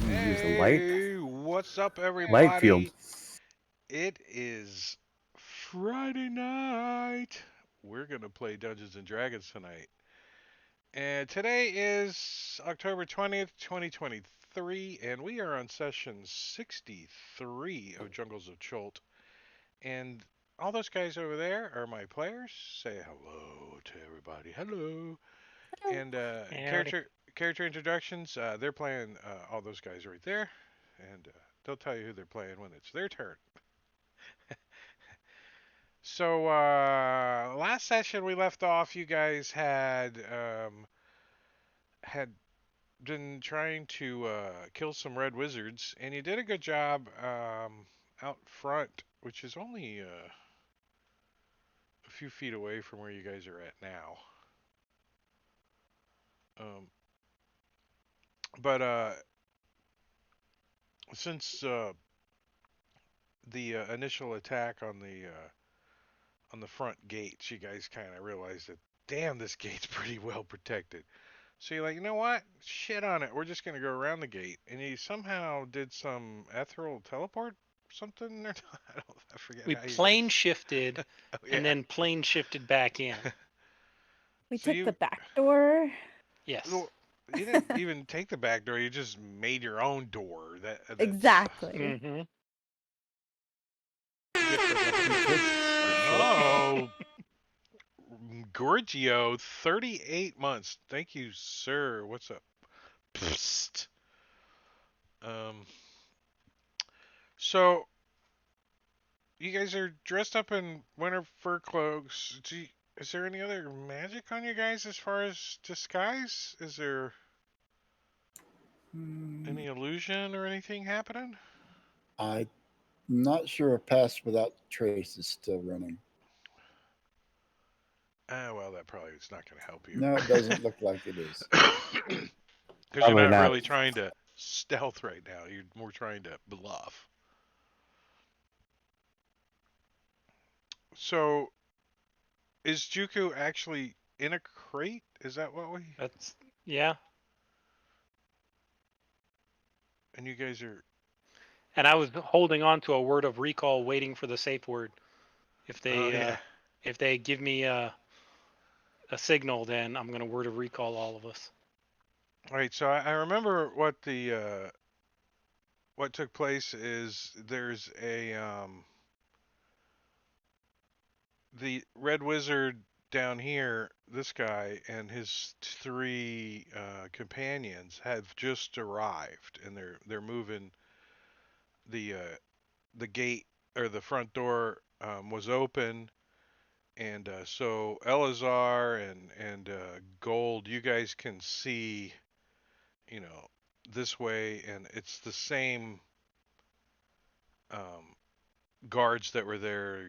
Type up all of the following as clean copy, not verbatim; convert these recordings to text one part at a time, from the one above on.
Use the light. Hey, what's up, Light field. everybody? It is Friday night. We're gonna play Dungeons and Dragons tonight, and today is October 20th, 2023, and we are on session 63 of Jungles of Chult. And all those guys over there are my players. Say hello to everybody. Hello. And Howdy. character introductions. They're playing all those guys right there, and they'll tell you who they're playing when it's their turn. So last session we left off. You guys had been trying to kill some red wizards, and you did a good job out front, which is only a few feet away from where you guys are at now. Um, but since the initial attack on the front gates, you guys kind of realized that, damn, this gate's pretty well protected. So you're like, you know what? Shit on it. We're just gonna go around the gate. And you somehow did some ethereal teleport something, or I forget We how you guys. plane shifted Oh and yeah. then plane shifted back in. We So took the you, back door. Yes. well, you didn't even take the back door. You just made your own door. That's. Exactly. Mm-hmm. Oh, Giorgio, 38 months. Thank you, sir. What's up? Psst. Um, so you guys are dressed up in winter fur cloaks. Is there any other magic on you guys as far as disguise? Is there any illusion or anything happening? I'm not sure if Pass Without Trace is still running. Ah, well, that probably is not going to help you. No, it doesn't look like it is. Because you're Probably not not. really trying to stealth right now. You're more trying to bluff. So, is Juku actually in a crate? Is that what we? That's yeah. And you guys are. And I was holding on to a word of recall, waiting for the safe word. If Oh they yeah. if they give me a signal, then I'm gonna word of recall all of us. All right. So I remember what took place is there's a the red wizard down here. This guy and his three companions have just arrived, and they're moving the uh, the gate or the front door was open, And so Elazar and Gold, you guys can see, you know, this way, and it's the same um, guards that were there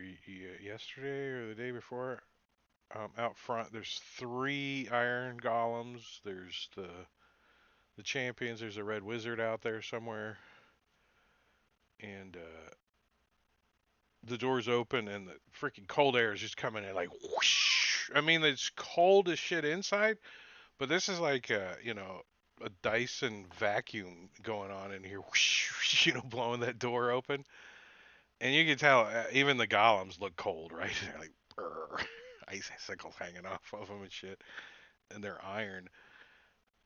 yesterday or the day before. Out front, there's 3 iron golems. There's the champions. There's a red wizard out there somewhere, and the doors open, and the freaking cold air is just coming in like whoosh. I mean, it's cold as shit inside, but this is like a Dyson vacuum going on in here, whoosh, blowing that door open, and you can tell even the golems look cold, right? They're like brr, icicles hanging off of them and shit, and they're iron.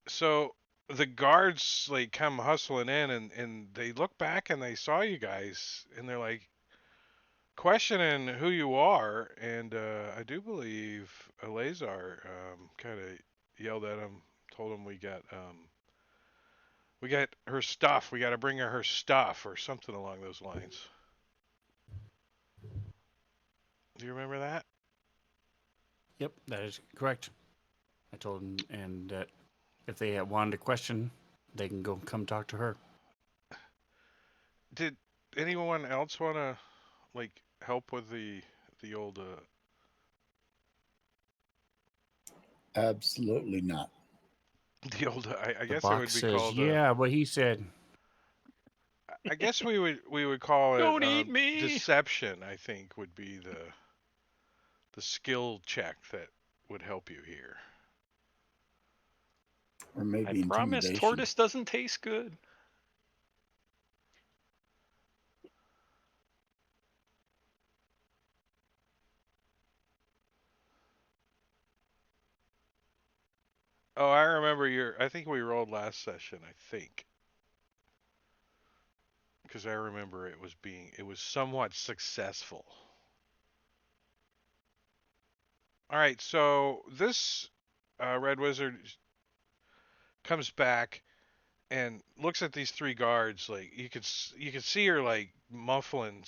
So the guards like come hustling in, and they look back and they saw you guys, and they're like questioning who you are, and I do believe Eleazar kind of yelled at him, told him we got her stuff, we got to bring her stuff, or something along those lines. Do you remember that? Yep, that is correct. I told him, and that if they had wanted to question, they can go come talk to her. Did anyone else want to like help with the old Absolutely not. the old I The guess it would box be says, called "Yeah, what he said." I guess we would call it Don't eat me. deception. I think would be the skill check that would help you here. Or I maybe promise intimidation. tortoise doesn't taste good. Oh, I remember I think we rolled last session, I think. Because I remember it was somewhat successful. All right, so this red wizard comes back and looks at these 3 guards. Like you could see her like mumbling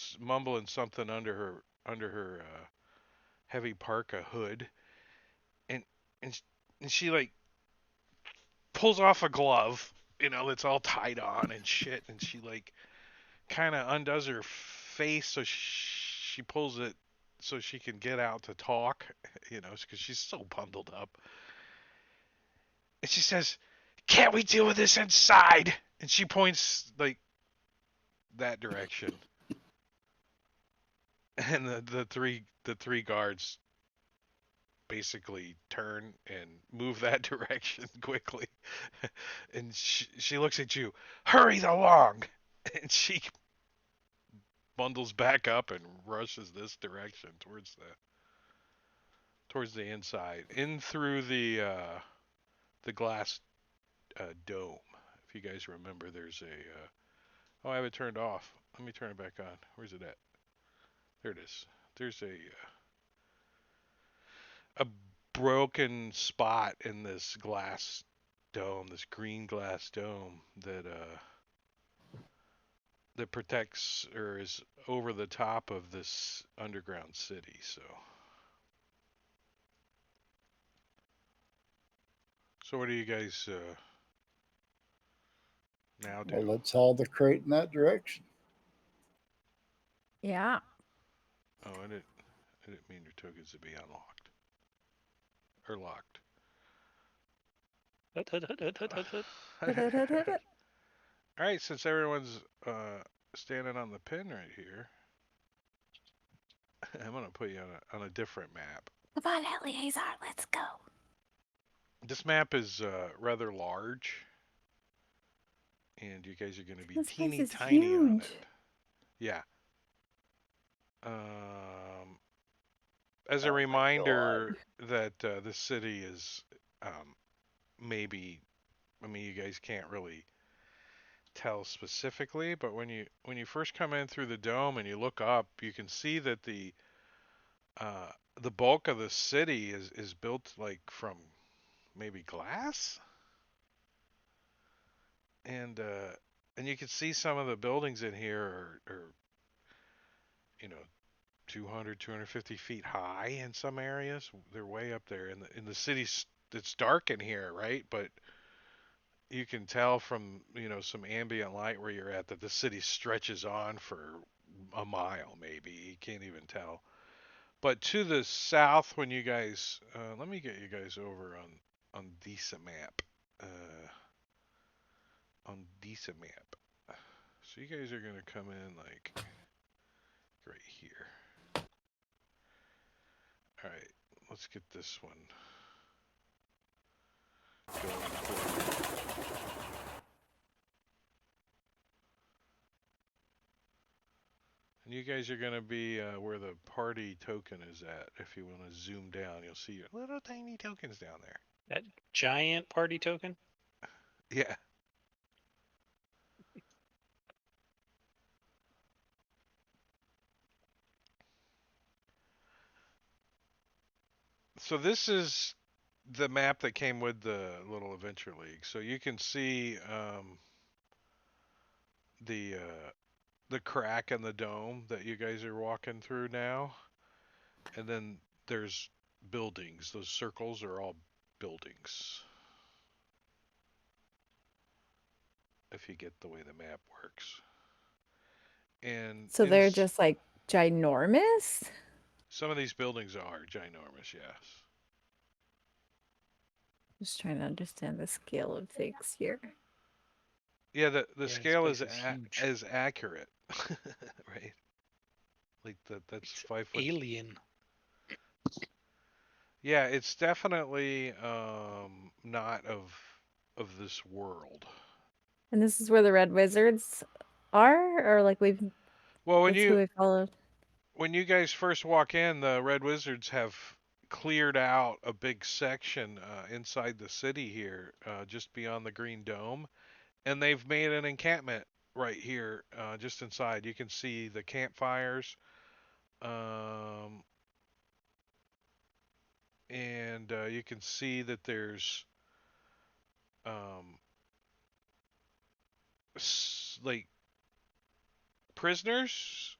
something under her heavy parka hood, and and and she like pulls off a glove, that's all tied on and shit, and she like kind of undoes her face, so she pulls it so she can get out to talk, because she's so bundled up. And she says, "Can't we deal with this inside?" And she points like that direction. And the three guards basically turn and move that direction quickly. And she looks at you, "Hurry along!" And she bundles back up and rushes this direction towards the inside, in through the glass dome. If you guys remember, there's oh, I have it turned off. Let me turn it back on. Where's it at? There it is. There's a broken spot in this glass dome, this green glass dome that protects or is over the top of this underground city. So what do you guys now do? Well, let's haul the crate in that direction. Yeah. Oh, I didn't mean your tokens to be unlocked or locked. Hut, hut, hut, hut, hut, hut, hut. All right, since everyone's standing on the pin right here, I'm gonna put you on a different map. Come on, Eleazar, let's go. This map is rather large, and you guys are gonna be This place teeny is tiny on huge. it. Yeah. As a Oh my reminder God. that this city is maybe, I mean, you guys can't really tell specifically, but when you first come in through the dome and you look up, you can see that uh, the bulk of the city is built like from maybe glass, and you can see some of the buildings in here are you know 200, 250 feet high in some areas. They're way up there in the city. It's dark in here, right? But you can tell from some ambient light where you're at that the city stretches on for a mile, maybe. You can't even tell. But to the south, when you guys, let me get you guys over on this map. On this map. So you guys are gonna come in like right here. All right, let's get this one going for you. And you guys are going to be where the party token is at. If you want to zoom down, you'll see your little tiny tokens down there. That giant party token? Yeah. So this is the map that came with the little adventure league. So you can see the crack in the dome that you guys are walking through now, and then there's buildings. Those circles are all buildings. If you get the way the map works. And So they're just like ginormous? some of these buildings are ginormous, yes. Just trying to understand the scale of things here. Yeah, the this scale place is huge. as accurate, right? Like that's It's 5 foot. alien. Yeah, it's definitely not of this world. And this is where the red wizards are? Or like Well, that's who we followed? when you guys first walk in, the Red Wizards have cleared out a big section inside the city here, just beyond the Green Dome, and they've made an encampment right here, just inside. You can see the campfires, and you can see that there's um, like prisoners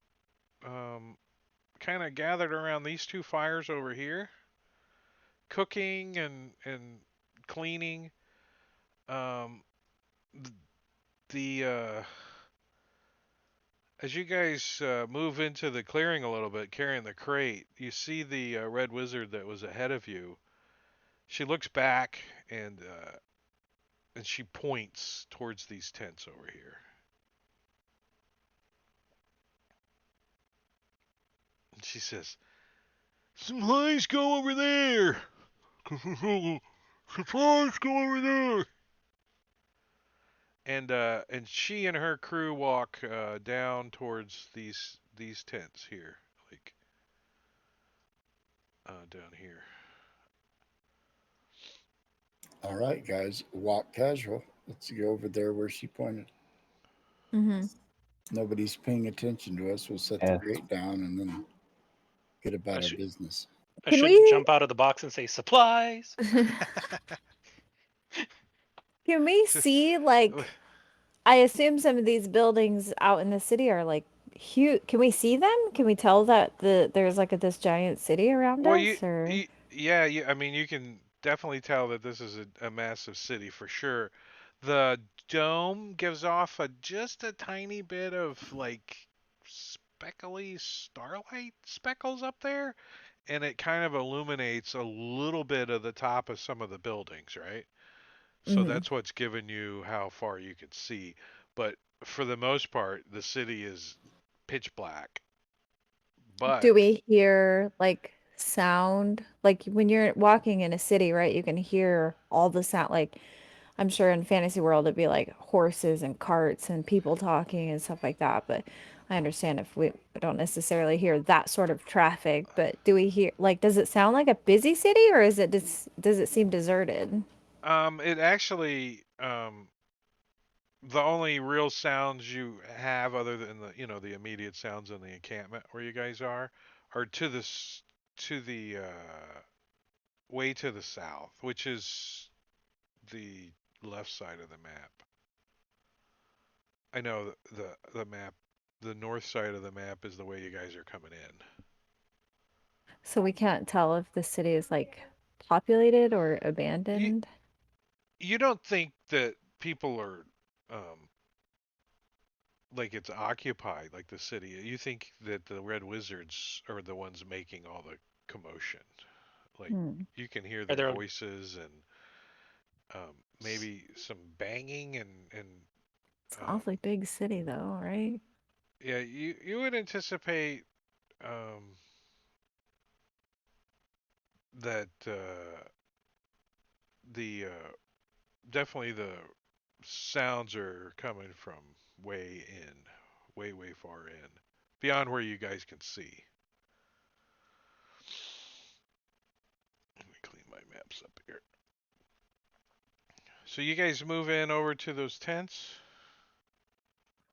kind of gathered around these two fires over here, cooking and cleaning. Um, the As you guys move into the clearing a little bit, carrying the crate, you see the red wizard that was ahead of you. She looks back and she points towards these tents over here. And she says, "Supplies go over there. Supplies go over there." And she and her crew walk down towards these tents here, like down here. All right, guys, walk casual. Let's go over there where she pointed. Mm-hmm. Nobody's paying attention to us. We'll set the Yeah. crate down and then get about our should- business. I Can should we- jump out of the box and say supplies. Can we see I assume some of these buildings out in the city are like huge. Can we see them? Can we tell that there's like this giant city around Well, us? Or yeah, I mean, you can definitely tell that this is a massive city for sure. The dome gives off just a tiny bit of like speckly starlight speckles up there, and it kind of illuminates a little bit of the top of some of the buildings, right? So Mhm. that's what's giving you how far you can see. But for the most part, the city is pitch black. But do we hear like sound? Like when you're walking in a city, right? You can hear all the sound. Like I'm sure in fantasy world it'd be like horses and carts and people talking and stuff like that. But I understand if we don't necessarily hear that sort of traffic. But do we hear like does it sound like a busy city or is it does it seem deserted? it actually the only real sounds you have other than the immediate sounds in the encampment where you guys are to the way to the south, which is the left side of the map. I know the map, the north side of the map is the way you guys are coming in. So we can't tell if the city is like populated or You abandoned. you don't think that people are like it's occupied like the city. You think that the Red Wizards are the ones making all the commotion. Like Hmm. you can hear Are their there voices and maybe some banging and It's an um, awfully big city though, right? yeah, you would anticipate that the definitely the sounds are coming from way in, way far in, beyond where you guys can see. Let me clean my maps up here. So you guys move in over to those tents.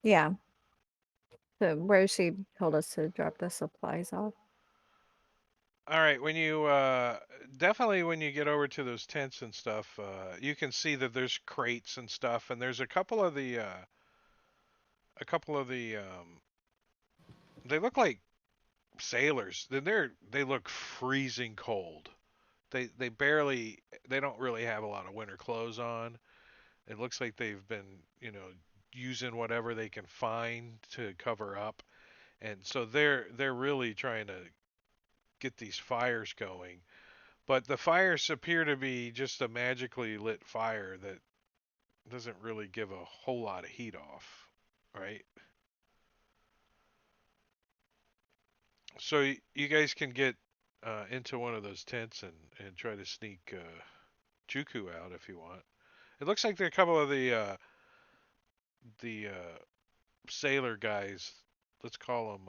Yeah. So where she told us to drop the supplies off. All right, when you definitely when you get over to those tents and stuff, you can see that there's crates and stuff, and there's a couple of the they look like sailors. They look freezing cold. They barely they don't really have a lot of winter clothes on. It looks like they've been using whatever they can find to cover up, and so they're really trying to get these fires going. But the fires appear to be just a magically lit fire that doesn't really give a whole lot of heat off, right? So you guys can get into one of those tents and try to sneak Juku out if you want. It looks like there are a couple of the sailor guys. Let's call them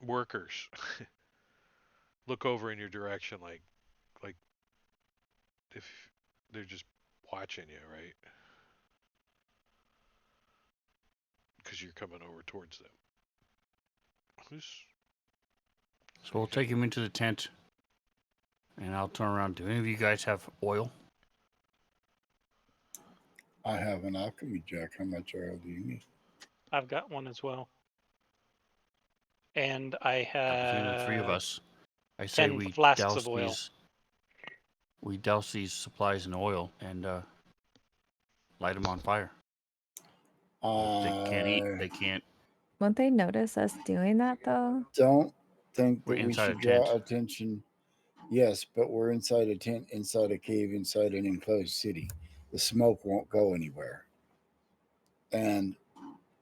workers. Look over in your direction, like if they're just watching you, right? Because you're coming over towards them. Who's So we'll take him into the tent, and I'll turn around. Do any of you guys have oil? I have an alchemy jack. How much oil do you need? I've got one as well. And I Between the three of have us, I say 10 we flasks douse of oil. these supplies in oil and light them on fire. If they can't eat, I they can't. Won't they notice us doing that though? don't think We're that we inside should a draw tent. attention. Yes, but we're inside a tent, inside a cave, inside an enclosed city. The smoke won't go anywhere. And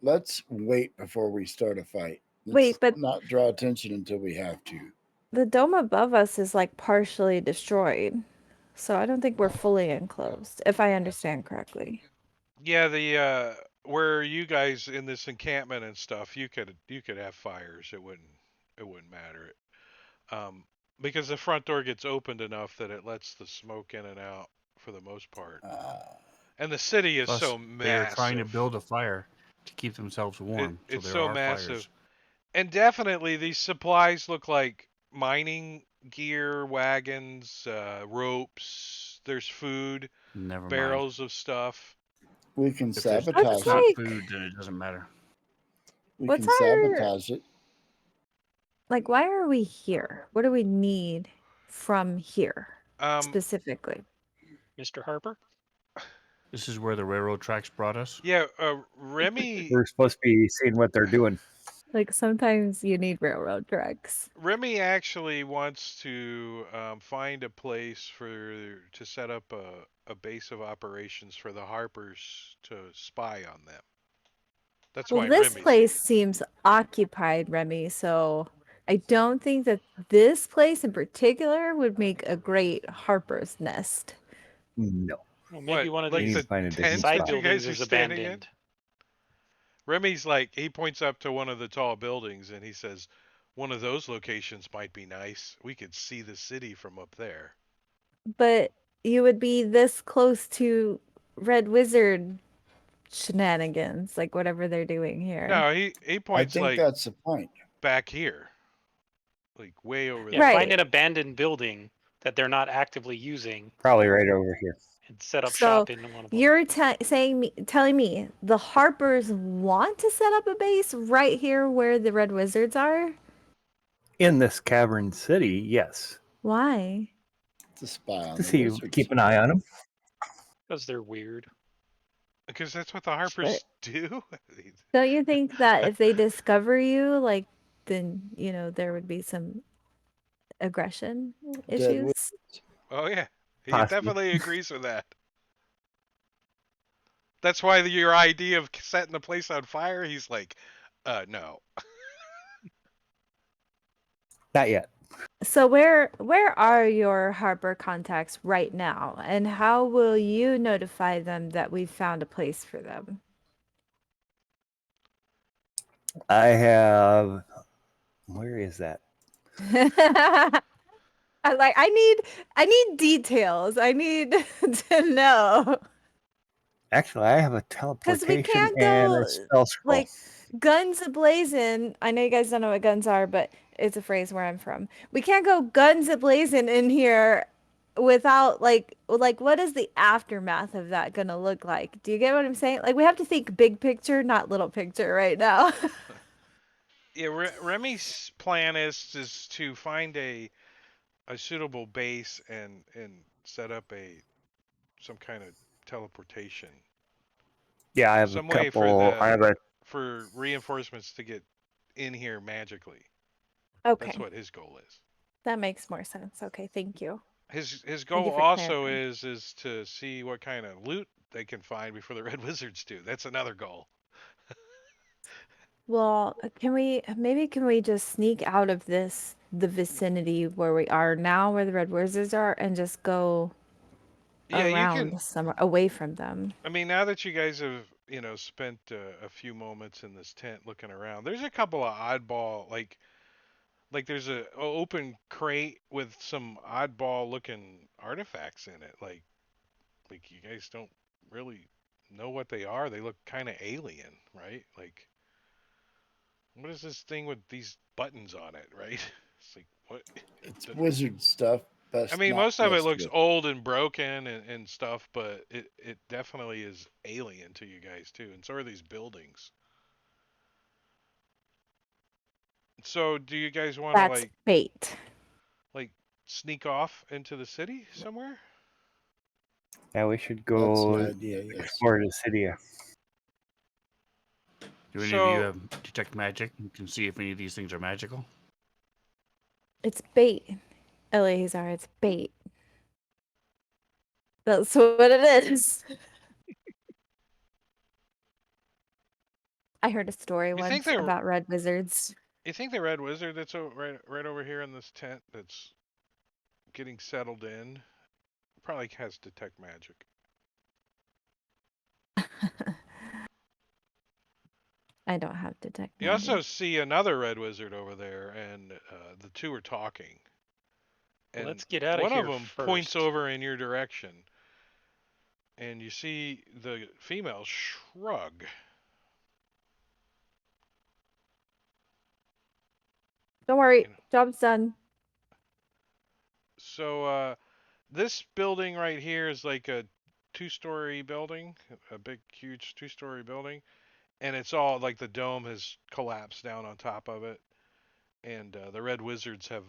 let's wait before we start a fight. Wait, Let's but not draw attention until we have to. the dome above us is like partially destroyed. So I don't think we're fully enclosed, if I understand correctly. Yeah, the where you guys in this encampment and stuff, you could have fires. It wouldn't matter. Um, because the front door gets opened enough that it lets the smoke in and out for the most part. And the city is Plus, so they are trying to massive. build a fire to keep themselves warm. So It's there so are massive. fires. And definitely these supplies look like mining gear, wagons, ropes. There's food, Never mind. barrels of stuff. We can If there's sabotage not it. food, then it doesn't matter. We What's can our sabotage it. like? Why are we here? What do we need from here Um, specifically? Mr. Harper? This is where the railroad tracks brought us. yeah, Remy We're supposed to be seeing what they're doing. Like sometimes you need railroad tracks. Remy actually wants to find a place to set up a base of operations for the Harpers to spy on them. That's Well, why this Remy's place here. seems occupied, Remy, so I don't think that this place in particular would make a great Harper's nest. No. Well, maybe What, one of like We need these to the find a different tent side that spot. you guys buildings are is standing in? abandoned. Remy's like, he points up to one of the tall buildings and he says, one of those locations might be nice. We could see the city from up there. But you would be this close to Red Wizard shenanigans, like whatever they're doing here. No, he I points think like that's the point. back here. Like way over Yeah, there. find Right. an abandoned building that they're not actively using Probably right over here. and set up So shop in one of them. you're telling me the Harpers want to set up a base right here where the Red Wizards are? In this cavern city, yes. Why? To spy on To the see, wizards. keep an eye on them. Because they're weird. Because that's what the But Harpers do. don't you think that if they discover you, like, then, there would be some aggression Dead issues? Oh yeah, he Possibly. definitely agrees with that. That's why your idea of setting the place on fire, he's like, no. Not yet. So where are your Harper contacts right now, and how will you notify them that we've found a place for them? I have. Where is that? I need details. I need to know. Actually, I have a Because we teleportation can't and a go spell scroll. like guns ablazing. I know you guys don't know what guns are, but it's a phrase where I'm from. We can't go guns ablazing in here without like what is the aftermath of that gonna look like? Do you get what I'm saying? Like we have to think big picture, not little picture right now. Yeah, Remy's plan is to find a suitable base and set up some kind of teleportation, Yeah, I have a some way for couple. I have a. for reinforcements to get in here magically. That's Okay, what his goal is. that makes more sense. Okay, thank you. His Thank goal you for also clarifying. is to see what kind of loot they can find before the Red Wizards do. That's another goal. Well, can we just sneak out of the vicinity where we are now, where the Red Wizards are, and just go Yeah, you can. around somewhere away from them? I mean, now that you guys have spent a few moments in this tent looking around, there's a couple of oddball like there's a open crate with some oddball looking artifacts in it. Like you guys don't really know what they are. They look kind of alien, right? Like what is this thing with these buttons on it, right? It's like what? It's wizard stuff. I Best mean, not most of it messed looks with. old and broken and stuff, but it definitely is alien to you guys too, and so are these buildings. So, do you guys want to That's bait. like sneak off into the city somewhere? Yeah, we should That's the go idea, yes. explore the city. Do any of you So, have detect magic? You can see if any of these things are magical. It's bait, Eleazar. It's bait. That's what it is. I heard a story you think once they about red wizards. you think the Red Wizard that's right over here in this tent that's getting settled in probably has detect magic. I don't have detect You also magic. see another Red Wizard over there, and the two are talking. And Let's get out of one of here them points first. over in your direction, and you see the female shrug. Don't worry, You know, job's done. so this building right here is like a two-story building, a big, huge two-story building, and it's all like the dome has collapsed down on top of it. And the Red Wizards have,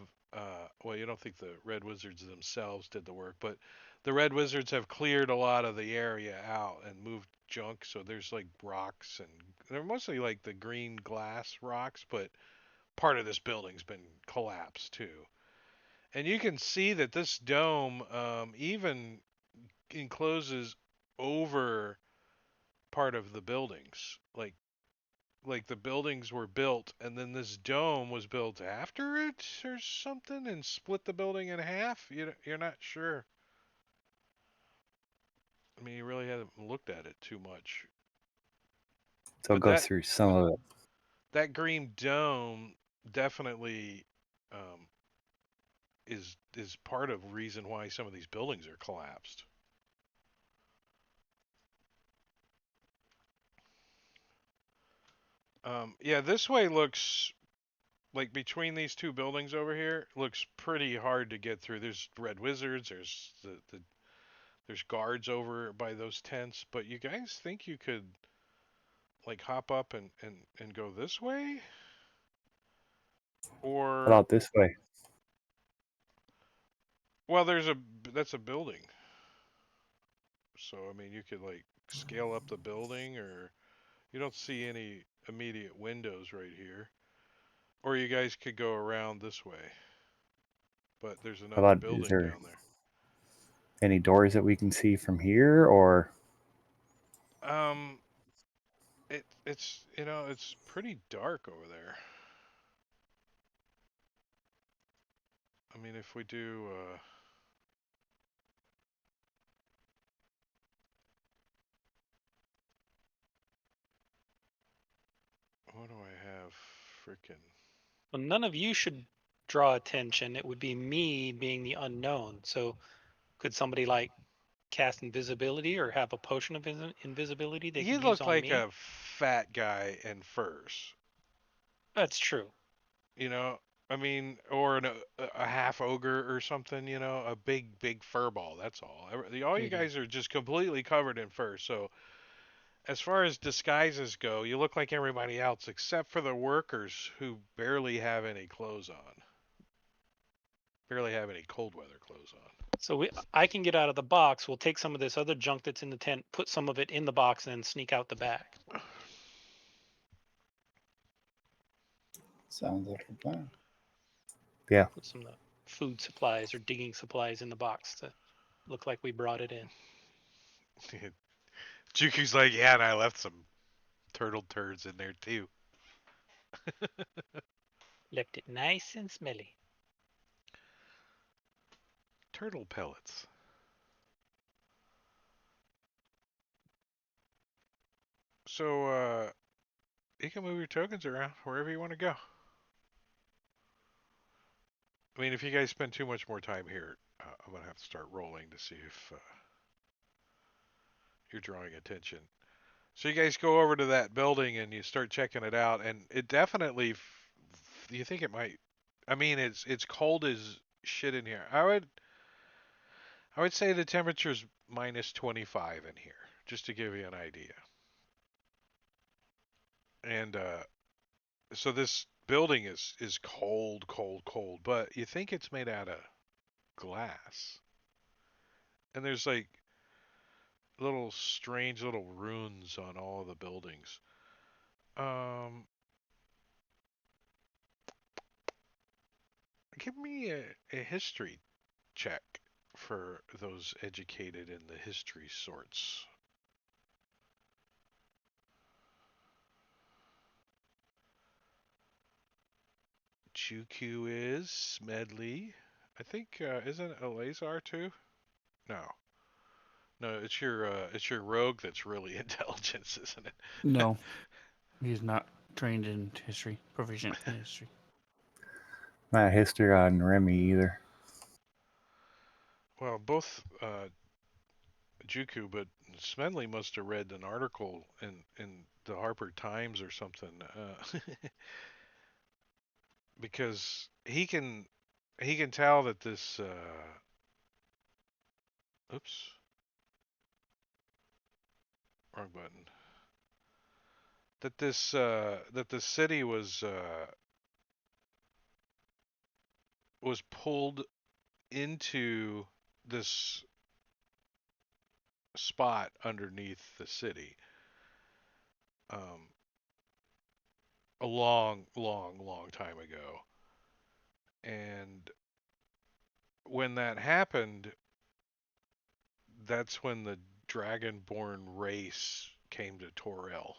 well, you don't think the Red Wizards themselves did the work, but the Red Wizards have cleared a lot of the area out and moved junk. So there's like rocks, and they're mostly like the green glass rocks, but part of this building's been collapsed too. And you can see that this dome even encloses over part of the buildings. Like the buildings were built and then this dome was built after it or something and split the building in half. You're not sure. I mean, you really haven't looked at it too much. So I'll But go through some of it. that green dome definitely um, is part of the reason why some of these buildings are collapsed. Yeah, this way looks like between these two buildings over here looks pretty hard to get through. There's red wizards. There's there's guards over by those tents. But you guys think you could like hop up and go this way? How Or about this way? well, that's a building. So I mean, you could like scale up the building, or you don't see any immediate windows right here. Or you guys could go around this way, but there's How another about, is building there down there. any doors that we can see from here, or Um, it's it's pretty dark over there. I mean, if we do what do I have? Frickin' Well, none of you should draw attention. It would be me being the unknown. So could somebody like cast invisibility or have a potion of invisibility they you could use look on like me? a fat guy in furs. That's true. You know, I mean, or a half ogre or something. You know, a big fur ball. That's all. All you Hmm. guys are just completely covered in fur. So as far as disguises go, you look like everybody else except for the workers who barely have any clothes on. Barely have any cold weather clothes on. So I can get out of the box. We'll take some of this other junk that's in the tent, put some of it in the box, and then sneak out the back. Sounds like a plan. yeah? Put some of the food supplies or digging supplies in the box to look like we brought it in. Juku's like, yeah, and I left some turtle turds in there too. Left it nice and smelly. Turtle pellets. So, you can move your tokens around wherever you want to go. I mean, if you guys spend too much more time here, I'm gonna have to start rolling to see if you're drawing attention. So you guys go over to that building and you start checking it out, and it definitely. You think it might? I mean, it's cold as shit in here. I would say the temperature's minus 25 in here, just to give you an idea. And so this building is cold, cold, cold, but you think it's made out of glass. And there's like little strange little runes on all of the buildings. Um, Give me a history check for those educated in the history sorts. Juku is Smedley. I think isn't Eleazar too? No, no, it's your rogue that's really intelligence, isn't it? No, he's not trained in history, proficient in history. Not history on Remy either. Well, both Juku, but Smedley must have read an article in the Harper Times or something, because he can tell that this. Oops, wrong button. That the city was pulled into this spot underneath the city, um, a long, long, long time ago. And when that happened, that's when the dragonborn race came to Torel.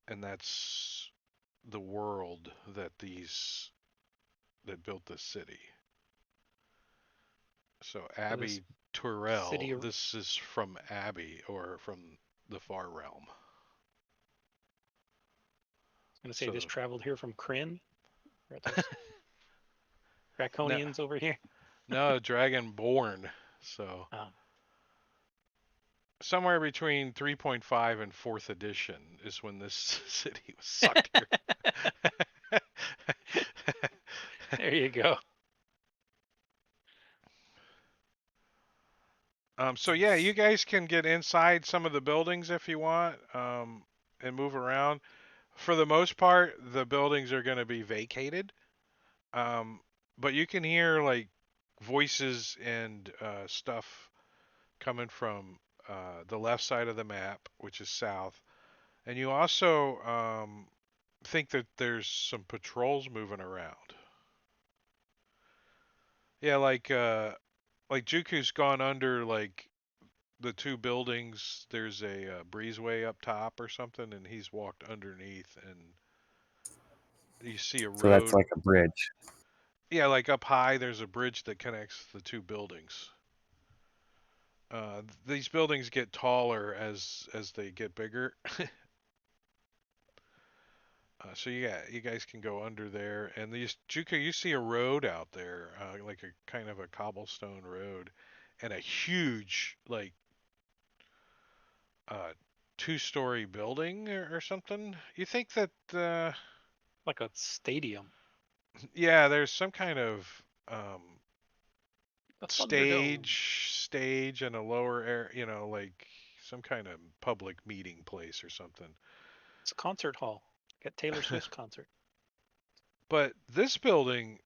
And that's the world that built this city. So So this Abby city, Torel, this is from Abby or from the Far Realm. I'm gonna say this So traveled here from Kryn. Are those no, draconians over here? no, Dragonborn. So Oh. somewhere between 3.5 and 4th edition is when this city was sucked here. There you go. So yeah, you guys can get inside some of the buildings if you want, and move around. For the most part, the buildings are going to be vacated. Um, but you can hear like voices and stuff coming from the left side of the map, which is south. And you also think that there's some patrols moving around. Yeah, like Juku's gone under like the two buildings. There's a breezeway up top or something, and he's walked underneath, and you see a So that's road. like a bridge. Yeah, like up high, there's a bridge that connects the two buildings. These buildings get taller as they get bigger. So yeah, you guys can go under there, and these Juku, you see a road out there, like a kind of a cobblestone road, and a huge like uh, two-story building or something. You think that Like a stadium, yeah, there's some kind of um, a Thunderdome. stage and a lower air, like some kind of public meeting place or something. It's a concert hall. Got Taylor Swift's concert. But this building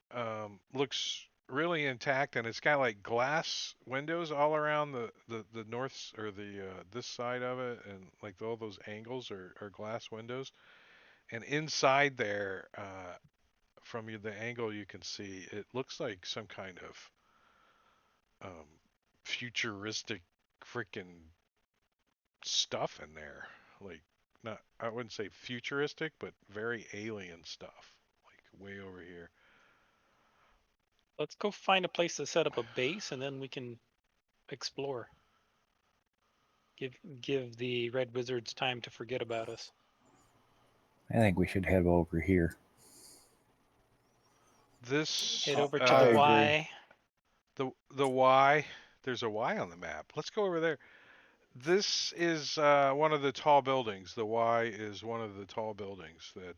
looks really intact, and it's got like glass windows all around the north or the this side of it, and like all those angles are glass windows. And inside there, from the angle you can see, it looks like some kind of um, futuristic freaking stuff in there. Like not, I wouldn't say futuristic, but very alien stuff. Like way over here. Let's go find a place to set up a base, and then we can explore. Give the Red Wizards time to forget about us. I think we should head over here. This Head over to I the agree. Y. the Y. There's a Y on the map. Let's go over there. This is one of the tall buildings. The Y is one of the tall buildings that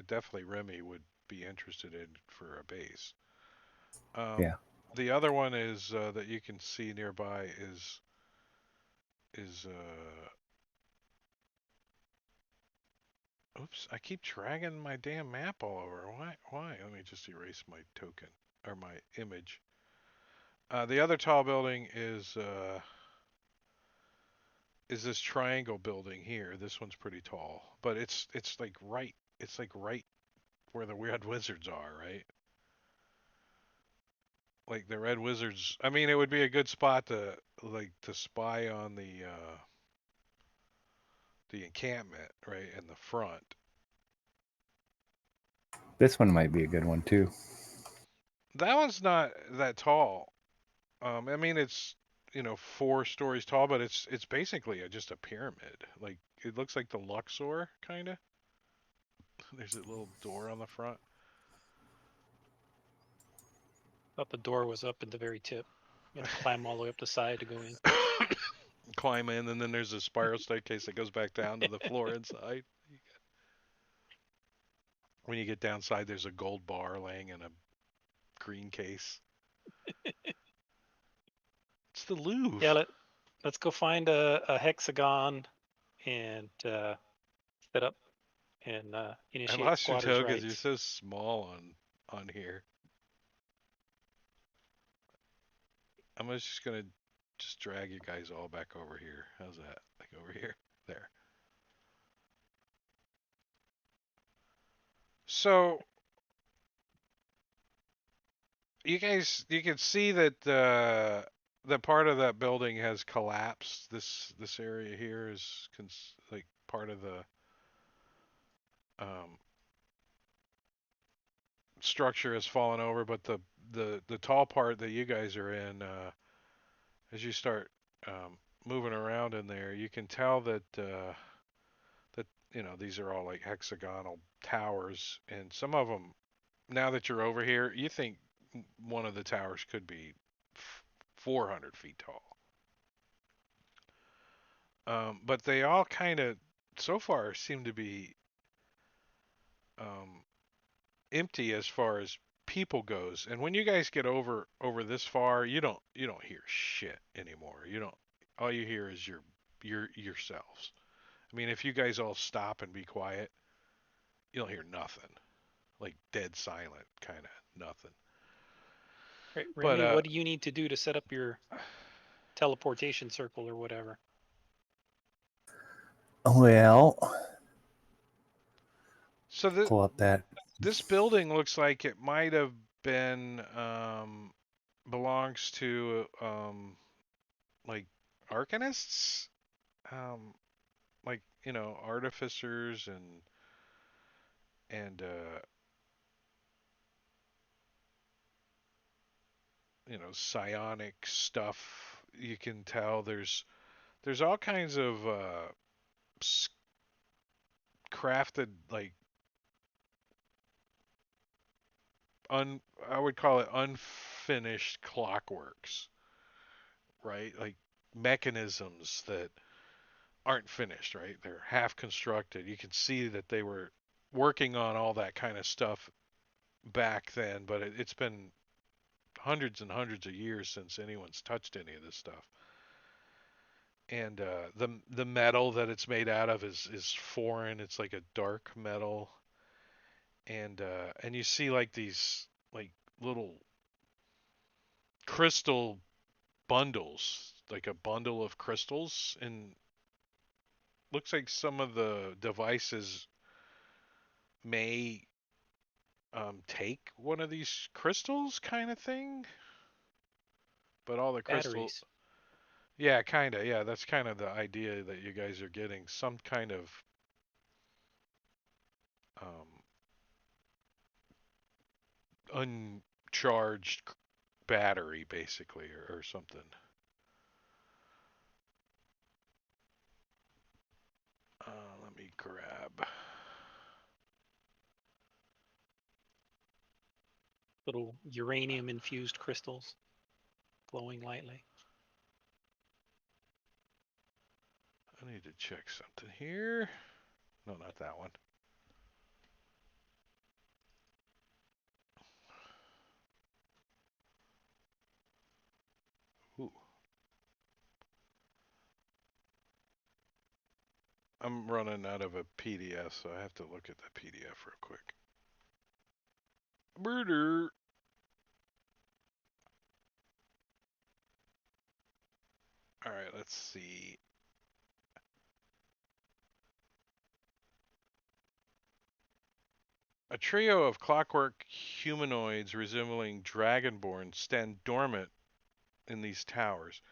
definitely Remy would be interested in for a base. Yeah. The other one is that you can see nearby is oops, I keep dragging my damn map all over. Why? Why? Let me just erase my token or my image. The other tall building is this triangle building here. This one's pretty tall, but it's like right where the Red Wizards are, right? Like the Red Wizards. I mean, it would be a good spot to spy on the encampment, right, in the front. This one might be a good one too. That one's not that tall. I mean, it's 4 stories tall, but it's basically just a pyramid. Like it looks like the Luxor kind of. There's a little door on the front. Thought the door was up at the very tip. You had to climb all the way up the side to go in. Climb in, and then there's a spiral staircase that goes back down to the floor inside. When you get downside, there's a gold bar laying in a green case. It's the Louvre. Yeah, let's go find a hexagon and set up and I initiate lost your squatters' tokens. You're rights. so small on here. I'm just gonna just drag you guys all back over here. How's that? Like over here, there. So you can see that the part of that building has collapsed. This area here is like part of the um, structure has fallen over, but the tall part that you guys are in, as you start moving around in there, you can tell that these are all like hexagonal towers, and some of them. Now that you're over here, you think one of the towers could be 400 feet tall. But they all kind of, so far, seem to be um, empty as far as people goes. And when you guys get over this far, you don't hear shit anymore. You don't. All you hear is yourselves. I mean, if you guys all stop and be quiet, you'll hear nothing, like dead silent, kind of nothing. Right, But Remy, what do you need to do to set up your teleportation circle or whatever? Well, so pull up that. this building looks like it might have been belongs to like arcanists, like artificers and psionic stuff. You can tell there's all kinds of crafted like I would call it unfinished clockworks, right? Like mechanisms that aren't finished, right? They're half constructed. You can see that they were working on all that kind of stuff back then, but it's been hundreds and hundreds of years since anyone's touched any of this stuff. And the metal that it's made out of is foreign. It's like a dark metal, and you see like these like little crystal bundles, like a bundle of crystals, and looks like some of the devices may take one of these crystals, kind of thing. But all the crystal, Batteries. yeah, kind of, yeah. That's kind of the idea that you guys are getting some kind of um, uncharged battery, basically, or something. Let me grab. Little uranium infused crystals glowing lightly. I need to check something here. No, not that one. Ooh. I'm running out of a PDF, so I have to look at the PDF real quick. Murder. All right, let's see. A trio of clockwork humanoids resembling dragonborn stand dormant in these towers.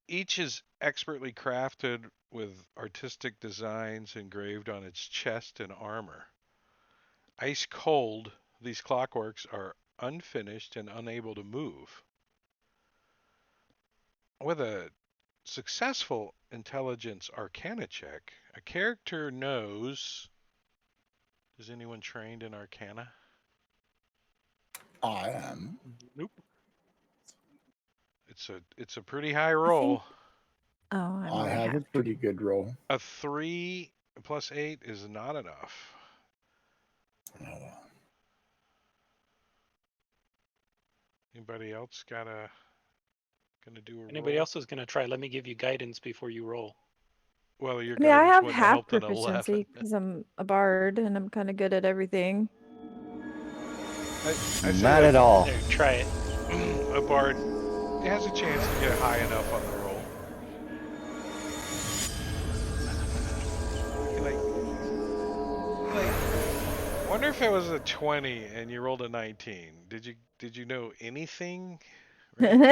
Each is expertly crafted with artistic designs engraved on its chest and armor. Ice cold, these clockworks are unfinished and unable to move. With a successful intelligence arcana check, a character knows. Is anyone trained in arcana? I am. Nope. It's a pretty high roll. Oh, I'm I only have a half. pretty good roll. A 3 plus 8 is not enough. Anybody else gonna do a Anybody roll? else is going to try? Let me give you guidance before you roll. Well, your I mean, I guidance have wouldn't half help an proficiency 11. because I'm a bard and I'm kind of good at everything. I say Not at like all. There, try it. a bard has a chance to get high enough on the roll. Wonder if it was a 20 and you rolled a 19. Did you know anything? Right?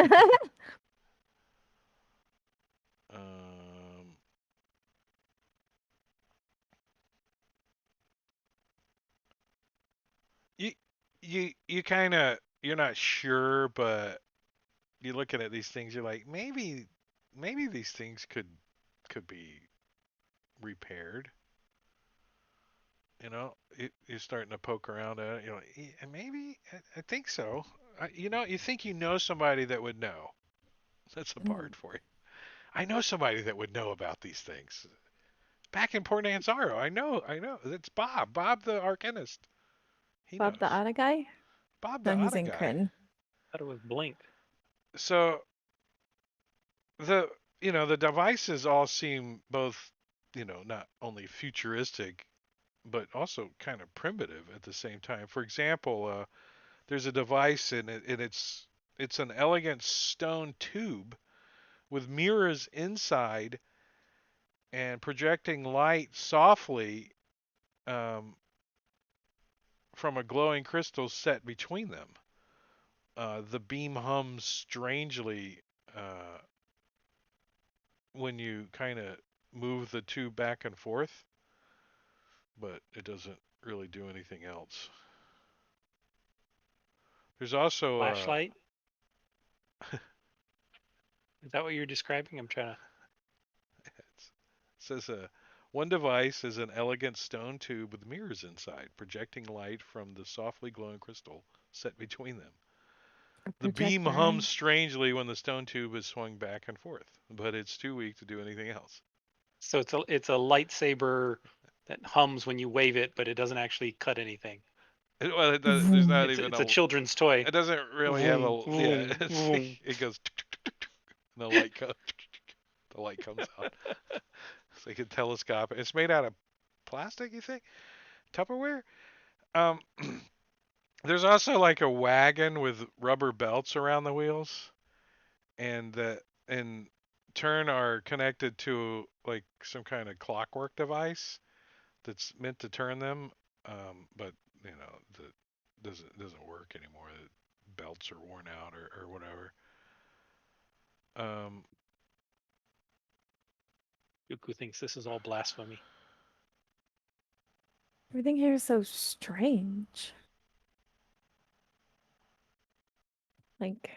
um, you you kind of you're not sure, but you're looking at these things. You're like maybe these things could be repaired. You're starting to poke around at it. You're like, maybe I think so. You think you know somebody that would know. That's a bard for you. I know somebody that would know about these things. Back in Port Anzaro, I know. It's Bob. Bob the arcanist. He Bob the knows. Otta guy? Bob the No, he's Otta in guy. Crin. Thought it was Blink. So the devices all seem both, not only futuristic but also kind of primitive at the same time. For example, there's a device and it's an elegant stone tube with mirrors inside and projecting light softly um, from a glowing crystal set between them. The beam hums strangely uh, when you kind of move the tube back and forth, but it doesn't really do anything else. There's also Flashlight? Is that what you're describing? I'm trying to. it says one device is an elegant stone tube with mirrors inside, projecting light from the softly glowing crystal set between them. A The beam projector, hums eh? strangely when the stone tube is swung back and forth, but it's too weak to do anything else. So it's a lightsaber that hums when you wave it, but it doesn't actually cut anything. Well, there's Vroom. not It's even it's a a. children's toy. It doesn't really have Vroom, a. Yeah, vroom, vroom. it goes. And the light comes. The light comes out. It's like a telescope. It's made out of plastic, you think? Tupperware? Um, there's also like a wagon with rubber belts around the wheels, and the in turn are connected to like some kind of clockwork device that's meant to turn them. But you know, the doesn't work anymore. The belts are worn out or whatever. Um, Yuku thinks this is all blasphemy. Everything here is so strange. Like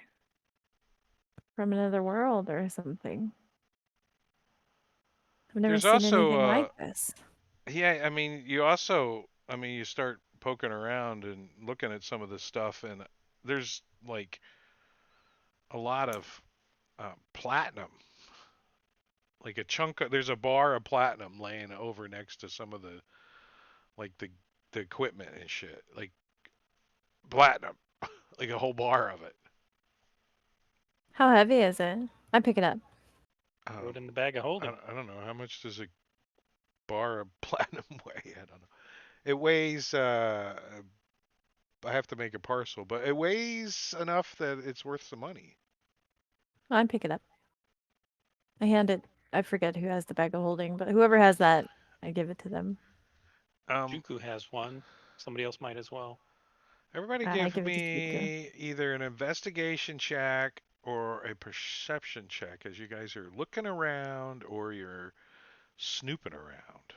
from another world or something. I've never there's seen also anything like this. yeah, I mean, you also, I mean, you start poking around and looking at some of this stuff, and there's like a lot of platinum, like a chunk of, there's a bar of platinum laying over next to some of the, like the equipment and shit, like platinum, like a whole bar of it. How heavy is it? I pick it up. Throw Um, it in the bag of holding. I don't know how much does a bar of platinum weigh. I don't know. It weighs. I have to make a parcel, but it weighs enough that it's worth some money. I pick it up. I hand it. I forget who has the bag of holding, but whoever has that, I give it to them. Um, Juku has one. Somebody else might as well. Everybody I give give it to Zuko. me either an investigation check or a perception check as you guys are looking around or you're snooping around.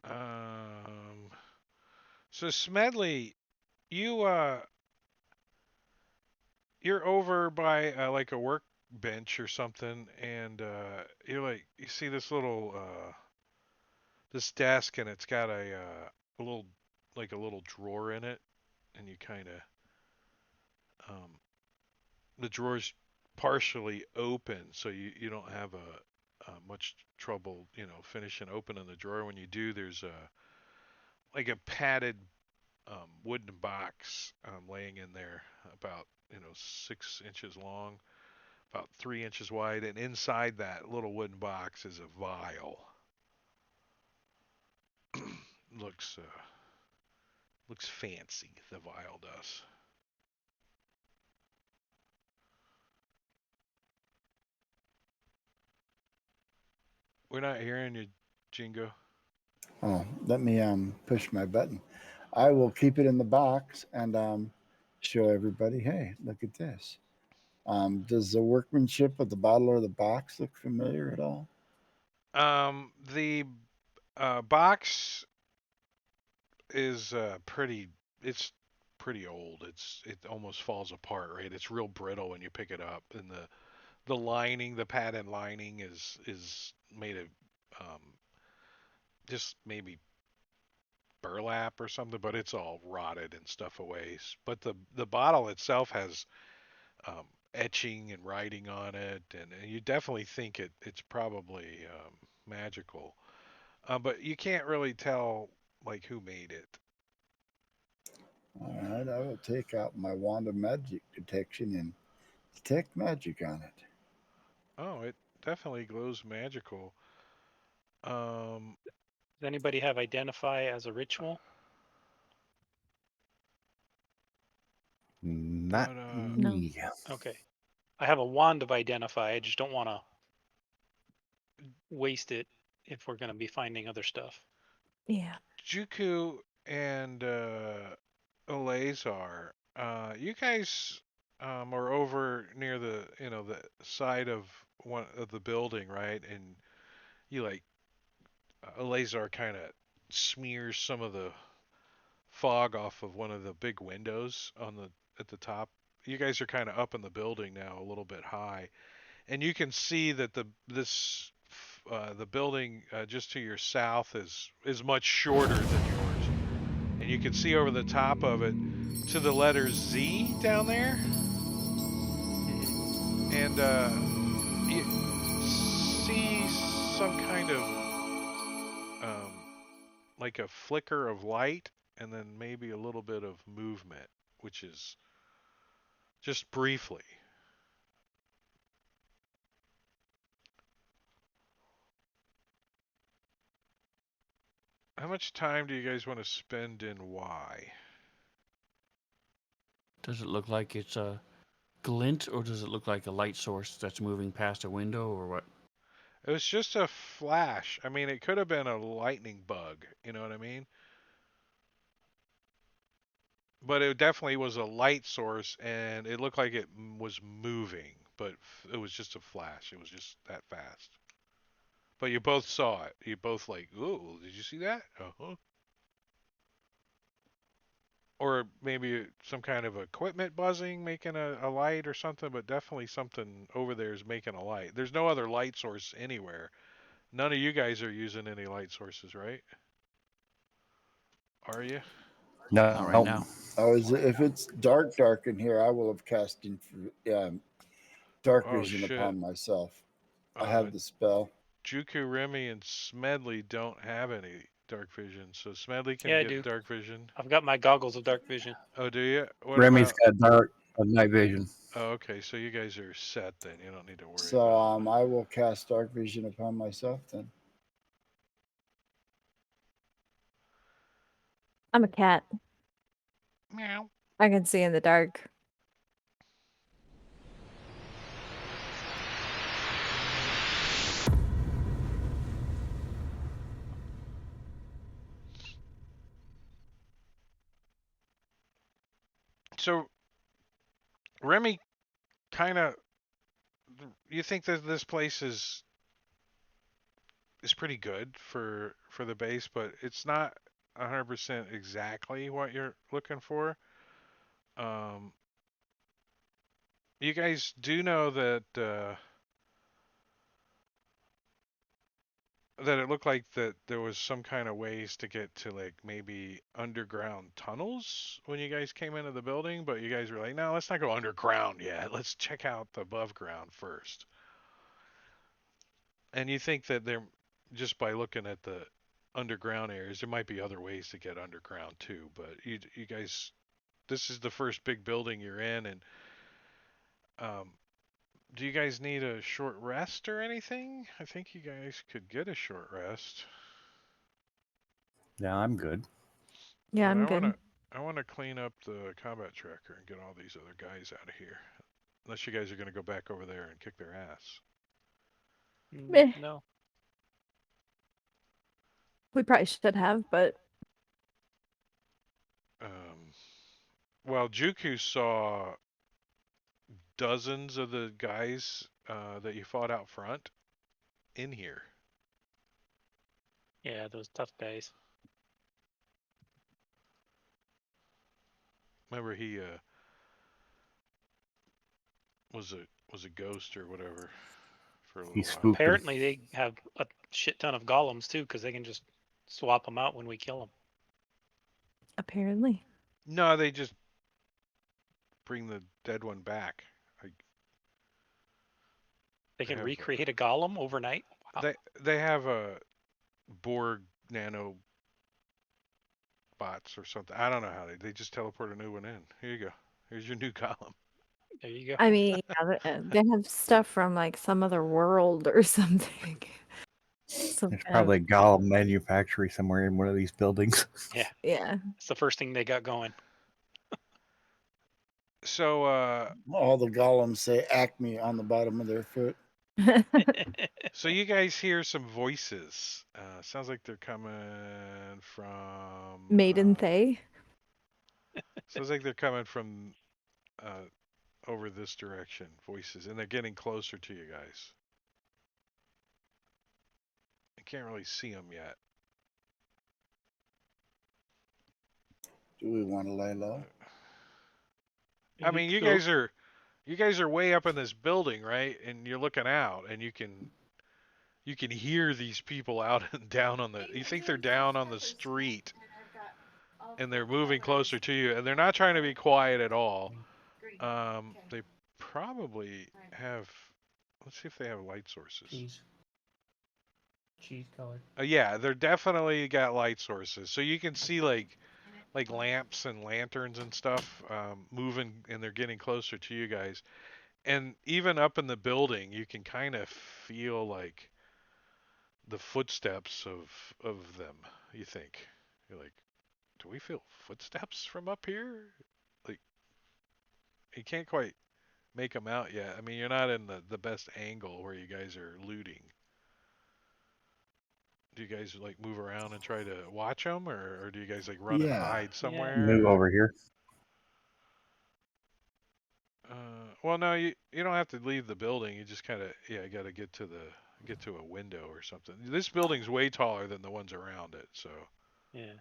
Um, so Smedley, you you're over by like a workbench or something, and you're like you see this little this desk, and it's got a little like a little drawer in it, and you kind of um, the drawer's partially open, so you don't have much trouble, you know, finishing opening the drawer. When you do, there's a like a padded wooden box laying in there, about 6 inches long, about 3 inches wide, and inside that little wooden box is a vial. looks looks fancy. The vial does. We're not hearing you, Jingo. Oh, let me push my button. I will keep it in the box and show everybody. Hey, look at this. Does the workmanship of the bottle or the box look familiar at all? The box is pretty. It's pretty old. It almost falls apart, right? It's real brittle when you pick it up, and the lining, the padded lining, is made of um, just maybe burlap or something, but it's all rotted and stuff away. But the bottle itself has um, etching and writing on it, and you definitely think it's probably magical. But you can't really tell like who made it. All right, I will take out my wand of magic detection and detect magic on it. Oh, it definitely glows magical. Um, Does anybody have identify as a ritual? Not but No. me. Okay. I have a wand of identify. I just don't want to waste it if we're going to be finding other stuff. Yeah. Juku and Eleazar, you guys are over near the the side of one of the building, right? And you like Eleazar kind of smears some of the fog off of one of the big windows on the at the top. You guys are kind of up in the building now, a little bit high, and you can see that the building just to your south is much shorter than yours, and you can see over the top of it to the letter Z down there, and you see some kind of like a flicker of light, and then maybe a little bit of movement, which is just briefly. How much time do you guys want to spend in Y? Does it look like it's a glint, or does it look like a light source that's moving past a window, or what? It was just a flash. I mean, it could have been a lightning bug. You know what I mean? But it definitely was a light source, and it looked like it was moving, but it was just a flash. It was just that fast. But you both saw it. You both like, ooh, did you see that? Uh-huh. Or maybe some kind of equipment buzzing, making a light or something, but definitely something over there is making a light. There's no other light source anywhere. None of you guys are using any light sources, right? Are you? Not right No. now. Oh, if it's dark in here, I will have cast dark Oh vision shit. upon myself. I Uh, have the spell. Juku, Remy, and Smedley don't have any dark vision, so Smedley can Yeah, I get do. dark vision. I've got my goggles of dark vision. Oh, do you? What Remy's about? got dark night vision. Oh, okay, so you guys are set then. You don't need to worry So about. I will cast dark vision upon myself then. I'm a cat. Meow. I can see in the dark. So Remy, kind of, you think that this place is pretty good for the base, but it's not 100% exactly what you're looking for. Um, you guys do know that it looked like that there was some kind of ways to get to like maybe underground tunnels when you guys came into the building, but you guys were like, no, let's not go underground yet. Let's check out the above ground first. And you think that there, just by looking at the underground areas, there might be other ways to get underground too. But you guys, this is the first big building you're in, and um, do you guys need a short rest or anything? I think you guys could get a short rest. Yeah, I'm good. Yeah, But I'm good. I wanna clean up the combat tracker and get all these other guys out of here. Unless you guys are gonna go back over there and kick their ass. Meh. No. We probably should have, but Um, well, Juku saw dozens of the guys that you fought out front in here. Yeah, those tough guys. Remember, he was a ghost or whatever for a He little while. spooked him. Apparently, they have a shit ton of golems too, because they can just swap them out when we kill them. apparently. No, they just bring the dead one back. Like They they can have recreate a golem overnight. Wow. they have a Borg nano bots or something. I don't know how they just teleport a new one in. Here you go. Here's your new column. There you go. I mean, yeah, they have stuff from like some other world or something. Some There's kind of, probably a Gollum manufactory somewhere in one of these buildings. Yeah, yeah. it's the first thing they got going. So All the golems say Acme on the bottom of their foot. so you guys hear some voices. Sounds like they're coming from Maiden Thay. sounds like they're coming from over this direction. Voices, and they're getting closer to you guys. I can't really see them yet. Do we want to lay low? I mean, you guys are way up in this building, right? And you're looking out, and you can hear these people out and down on the. You think they're down on the street, and they're moving closer to you, and they're not trying to be quiet at all. They probably have. Let's see if they have light sources. Cheese color. Yeah, they're definitely got light sources, so you can see like lamps and lanterns and stuff moving, and they're getting closer to you guys. And even up in the building, you can kind of feel like the footsteps of them. You think you're like, do we feel footsteps from up here? Like you can't quite make them out yet. I mean, you're not in the best angle where you guys are looting. Do you guys like move around and try to watch them, or do you guys like run and Yeah. hide somewhere? Move over here. Well, no, you don't have to leave the building. You just kind of got to get to a window or something. This building's way taller than the ones around it, so. Yeah.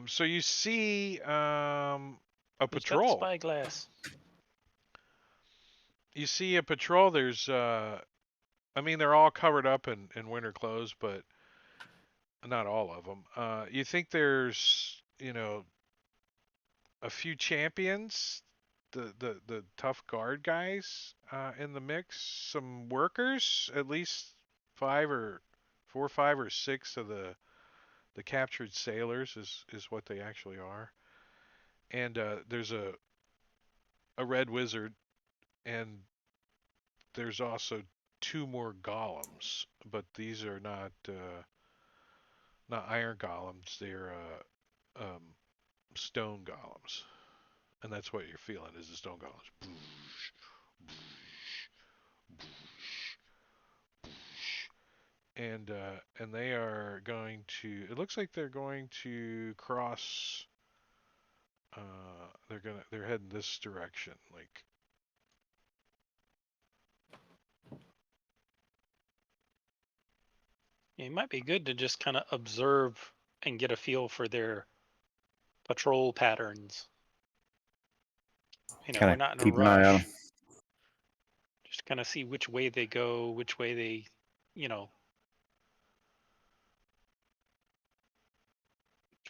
So you see a Who's got the patrol. spyglass? You see a patrol. There's I mean, they're all covered up in winter clothes, but not all of them. You think there's a few champions, the tough guard guys in the mix, some workers, at least 4, 5, or 6 of the captured sailors is what they actually are, and there's a red wizard, and there's also 2 more golems, but these are not iron golems, they're stone golems. And that's what you're feeling is the stone golems. And they are going to. It looks like they're going to cross. They're heading this direction. Like It might be good to just kind of observe and get a feel for their patrol patterns. We're Kinda not in a keep an eye on rush. 'em. Just kind of see which way they go, which way they, which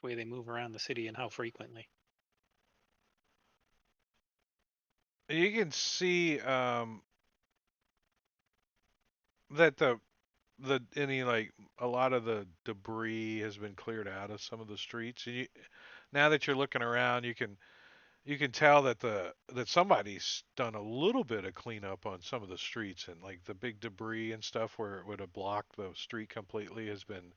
way they move around the city and how frequently. you can see that a lot of the debris has been cleared out of some of the streets. Now that you're looking around, you can tell that somebody's done a little bit of cleanup on some of the streets, and like the big debris and stuff where it would have blocked the street completely has been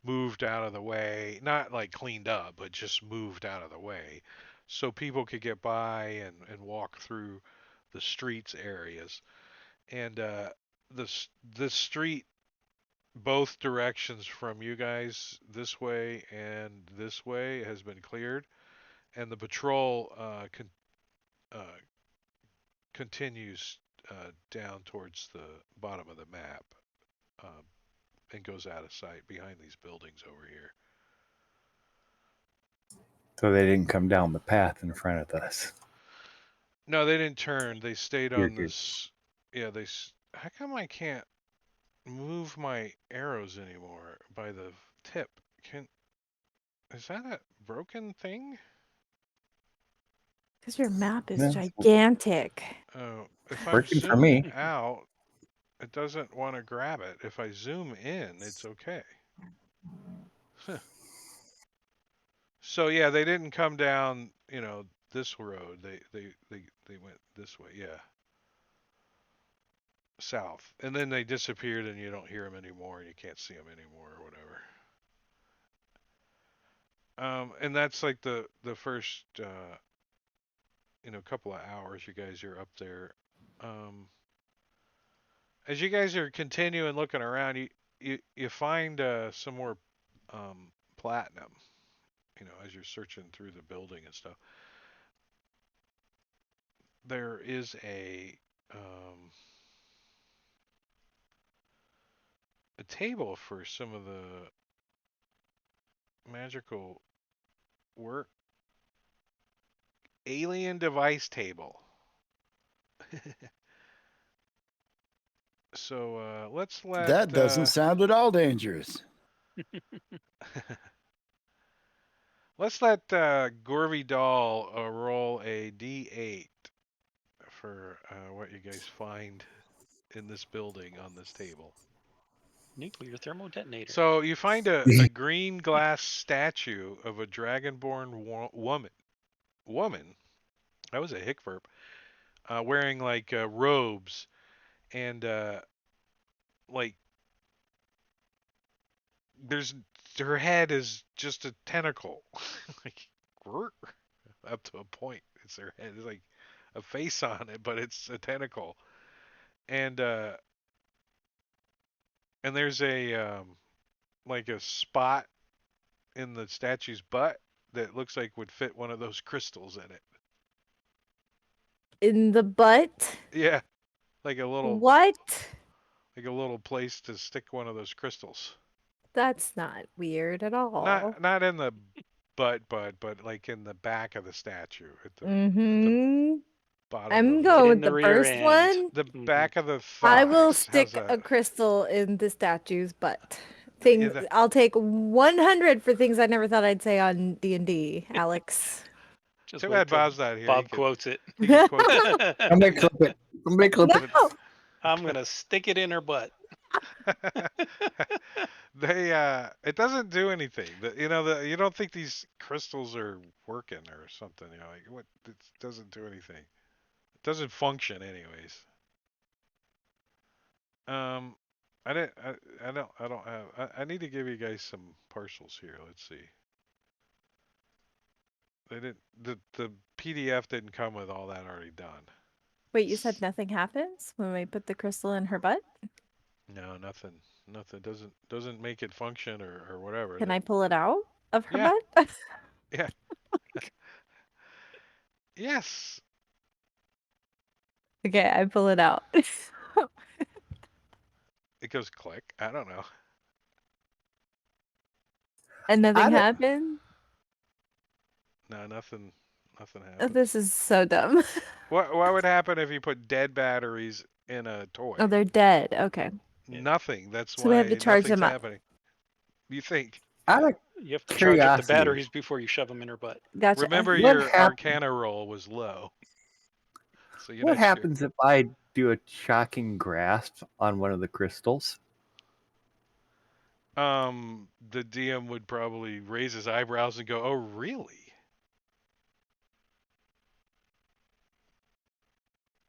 moved out of the way. Not like cleaned up, but just moved out of the way, so people could get by and walk through the streets areas. And this street, both directions from you guys, this way and this way, has been cleared, and the patrol uh, continues down towards the bottom of the map, um, and goes out of sight behind these buildings over here. So they didn't come down the path in front of us. No, they didn't turn. They stayed You're on good. this. Yeah, How come I can't move my arrows anymore by the tip? Is that a broken thing? Because your map is Yeah. gigantic. Oh, if I'm Working for zooming me. out, it doesn't want to grab it. If I zoom in, it's okay. Huh. So yeah, they didn't come down, this road. They went this way, yeah, south, and then they disappeared, and you don't hear them anymore, and you can't see them anymore, or whatever. And that's like the first, couple of hours you guys are up there. As you guys are continuing looking around, you find some more platinum. As you're searching through the building and stuff, there is a table for some of the magical work. Alien device table. So let's let That doesn't sound at all dangerous. let's let Gorvy Doll roll a d8 for what you guys find in this building on this table. Nuclear thermal detonator. So you find a green glass statue of a dragonborn woman. Woman. That was a hick verb. Wearing like robes and like there's her head is just a tentacle, like up to a point. It's her head. It's like a face on it, but it's a tentacle. And and there's a like a spot in the statue's butt that looks like would fit one of those crystals in it. In the butt? Yeah, like a little What? like a little place to stick one of those crystals. That's not weird at all. Not in the butt, but like in the back of the statue at the Mm-hmm. bottom I'm of going in with the the rear first end. one. the Mhm. back of the I will thighs. How's stick a that? crystal in the statue's butt. Yeah, Things I'll take 100 for things I never thought I'd say on D&D, Alex. Just too wait bad till Bob's not here. Bob quotes it. He could quote Somebody clip it. Somebody clip it. No. I'm gonna stick it in her butt. They it doesn't do anything. You don't think these crystals are working or something. Like what? It doesn't do anything. It doesn't function anyways. Um, I didn't. I don't. I don't have. I need to give you guys some partials here. Let's see. They didn't. The PDF didn't come with all that already done. Wait, you said nothing happens when we put the crystal in her butt? No, nothing. Nothing. Doesn't make it function or whatever. Can I pull it out of her Yeah. butt? Yeah. Yes. Okay, I pull it out. It goes click. I don't know. And nothing I don't- happened? No, nothing. Nothing Oh, happens. this is so dumb. What would happen if you put dead batteries in a toy? Oh, they're dead. Okay. Nothing. That's So we why have to charge nothing's them up. happening. You think? Out of You have to charge up the Curiosity. batteries before you shove them in her butt. Gotcha. Remember What your happened- Arcana roll was low, so you're What not happens if I do a shocking grasp on one of the crystals? sure. The DM would probably raise his eyebrows and go, "Oh, really?"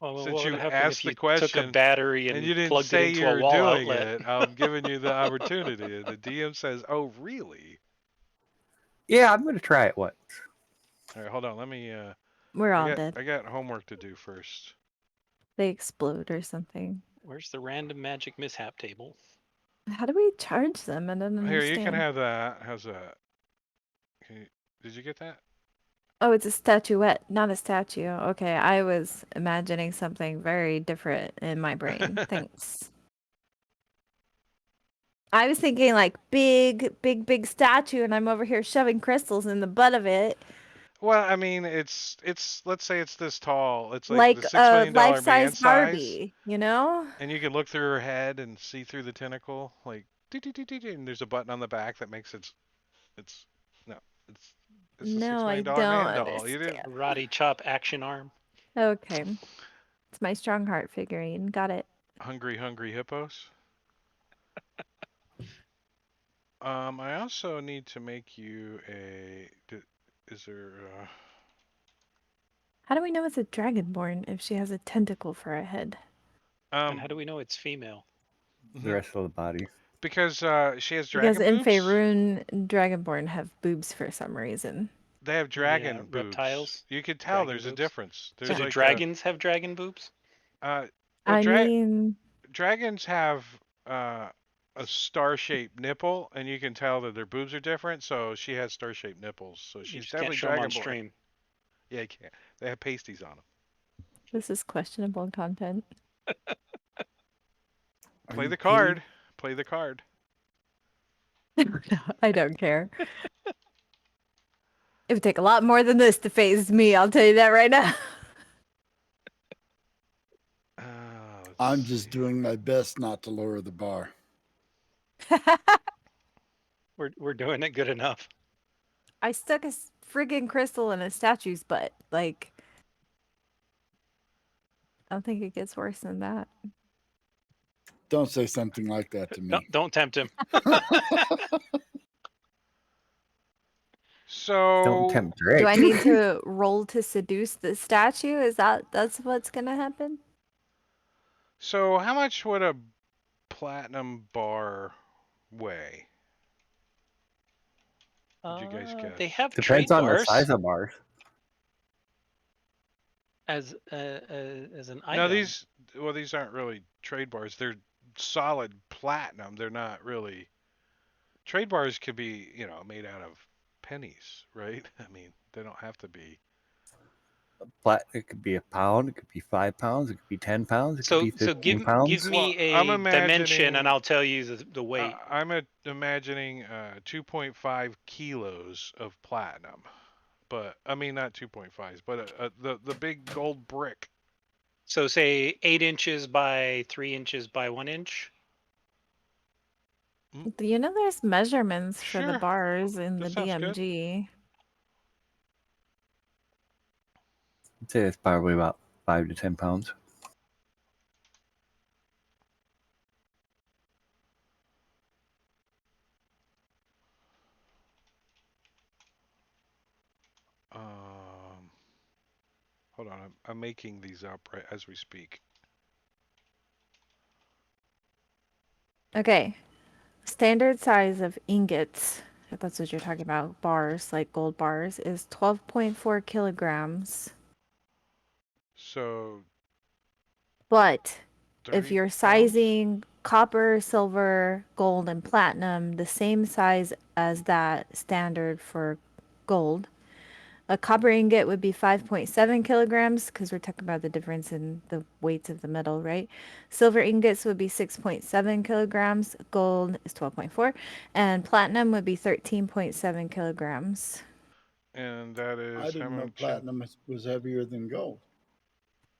Well, Since what would you happen asked if you the question took a battery and and you didn't plugged it say into you're a wall doing outlet? it, I'm giving you the opportunity. The DM says, "Oh, really?" Yeah, I'm going to try it once. All right, hold on. Let me. We're all dead. I got homework to do first. They explode or something. Where's the random magic mishap table? How do we charge them? I don't Here, understand. you can have that. How's that? Did you get that? Oh, it's a statuette, not a statue. Okay, I was imagining something very different in my brain. Thanks. I was thinking like big statue, and I'm over here shoving crystals in the butt of it. Well, I mean, it's let's say it's this tall. It's like Like the $6 a million man life-size size, Barbie, you know? and you can look through her head and see through the tentacle, like and there's a button on the back that makes it's no, it's a No, $6 I million don't man doll. You didn't understand. Roddy Chop action arm. Okay. It's my strong heart figurine. Got it. hungry hippos. I also need to make you a. Is there? How do we know it's a dragonborn if she has a tentacle for a head? And how do we know it's female? The rest of the body. Because she has Because dragon in boobs. Faerun, dragonborn have boobs for some reason. They have dragon Yeah, boobs. reptiles, You can tell dragon there's a boobs. difference. So There's do like dragons have dragon boobs? well, I mean, dragons have a star-shaped nipple, and you can tell that their boobs are different. So she has star-shaped nipples. So You she's just can't definitely show them on dragonborn. stream. Yeah, you can't. They have pasties on them. this is questionable content. Are Play you the kidding? card. Play the card. No, I don't care. It would take a lot more than this to phase me, I'll tell you that right now. Let's I'm just see. doing my best not to lower the bar. We're doing it good enough. I stuck a friggin' crystal in a statue's butt. Like, I don't think it gets worse than that. Don't say something like that to me. Don't tempt him. So Don't tempt Do Drake. I need to roll to seduce the statue? That's what's gonna happen? So how much would a platinum bar weigh? Would you guys guess? They have Depends trade on the bars size of bars. as an No, item. these aren't really trade bars. They're solid platinum. They're not really. Trade bars could be, made out of pennies, right? I mean, they don't have to be. It could be a pound. It could be 5 pounds. It could be 10 pounds. It could So be 15 give pounds. me Well, I'm a dimension and imagining. I'll tell you the weight. Imagining 2.5 kilos of platinum, but I mean not 2.5s, but the big gold brick. So say 8 inches by 3 inches by 1 inch. You know, there's measurements for the Sure, bars in that the sounds good. DMG. I'd say it's probably about 5 to 10 pounds. Hold on, I'm making these up right as we speak. Okay. Standard size of ingots, if that's what you're talking about, bars, like gold bars, is 12.4 kilograms. So But if 30 you're pounds? sizing copper, silver, gold, and platinum the same size as that standard for gold, a copper ingot would be 5.7 kilograms because we're talking about the difference in the weights of the metal, right? Silver ingots would be 6.7 kilograms, gold is 12.4, and platinum would be 13.7 kilograms. And that I is how didn't know much platinum was heavier than gold.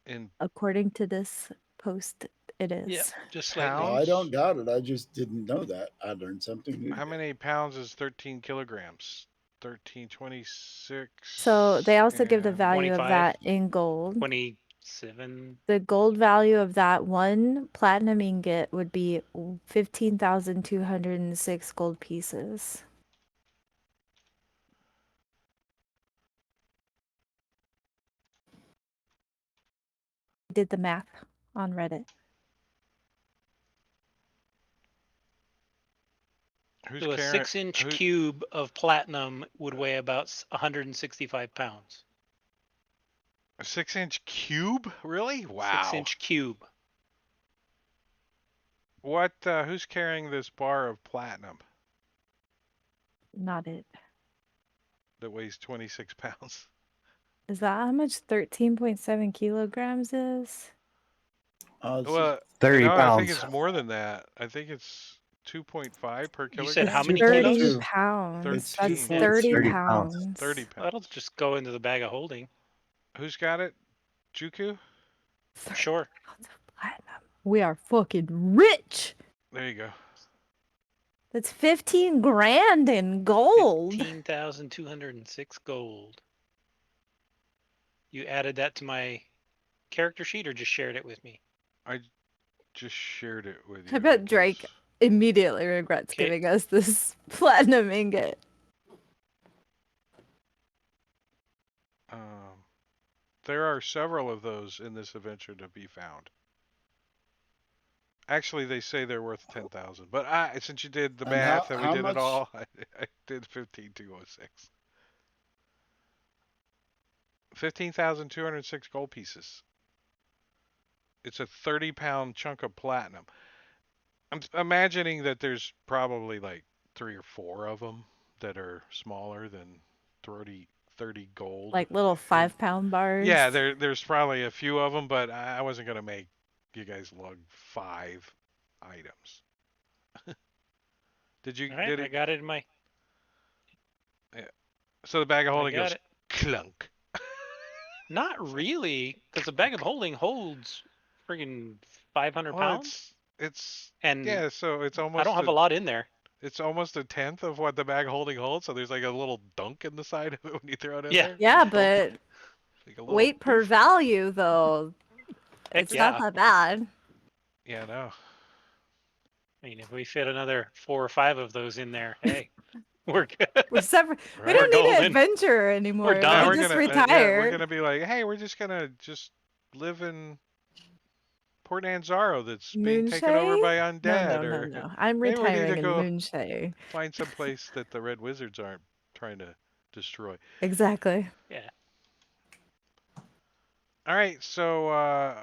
in According to this post, it is. Yeah, just pounds? slightly. I don't doubt it. I just didn't know that. I learned something new. How today. many pounds is 13 kilograms? 13, 26. So they also give the and value of 25, that in gold. 27. The gold value of that one platinum ingot would be 15,206 gold pieces. Did the math on Reddit. Who's So a carrying 6-inch cube of platinum would weigh about 165 pounds. a 6-inch cube? Really? Wow. 6-inch cube. What? Who's carrying this bar of platinum Not it. that weighs 26 pounds? Is that how much 13.7 kilograms is? Well, 30 I think pounds. it's more than that. I think it's 2.5 per You kilogram. said how It's many 30 kilos? pounds. It's That's 13. 30 30 pounds. pounds. 30 pounds. That'll just go into the bag of holding. Who's got it? Juku? 30 Sure. pounds of platinum. We are fucking rich. There you go. That's 15 grand in gold. 15,206 gold. You added that to my character sheet or just shared it with me? I just shared it with you. I bet Drake guess. immediately regrets Okay. giving us this platinum ingot. There are several of those in this adventure to be found. Actually, they say they're worth 10,000. But since you did the And math and we how did it much? all, I did 15,206. 15,206 gold pieces. It's a 30-pound chunk of platinum. I'm imagining that there's probably like 3 or 4 of them that are smaller than 30 gold. Like little And 5-pound bars. yeah, there's probably a few of them, but I wasn't going to make you guys lug 5 items. Did you All right, did I it? got it in my. Yeah. So the bag of I holding got goes it. clunk. Not really, because the bag of holding holds friggin' 500 Well, pounds, it's and yeah, so it's I don't almost have a lot in there. it's almost a tenth of what the bag holding holds. So there's like a little dunk in the side of it when you throw it in Yeah. there. Yeah, You thump, but like a little weight per poof. value, though, Heck it's not yeah. that bad. Yeah, no. I mean, if we fit another 4 or 5 of those in there, hey, we're good. We're separate. We Right. We're don't need an golden. adventure anymore. We're We Now done. we're just gonna we're retire. gonna be like, hey, we're just gonna live in Port Anzaro that's being taken over Moonshay? by No, undead, no, no, or no. I'm maybe we need to retiring in go Moonshay. find some place that the Red Wizards aren't trying to destroy. Exactly. Yeah. All right, so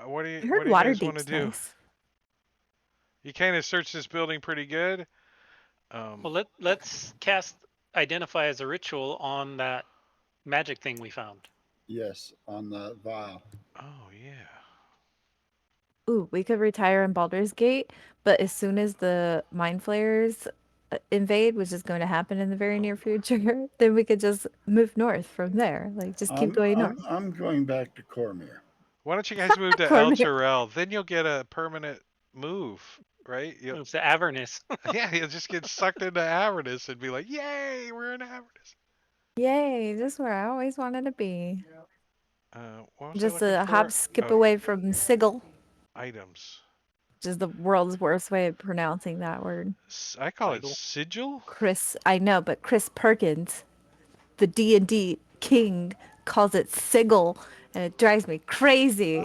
what I do heard you guys want to Waterdeep's do? nice. You kind of searched this building pretty good. Well, let's cast identify as a ritual on that magic thing we found. Yes, on the vial. Oh yeah. Ooh, we could retire in Baldur's Gate, but as soon as the mind flayers invade, which is going to happen in the very near future, then we could just move north from there. Like, just keep going north. I'm going back to Cormier. Why don't you guys move to El Cormier. Terrell? Then you'll get a permanent move, right? Moves to Avernus. Yeah, you'll just get sucked into Avernus and be like, "Yay, we're in Avernus." Yay, just where I always wanted to be. What was I Just looking a hop, for? skip Oh, away from Sigil, items. which is the world's worst way of pronouncing that word. I call it Sigil. sigil. I know, but Chris Perkins, the D&D king, calls it Sigil, and it drives me crazy.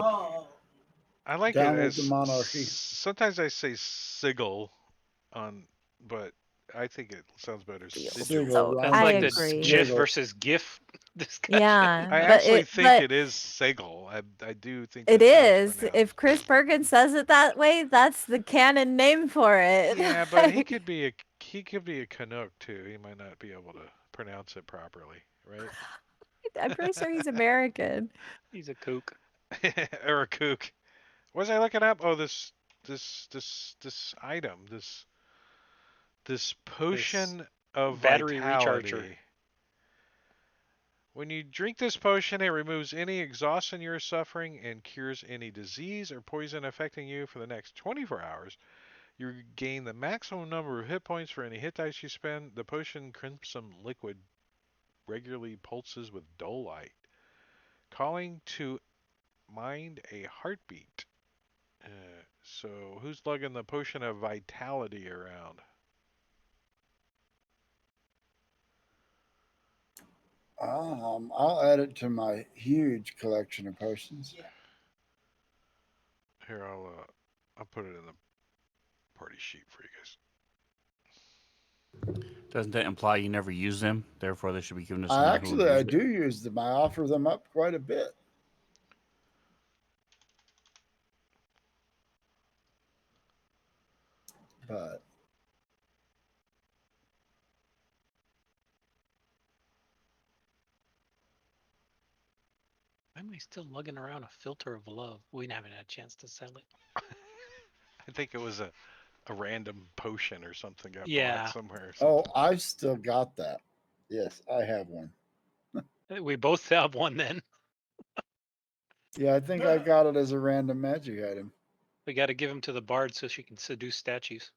I like it Down with the as monarchy. sometimes I say sigil on, but I think it sounds better sigil. Sigil That's rhymes I like with the agree. GIF squiggle. versus GIF discussion. Yeah, I but actually it think but it is sigil. I do think it that's how it's is. pronounced. If Chris Perkins says it that way, that's the canon name for it. Yeah, but he could be a Canuck too. He might not be able to pronounce it properly, right? I'm pretty sure he's American. He's a kook. Or a kook. What was I looking up? Oh, this item, this potion of Battery recharger. vitality. When you drink this potion, it removes any exhaustion you're suffering and cures any disease or poison affecting you for the next 24 hours. You gain the maximum number of hit points for any hit dice you spend. The potion crimson liquid regularly pulses with dull light, calling to mind a heartbeat. So who's lugging the potion of vitality around? I'll add it to my huge collection of potions. Here, I'll put it in the party sheet for you guys. Doesn't that imply you never use them? Therefore, they should be given to I someone who would use it? do use them. I offer them up quite a bit. But Why am I still lugging around a filter of love? We haven't had a chance to sell it. I think it was a random potion or something got Yeah. bought somewhere. Or something. I've still got that. Yes, I have one. We both have one then. Yeah, I think I got it as a random magic item. We got to give him to the bard so she can seduce statues.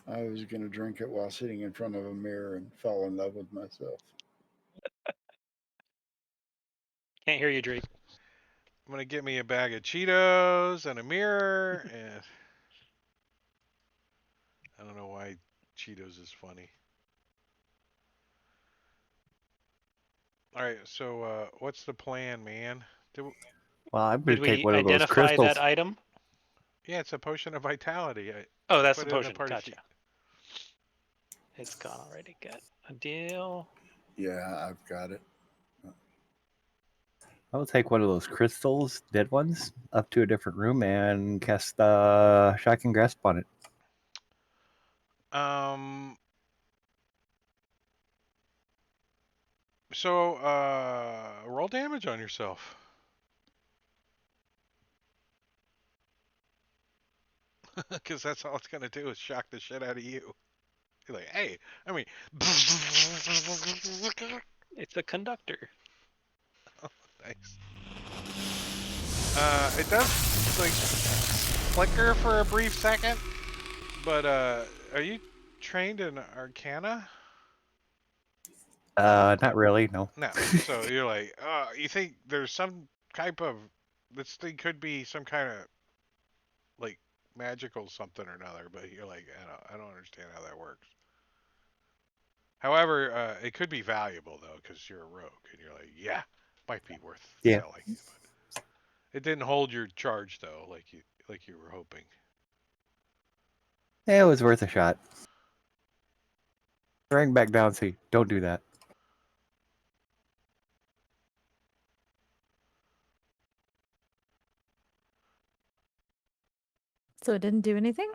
I was going to drink it while sitting in front of a mirror and fall in love with myself. Can't hear you, Drake. I'm gonna get me a bag of Cheetos and a mirror, and I don't know why Cheetos is funny. All right, so what's the plan, man? Well, I'm Did going to take we one of those identify crystals. that item? Yeah, it's a potion of vitality. Oh, I that's put the it in the potion. party Gotcha. sheet. It's gone already. Got a deal. Yeah, I've got it. I'll take one of those crystals, dead ones, up to a different room and cast Shocking Grasp on it. Um. So, roll damage on yourself. Because that's all it's gonna do is shock the shit out of you. You're like, hey, I mean, It's a conductor. thanks. It does like flicker for a brief second, but are you trained in Arcana? Not really, no. No. So you're like, you think there's some type of this thing could be some kind of like magical something or another, but you're like, I don't understand how that works. However, it could be valuable though, because you're a rogue, and you're like, yeah, might be worth Yeah. selling. But it didn't hold your charge though, like you were hoping. Yeah, it was worth a shot. Bring back down, see. Don't do that. So it didn't do anything?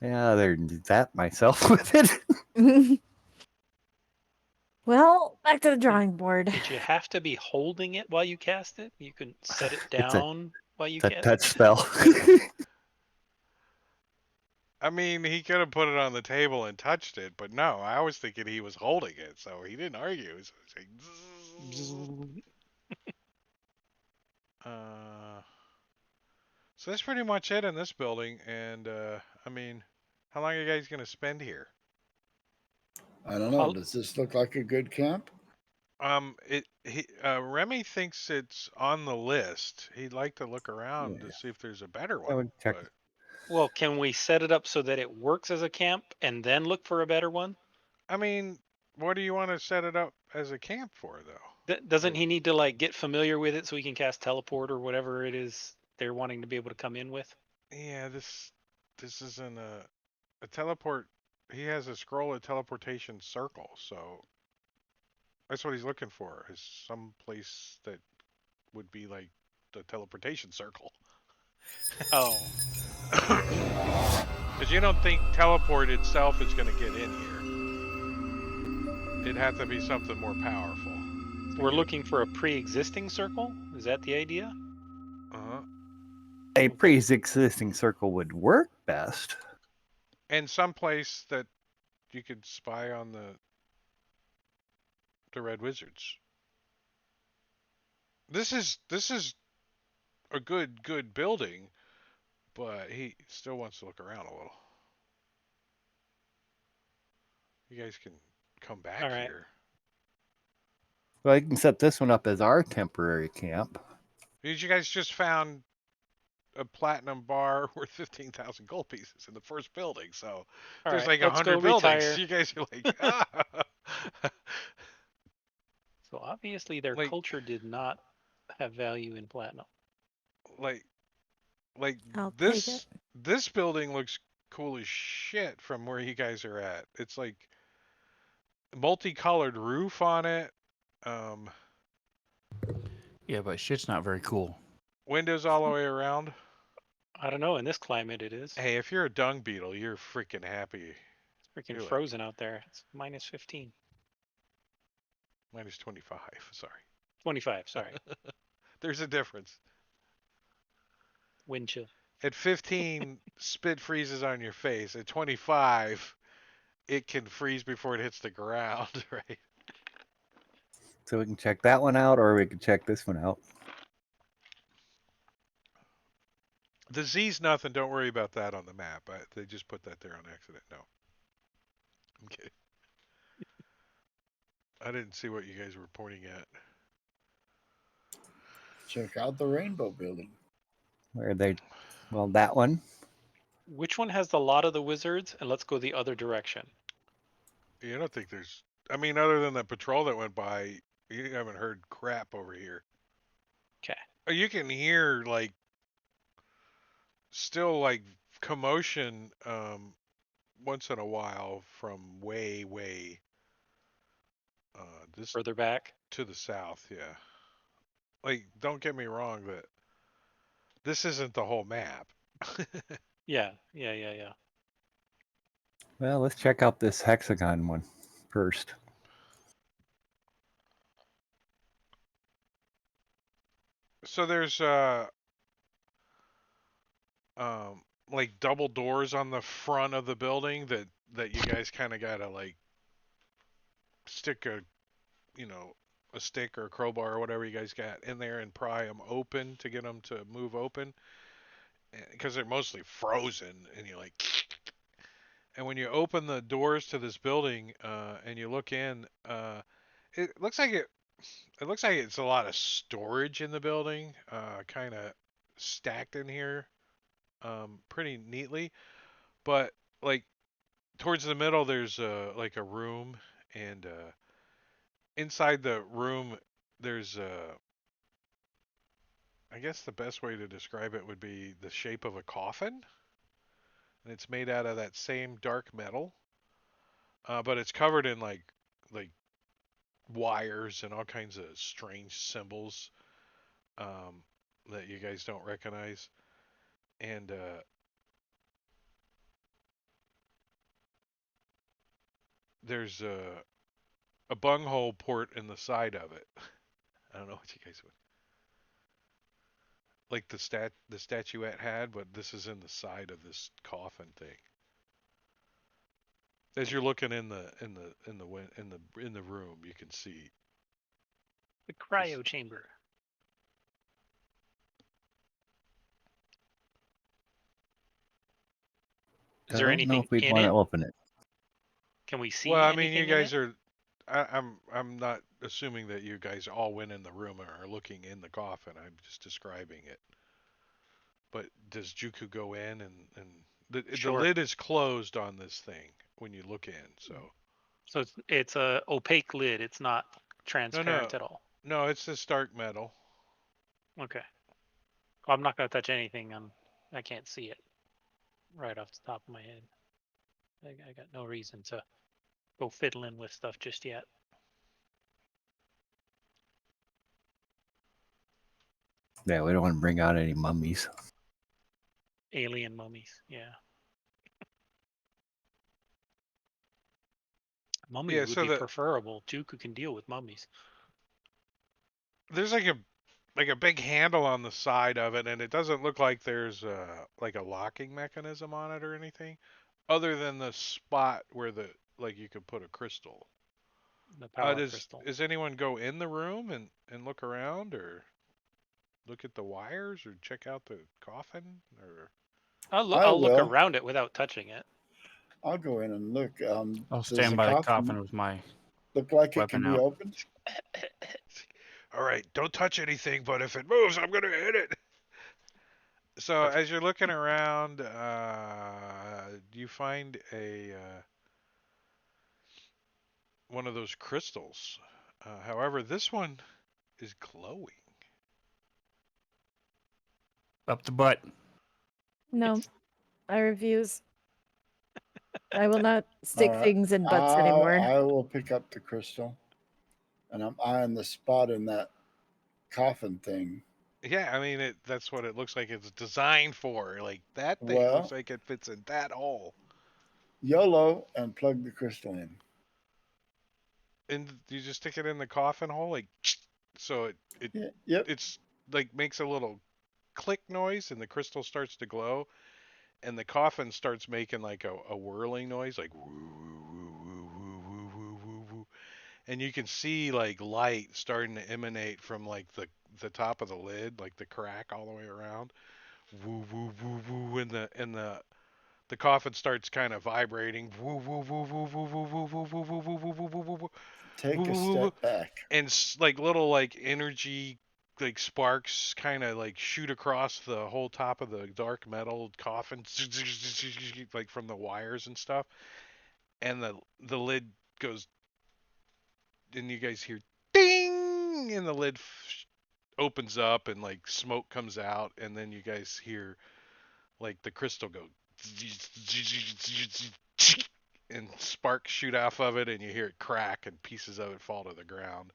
Yeah, there that myself with it. Well, back to the drawing board. Did you have to be holding it while you cast it? You couldn't set it It's a down while you It's a cast touch it? spell. I mean, he could have put it on the table and touched it, but no, I was thinking he was holding it, so he didn't argue. So it's like, so that's pretty much it in this building. And I mean, how long are you guys gonna spend here? I don't know. I'll- Does this look like a good camp? Remy thinks it's on the list. He'd like to look around to Yeah. see if there's a better I one, would check. but Well, can we set it up so that it works as a camp and then look for a better one? I mean, what do you want to set it up as a camp for, though? Doesn't he need to like get familiar with it so he can cast teleport or whatever it is they're wanting to be able to come in with? Yeah, this isn't a teleport. He has a scroll of teleportation circle, so that's what he's looking for. Is some place that would be like the teleportation circle. Oh, Because you don't think teleport itself is going to get in here. It'd have to be something more powerful. we're looking for a pre-existing circle? Is that the idea? Uh-huh. A pre-existing circle would work best. And some place that you could spy on the Red Wizards. This is a good building, but he still wants to look around a little. You guys can come back All right. here. Well, I can set this one up as our temporary camp. Because you guys just found a platinum bar worth 15,000 gold pieces in the first building, so All there's right, like let's go 100 buildings. retire. You guys are like, ah. So obviously their Like- culture did not have value in platinum. like I'll take this it. this building looks cool as shit from where you guys are at. It's like multicolored roof on it. Yeah, but shit's not very cool. Windows all the way around. I don't know. In this climate, it is. Hey, if you're a dung beetle, you're freaking happy. It's freaking you're like- frozen out there. It's minus 15. Minus 25. Sorry. 25, sorry. There's a difference. Wind chill. At 15, spit freezes on your face. At 25, it can freeze before it hits the ground, right? So we can check that one out, or we can check this one out. The Z's nothing. Don't worry about that on the map. They just put that there on accident. No. I'm kidding. I didn't see what you guys were pointing at. Check out the Rainbow Building. Where they? Well, that one. Which one has the lot of the wizards? And let's go the other direction. You don't think there's? I mean, other than the patrol that went by, you haven't heard crap over here. Okay. You can hear like still like commotion once in a while from way this Further back. to the south. Yeah. Like, don't get me wrong, but this isn't the whole map. Yeah. Well, let's check out this hexagon one first. So there's like double doors on the front of the building that you guys kind of gotta like stick a a stick or a crowbar or whatever you guys got in there and pry them open to get them to move open because they're mostly frozen and you're like and when you open the doors to this building and you look in it looks like it's a lot of storage in the building kind of stacked in here pretty neatly but like towards the middle there's like a room and inside the room there's I guess the best way to describe it would be the shape of a coffin and it's made out of that same dark metal but it's covered in like wires and all kinds of strange symbols that you guys don't recognize and there's a bunghole port in the side of it. I don't know what you guys would like the statuette had, but this is in the side of this coffin thing. As you're looking in the room, you can see The cryo chamber. Is there I don't know anything if we'd in want it? to open it. Can we see well, I anything mean, you in guys it? are. I'm not assuming that you guys all went in the room and are looking in the coffin. I'm just describing it. But does Juku go in and the Sure. lid is closed on this thing when you look in? So it's a opaque lid. It's not No, transparent at all. no, it's this dark metal. Okay. Well, I'm not gonna touch anything. I can't see it right off the top of my head. I got no reason to go fiddling with stuff just yet. Yeah, we don't want to bring out any mummies. Alien mummies. Yeah. Mummies Yeah, would so be preferable. Juku can deal with mummies. there's like a big handle on the side of it, and it doesn't look like there's like a locking mechanism on it or anything, other than the spot where the like you could put a crystal. The power Does crystal. anyone go in the room and look around or look at the wires or check out the coffin or? I'll look will. around it without touching it. I'll go in and look. I'll Does stand the by the coffin with my look like it can weapon be out. opened? All right, don't touch anything, but if it moves, I'm gonna hit it. So Perfect. as you're looking around, you find a one of those crystals. However, this one is glowing. Up the butt. No, It's- I refuse. I will not stick All right. things in butts anymore. I will pick up the crystal, and I'm eyeing the spot in that coffin thing. Yeah, I mean that's what it looks like it's designed for. Like that thing Well, looks like it fits in that hole. YOLO, and plug the crystal in. And you just stick it in the coffin hole, like so Yeah, yep. it's like makes a little click noise, and the crystal starts to glow, and the coffin starts making like a whirling noise, like woo woo woo woo woo woo woo woo, and you can see like light starting to emanate from like the top of the lid, like the crack all the way around, woo woo woo woo, and the coffin starts kind of vibrating, woo woo woo woo woo woo woo woo woo woo woo woo woo woo woo Take a woo woo, step back. and like little like energy like sparks kind of like shoot across the whole top of the dark metal coffin, like from the wires and stuff, and the lid goes, and you guys hear ding, and the lid opens up, and like smoke comes out, and then you guys hear like the crystal go, and sparks shoot off of it, and you hear it crack, and pieces of it fall to the ground,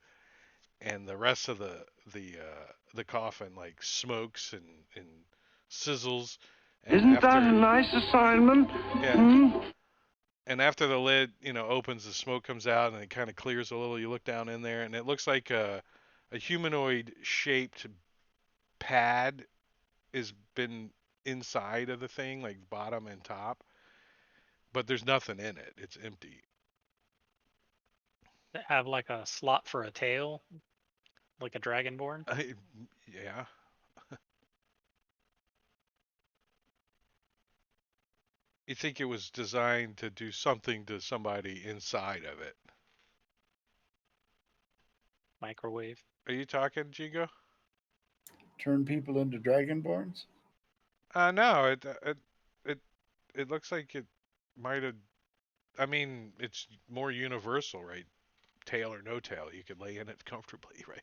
and the rest of the coffin like smokes and sizzles. And Isn't that a after nice assignment? yeah, Hmm? and after the lid opens, the smoke comes out and it kind of clears a little. You look down in there, and it looks like a humanoid shaped pad has been inside of the thing, like bottom and top, but there's nothing in it. It's empty. That have like a slot for a tail, like a dragonborn. Yeah. You think it was designed to do something to somebody inside of it? Microwave. Are you talking, Jingo? Turn people into dragonborns? No. It looks like it might have. I mean, it's more universal, right? Tail or no tail, you could lay in it comfortably, right?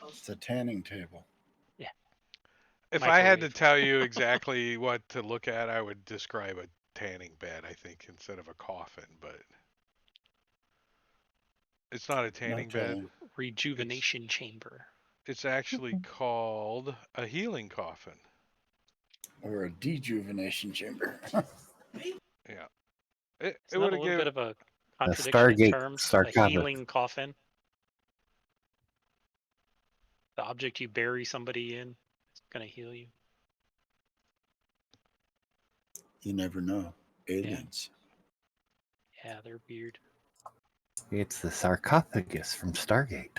It's a tanning table. Yeah. If I had to Microwave. tell you exactly what to look at, I would describe a tanning bed, I think, instead of a coffin, but it's not a tanning bed. Okay. Rejuvenation chamber. It's actually called a healing coffin. Or a dejuvenation chamber. Yeah. It Isn't would that a have little bit given. of a contradiction in Stargate terms? A sarcophagus. healing coffin. The object you bury somebody in is gonna heal you. You never know. Aliens. Yeah, they're weird. It's the sarcophagus from Stargate.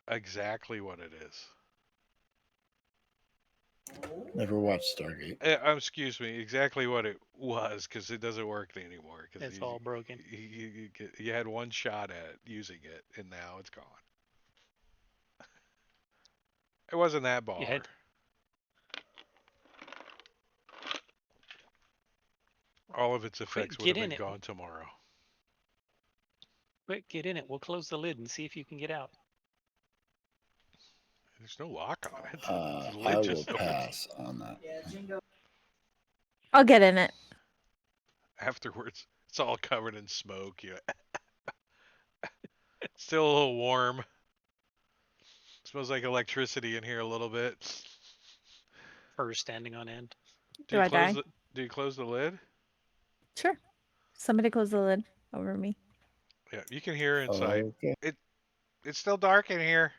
Exactly what it is. Never watched Stargate. Excuse me, exactly what it was, because it doesn't work anymore. Because It's all broken. you had one shot at using it, and now it's gone. It wasn't that baller. You had All of its effects would have get in been it. gone tomorrow. Quick, get in it. We'll close the lid and see if you can get out. There's no lock on it. The lid I will just opens. pass on that. I'll get in it. Afterwards, it's all covered in smoke. Still a little warm. Smells like electricity in here a little bit. Fur standing on end. Do I die? Do you close the lid? Sure. Somebody close the lid over me. Yeah, you can hear inside. Okay. It's still dark in here.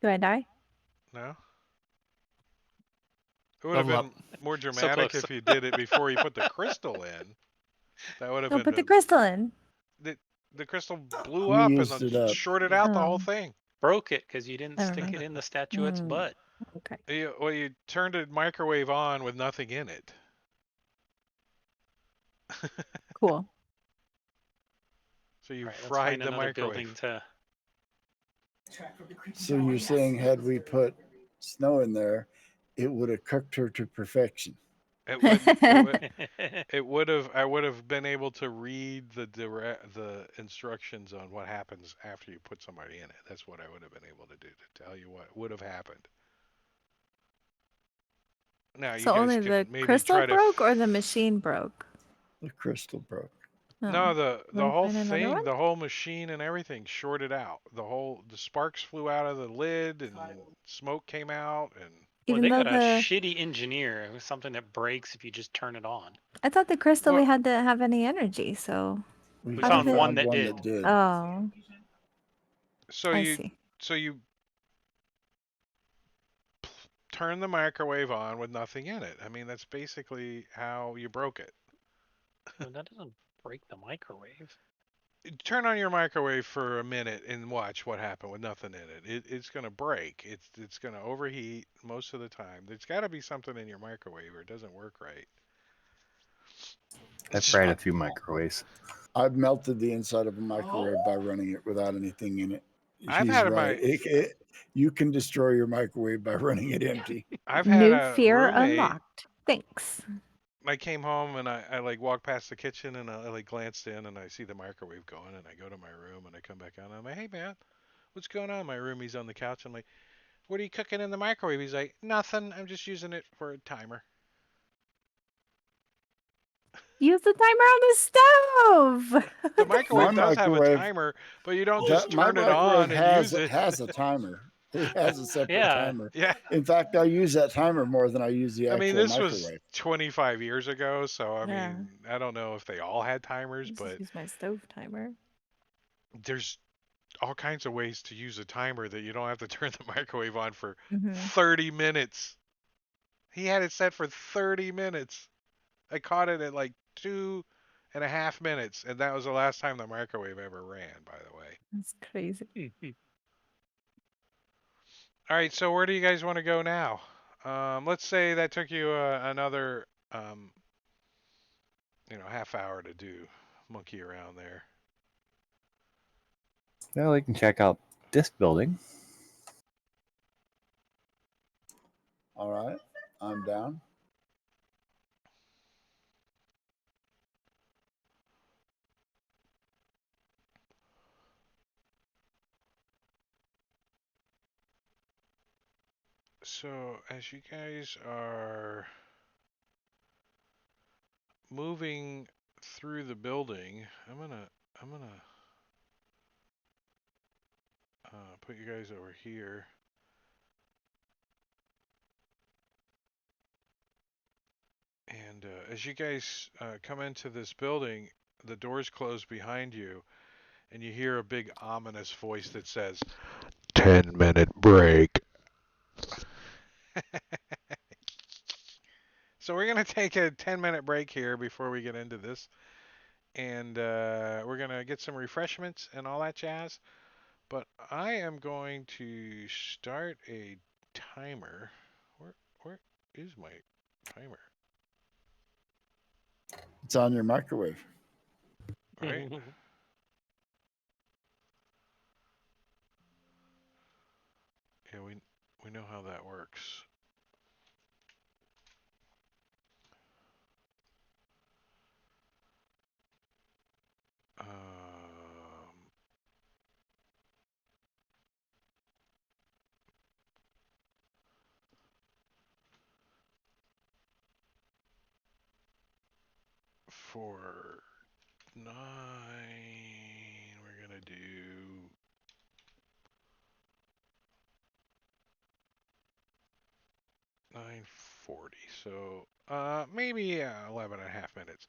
Do I die? No. It would have Level been more dramatic close. if you did it before you put the crystal in. That would have No, been put the crystal in. the crystal blew Who up and used it up? shorted out the whole Oh. thing. Broke it because you didn't Never stick mind. it in the statuette's butt. Okay. You turned a microwave on with nothing in it. Cool. So you All right, let's fried find the another building microwave. to. So you're saying had we put snow in there, it would have cooked her to perfection. It would. It would have. I would have been able to read the instructions on what happens after you put somebody in it. That's what I would have been able to do to tell you what would have happened. Now you So guys only can the maybe crystal try to. broke or the machine broke? The crystal broke. No, Oh. the Wanna whole find another thing, one? the whole machine and everything shorted out. The sparks flew out of the lid and smoke came out and. Well, Even they though got a the shitty engineer. It was something that breaks if you just turn it on. I thought the crystal Well- we had to have any energy, so We how found did it... one that did. Oh, So I you see. turn the microwave on with nothing in it. I mean, that's basically how you broke it. Well, that doesn't break the microwave. Turn on your microwave for a minute and watch what happened with nothing in it. It's going to break. It's going to overheat most of the time. There's got to be something in your microwave or it doesn't work right. I've fried a few microwaves. I've melted the inside of a microwave by running it without anything in it. I've He's had right. You can destroy your microwave by running it empty. I've had New a fear roommate. unlocked. Thanks. I came home and I like walked past the kitchen and I like glanced in and I see the microwave going and I go to my room and I come back out and I'm like, hey man, what's going on? My roomie's on the couch. I'm like, what are you cooking in the microwave? He's like, nothing. I'm just using it for a timer. Use the timer on the stove. The My microwave does have a microwave, timer, but you don't just my turn it microwave on and use it. has a timer. It has a separate Yeah. timer. Yeah. In fact, I use that timer more than I use the I mean, actual this was microwave. 25 years ago, so I Yeah. mean, I don't know if they all had timers, I just but use my stove timer. there's all kinds of ways to use a timer that you don't have to turn the microwave on for Hmm 30 minutes. He had it set for 30 minutes. I caught it at like 2.5 minutes, and that was the last time the microwave ever ran, by the way. That's crazy. All right, so where do you guys want to go now? Let's say that took you another, half hour to do, monkey around there. Well, we can check out this building. All right, I'm down. So as you guys are moving through the building, I'm gonna put you guys over here. And as you guys come into this building, the doors close behind you, and you hear a big ominous voice that says, 10-minute break. So we're going to take a 10-minute break here before we get into this. And we're going to get some refreshments and all that jazz. But I am going to start a timer. Where is my timer? It's on your microwave. Right? Yeah, we know how that works. Um, for 9, we're gonna do 9:40. So maybe 11.5 minutes.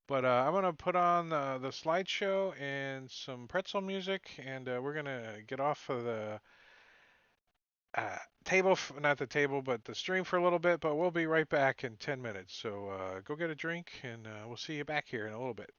But I'm gonna put on the slideshow and some pretzel music, and we're gonna get off of the table, not the table, but the stream for a little bit. But we'll be right back in 10 minutes. So go get a drink, and we'll see you back here in a little bit.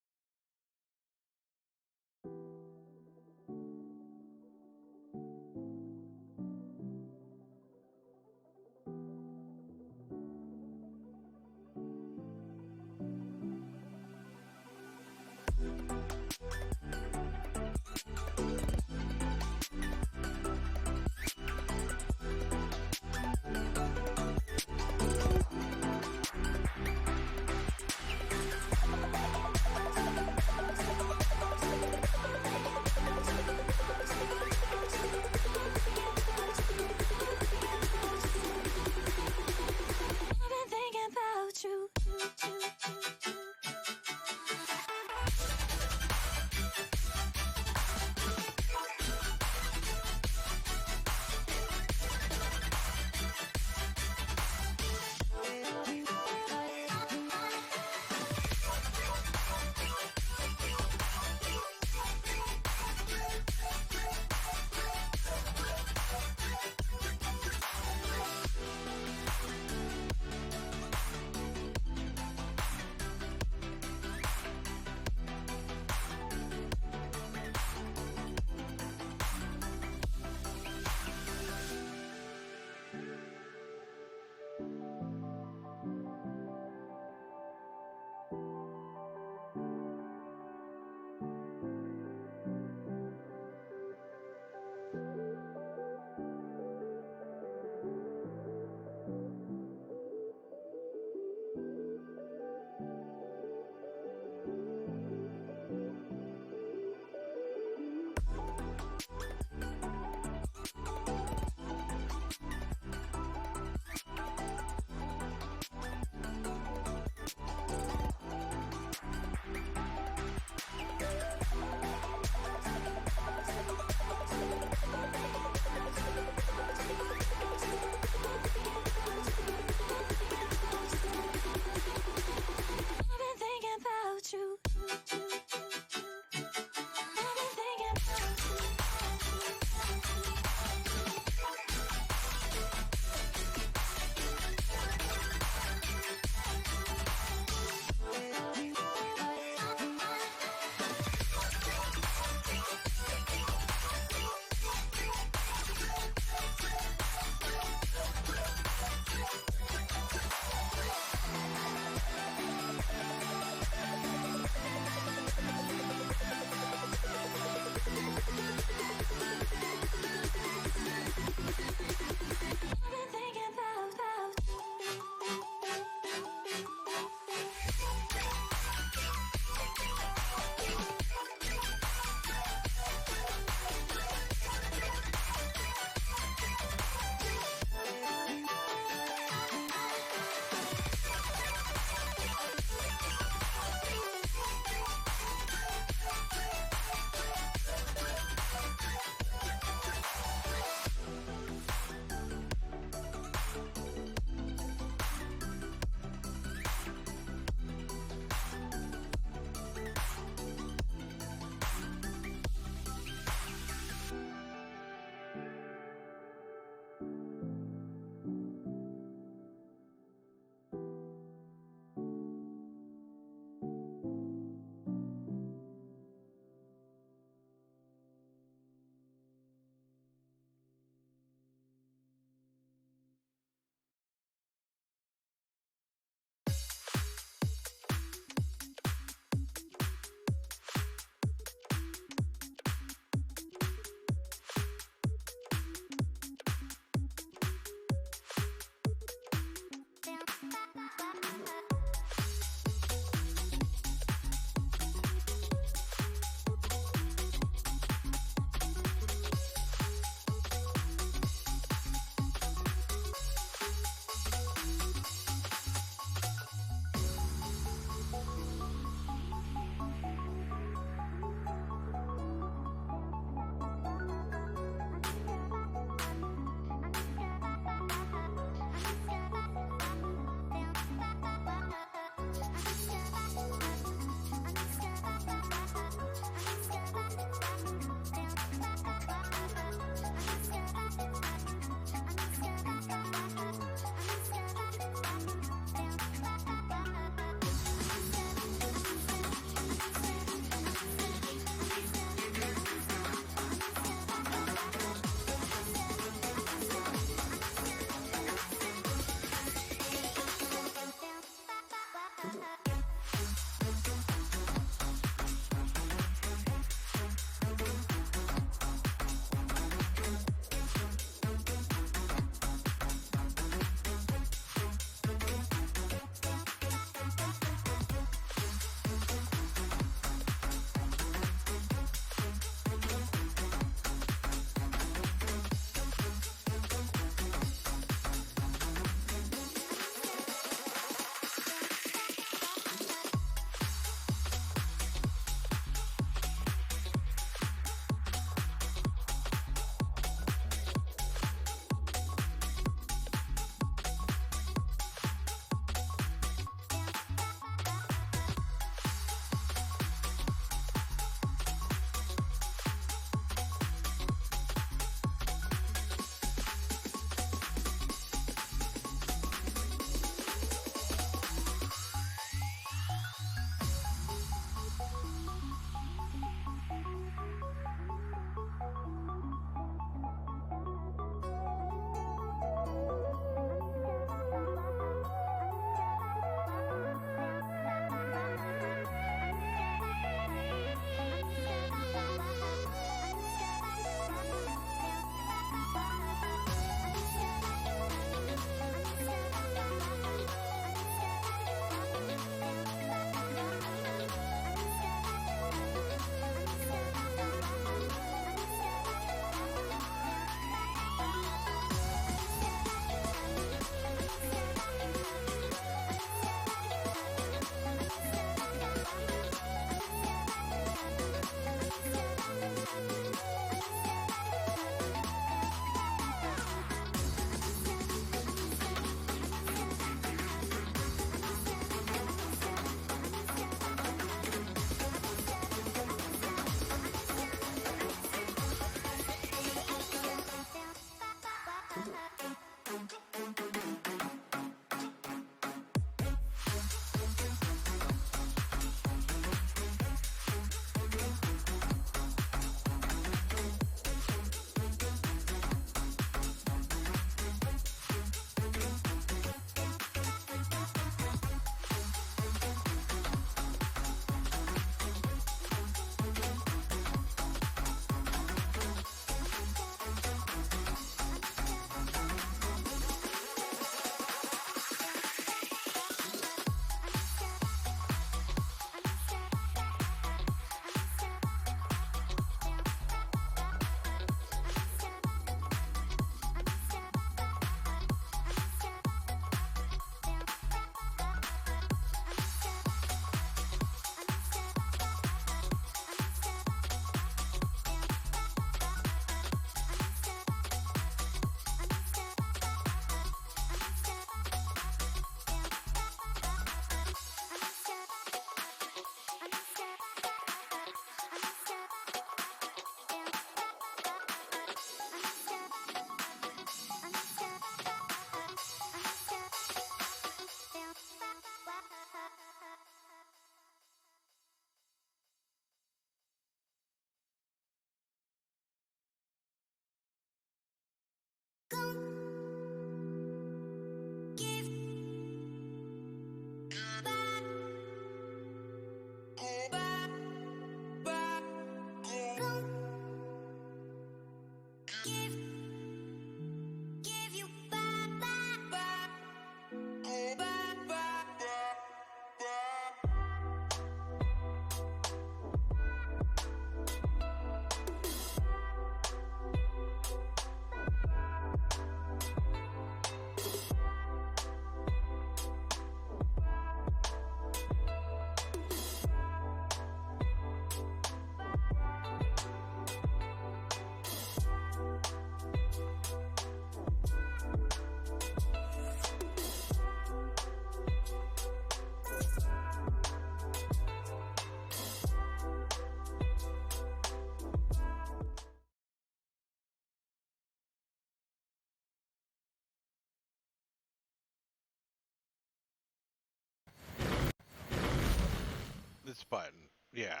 This button. Yeah.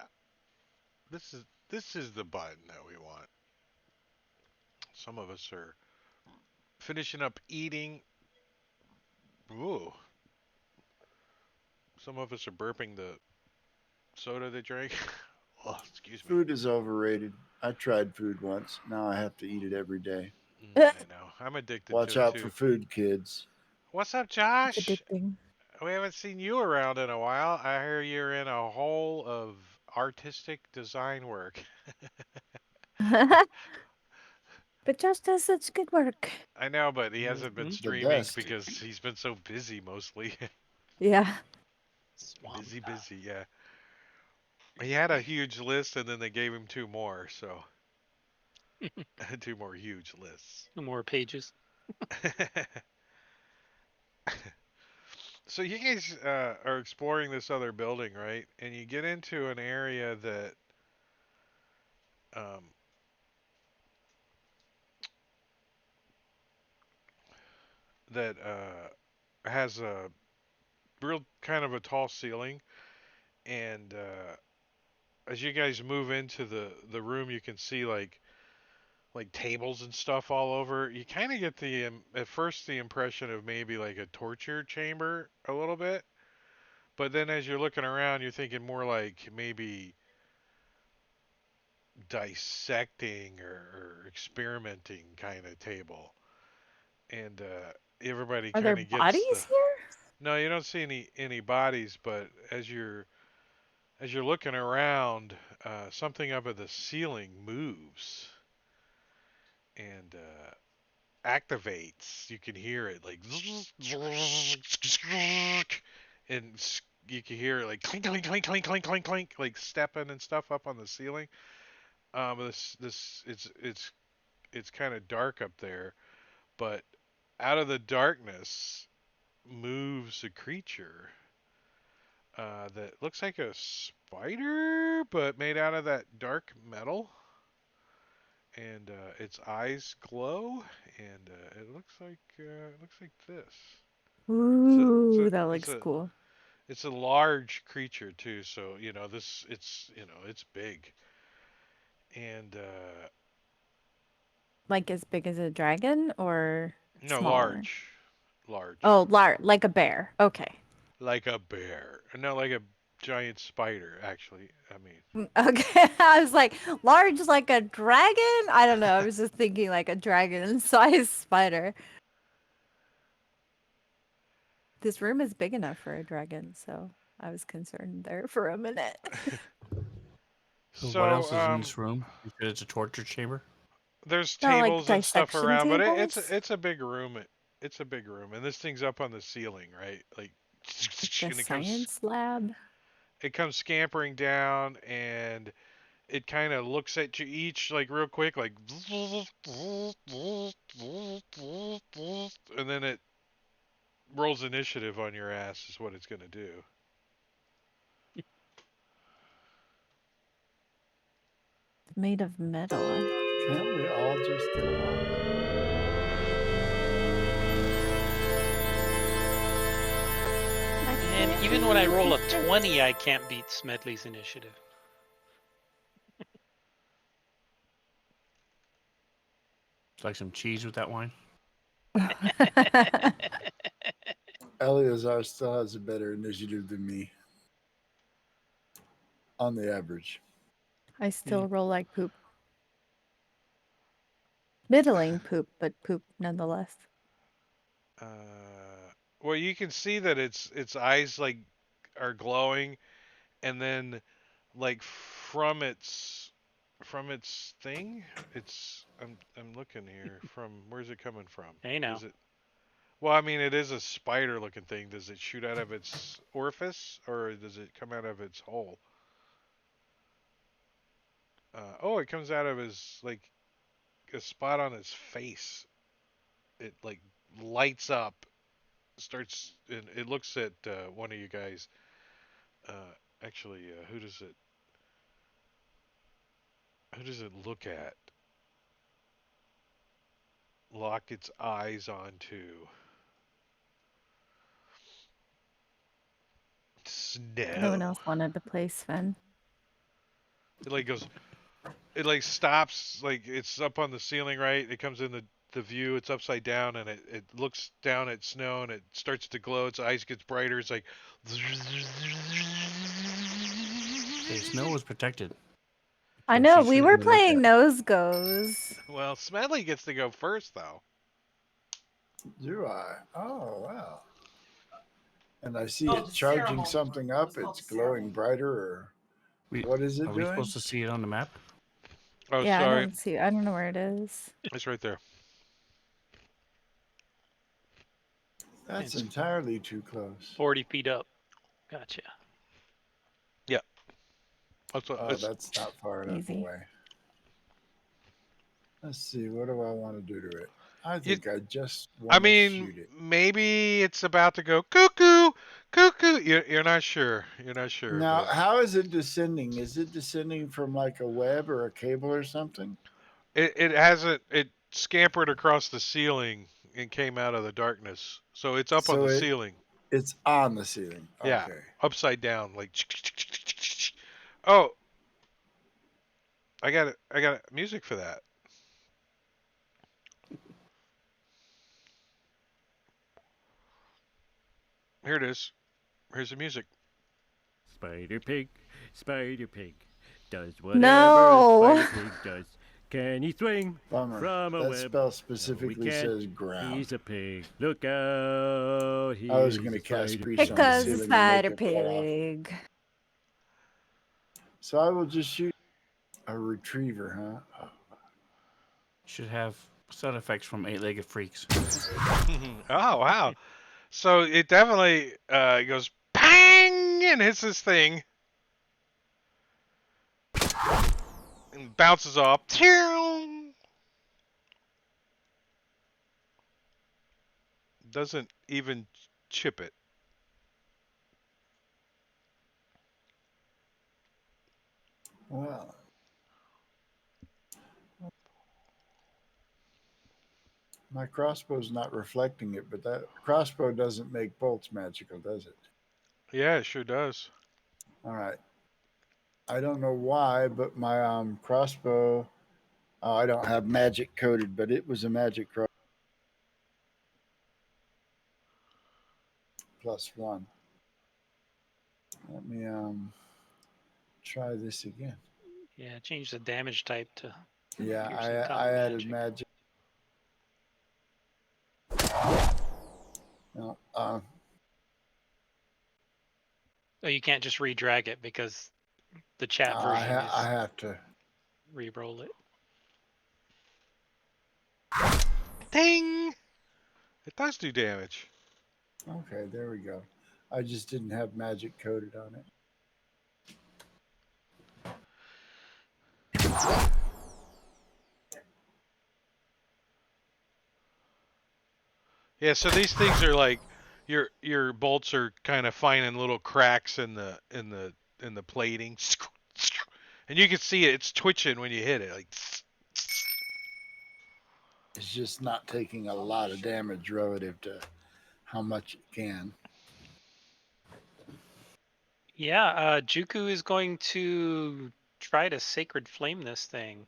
This is the button that we want. Some of us are finishing up eating. Ooh. Some of us are burping the soda they drank. Oh, excuse me. Food is overrated. I tried food once. Now I have to eat it every day. I know. I'm addicted Watch to it out for too. food, kids. What's up, It's Josh? addicting. We haven't seen you around in a while. I hear you're in a hole of artistic design work. But Josh does such good work. I know, but he hasn't been Mhm. The streaming best. because he's been so busy mostly. Yeah. Swamp. busy, yeah. He had a huge list and then they gave him two more, so two more huge lists. No more pages. So you guys are exploring this other building, right? And you get into an area um, that has a real kind of a tall ceiling, and as you guys move into the room, you can see like tables and stuff all over. You kind of get the at first the impression of maybe like a torture chamber a little bit, but then as you're looking around, you're thinking more like maybe dissecting or experimenting kind of table. And everybody Are there kind of gets the. bodies here? No, you don't see any bodies, but as you're looking around, something up at the ceiling moves and activates. You can hear it like, and you can hear it like clink clink clink clink clink clink clink, like stepping and stuff up on the ceiling. This it's kind of dark up there, but out of the darkness moves a creature that looks like a spider, but made out of that dark metal. And its eyes glow, and it looks like this. It's a it's a Ooh, that it's looks a cool. it's a large creature too. So it's big, and Like as big as a dragon or no, smaller? large, Oh, like a bear. Okay. like a bear. No, like a giant spider. Actually, I mean, Okay. I was like, large like a dragon? I don't know. I was just thinking like a dragon-sized spider. This room is big enough for a dragon, so I was concerned there for a minute. So what so else is in this room? You said it's a torture chamber. there's No, like tables and stuff dissection around, but tables? it's a big room. It's a big room, and this thing's up on the ceiling, right? Like, Like the and science lab? it comes scampering down, and it kind of looks at you each like real quick, like, and then it rolls initiative on your ass. Is what it's gonna do. It's made of metal. Can't we all just get along? And even when I roll a 20, I can't beat Smedley's initiative. It's like some cheese with that wine. Eleazar still has a better initiative than me. On the average. I still roll like poop. Middling poop, but poop nonetheless. Well, you can see that its eyes like are glowing, and then like from its thing, I'm looking here. From where's it coming from? Hey now. Is it? Well, I mean, it is a spider-looking thing. Does it shoot out of its orifice, or does it come out of its hole? Oh, it comes out of his like a spot on his face. It like lights up, starts, and it looks at one of you guys. Actually, who does it look at? Lock its eyes onto. No one Snow. else wanted to play Sven. It like goes. It like stops. Like it's up on the ceiling, right? It comes in the view. It's upside down, and it looks down at snow, and it starts to glow. Its eyes gets brighter. It's like. Okay, snow was protected. I So know, she we shouldn't were have went playing there. Nose Goes. Well, Smedley gets to go first, though. Do I? Oh, wow. And I see it charging something up. It's glowing brighter, or We, what is it are we doing? supposed to see it on the map? Oh, Yeah, sorry. I don't know where it is. It's right there. That's It's entirely too close. 40 feet up. Gotcha. Yeah. That's Oh, it's, that's not far enough Easy. away. Let's see. What do I want to do to it? I You- think I just I want to mean, shoot it. maybe it's about to go cuckoo, cuckoo. You're not sure. You're not sure, Now, but how is it descending? Is it descending from like a web or a cable or something? it hasn't. It scampered across the ceiling and came out of the darkness. So it's up on So the ceiling. it's on the ceiling. Yeah, Okay. upside down, like. Oh, I got it. I got music for that. Here it is. Here's the music. Spider Pig does whatever No. a spider pig does. Can he swing Bummer. from a That web? spell No, specifically we can't. says ground. He's a pig. Look out! He's I was going to a cast spider Priest pig. on the Because ceiling and Spider make it fall off. Pig. So I will just shoot a retriever, huh? Should have sound effects from Eight-Legged Freaks. Oh wow! So it definitely goes bang and hits this thing and bounces off. Doesn't even chip it. Well, my crossbow's not reflecting it, but that crossbow doesn't make bolts magical, does it? Yeah, it sure does. All right. I don't know why, but my crossbow, I don't have magic coated, but it was a magic crossbow. +1. Let me try this again. Yeah, change the damage type to Yeah, piercing top I added magic. magic. No, Oh, you can't just re-drag it because the chat version I is have to. re-roll it. Ding! It does do damage. Okay, there we go. I just didn't have magic coated on it. Yeah, so these things are like your bolts are kind of finding little cracks in the plating, and you can see it. It's twitching when you hit it. Like It's just not taking a lot of damage relative to how much it can. Yeah, Juku is going to try to Sacred Flame this thing.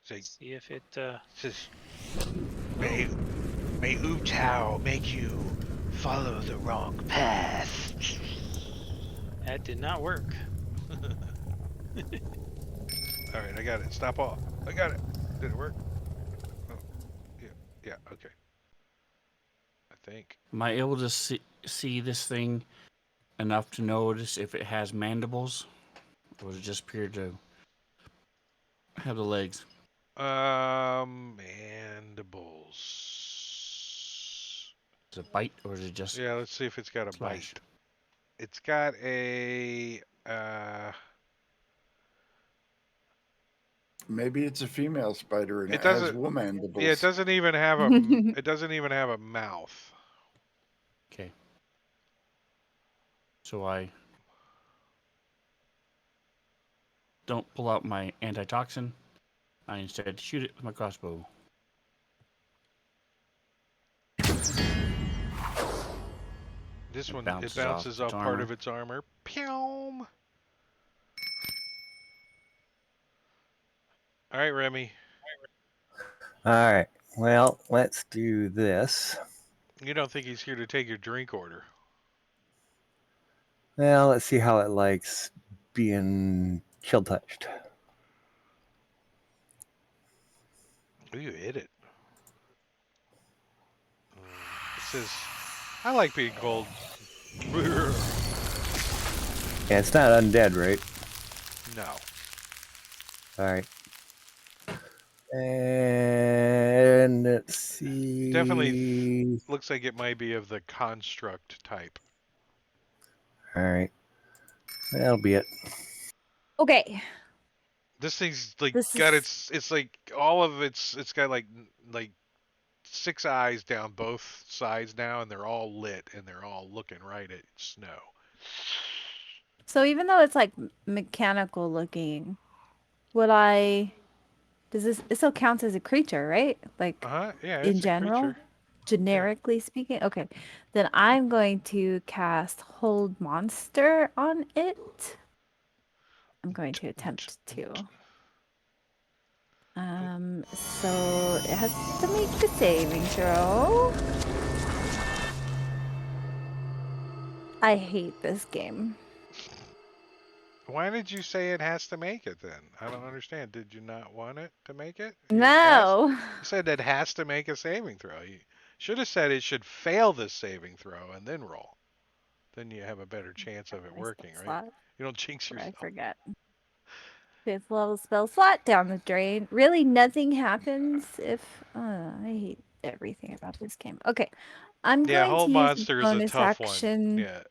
See if it. says, may Utao make you follow the wrong path. That did not work. All right, I got it. Stop off. I got it. Did it work? Oh, yeah, okay. I think. Am I able to see this thing enough to notice if it has mandibles? Or does it just appear to have the legs? Mandibles. Is it bite or is it just Yeah, let's see if it's got a slash? bite. It's got a Maybe it's a female spider and It it has doesn't- mandibles. yeah, it doesn't even have a it doesn't even have a mouth. Okay. So I don't pull out my antitoxin. I instead shoot it with my crossbow. This It one, it bounces bounces off off its part armor. of its armor. Pew! All right, Remy. All right. Well, let's do this. You don't think he's here to take your drink order? Well, let's see how it likes being chill touched. Ooh, you hit it. It says, I like being cold. Yeah, it's not undead, right? No. All right. And let's see. Definitely looks like it might be of the construct type. All right. That'll be it. Okay. This thing's like This got is it's like all of it's got like 6 eyes down both sides now, and they're all lit and they're all looking right at Snow. so even though it's like mechanical looking, would I does this still counts as a creature, right? Like Yeah, in it's a general, creature. generically speaking. Okay. Then I'm going to cast Hold Monster on it. I'm going to attempt to. So it has to make a saving throw. I hate this game. Why did you say it has to make it then? I don't understand. Did you not want it to make it? No. You said it has to make a saving throw. You should have said it should fail this saving throw and then roll. Then you have a better chance of it My spell working, right? slot, You don't jinx before I yourself. forget. 5th level spell slot down the drain. Really, nothing happens if. I hate everything about this game. Okay, I'm Yeah, going to Hold use a Monster is a bonus tough one. action Yeah.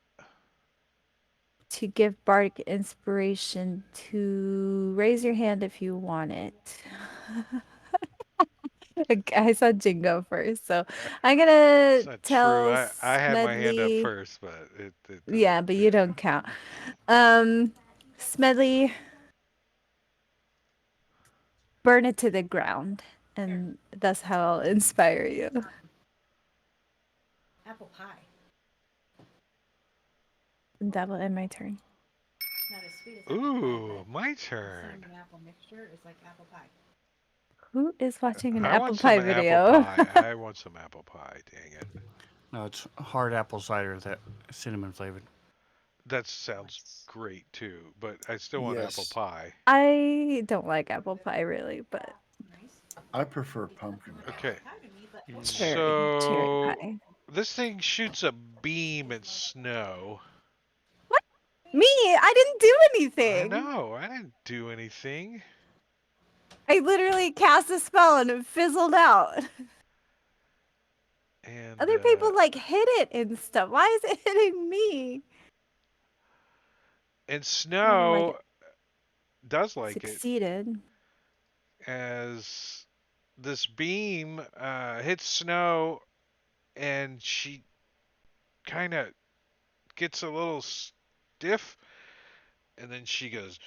to give Bardic Inspiration to raise your hand if you want it. I saw Jingo first, so I'm gonna It's not true. tell I had my hand up Smedley. first, but it doesn't. Yeah, but you Yeah. don't count. Smedley, burn it to the ground, and that's how I'll inspire you. Apple pie. And that will end my turn. Not as sweet as apple pie, Ooh, but my instead turn. of an apple mixture, it's like apple pie. Who is watching an I apple want pie some video? apple pie. I want some apple pie. Dang it. No, it's hard apple cider, that cinnamon flavored. That sounds great too, but I still want apple Yes. pie. I don't like apple pie really, but I prefer pumpkin pie. Okay. cherry So pie. this thing shoots a beam at Snow. Me? I didn't do I anything. know. I didn't do anything. I literally cast a spell and it fizzled out. And Other people like hit it and stuff. Why is it hitting me? and Never like Snow does like it succeeded. as this beam hits Snow, and she kind of gets a little stiff, and then she goes,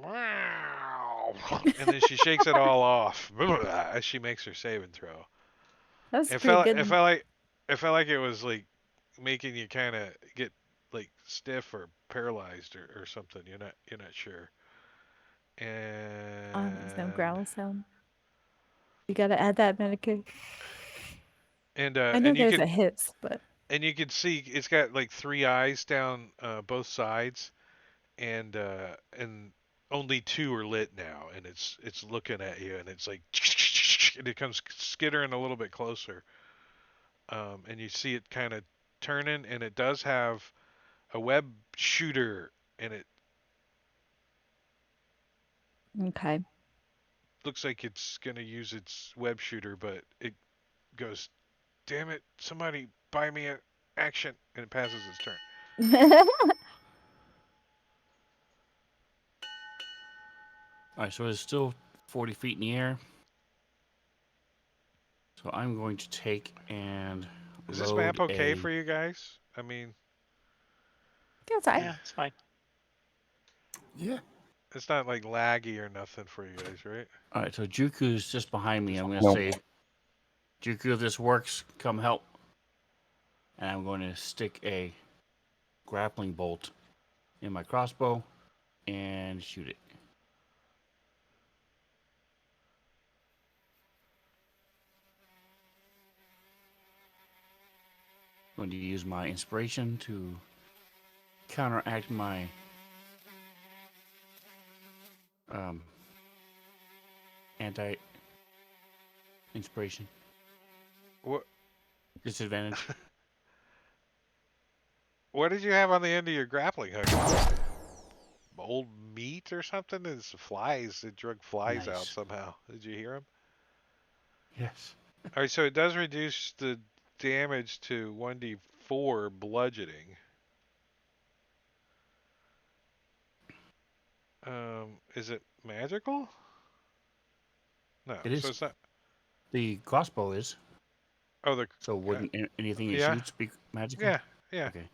"Wow," and then she shakes it all off as she makes her saving throw. That's It pretty felt good. it felt like it was like making you kind of get like stiff or paralyzed or something. You're not sure. There's no And growl sound. You gotta add that medication. and I know there's a hiss, but you can see it's got like 3 eyes down both sides, and only 2 are lit now, and it's looking at you, and it's like and it comes skittering a little bit closer, and you see it kind of turning, and it does have a web shooter, and it okay. looks like it's gonna use its web shooter, but it goes, "Damn it! Somebody buy me an action," and it passes its turn. All right, so it's still 40 feet in the air. So I'm going to take and Is this load map okay a... for you guys? I mean, Go outside. Yeah, it's fine. Yeah. it's not like laggy or nothing for you guys, right? All right, so Juku's just behind me. I'm going to Nope. say, Juku, if this works, come help. and I'm going to stick a grappling bolt in my crossbow and shoot it. I'm going to use my inspiration to counteract my anti-inspiration What? disadvantage. What did you have on the end of your grappling hook? Old meat or something? It's flies. It drug flies out Nice. somehow. Did you hear him? Yes. All right, so it does reduce the damage to 1d4 bludgeoning. Is it magical? No, It so is. it's not. The crossbow is. Oh, the So wouldn't anything it yeah, shoots be magical? yeah, yeah. Okay.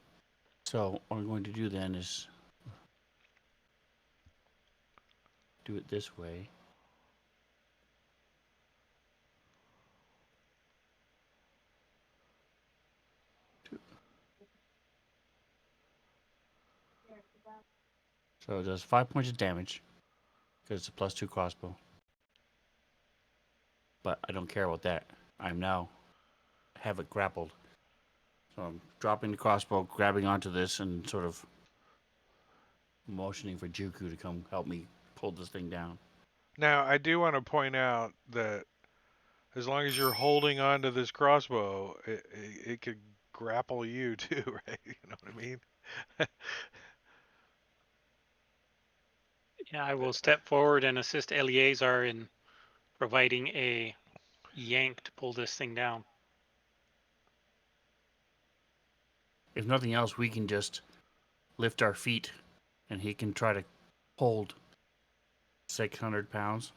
So what I'm going to do then is do it this way. So it does 5 points of damage because it's a +2 crossbow. But I don't care about that. I'm now have it grappled. So I'm dropping the crossbow, grabbing onto this, and sort of motioning for Juku to come help me pull this thing down. Now, I do want to point out that as long as you're holding on to this crossbow, it could grapple you too, right? You know what I mean? Yeah, I will step forward and assist Eleazar in providing a yank to pull this thing down. If nothing else, we can just lift our feet, and he can try to hold 600 pounds.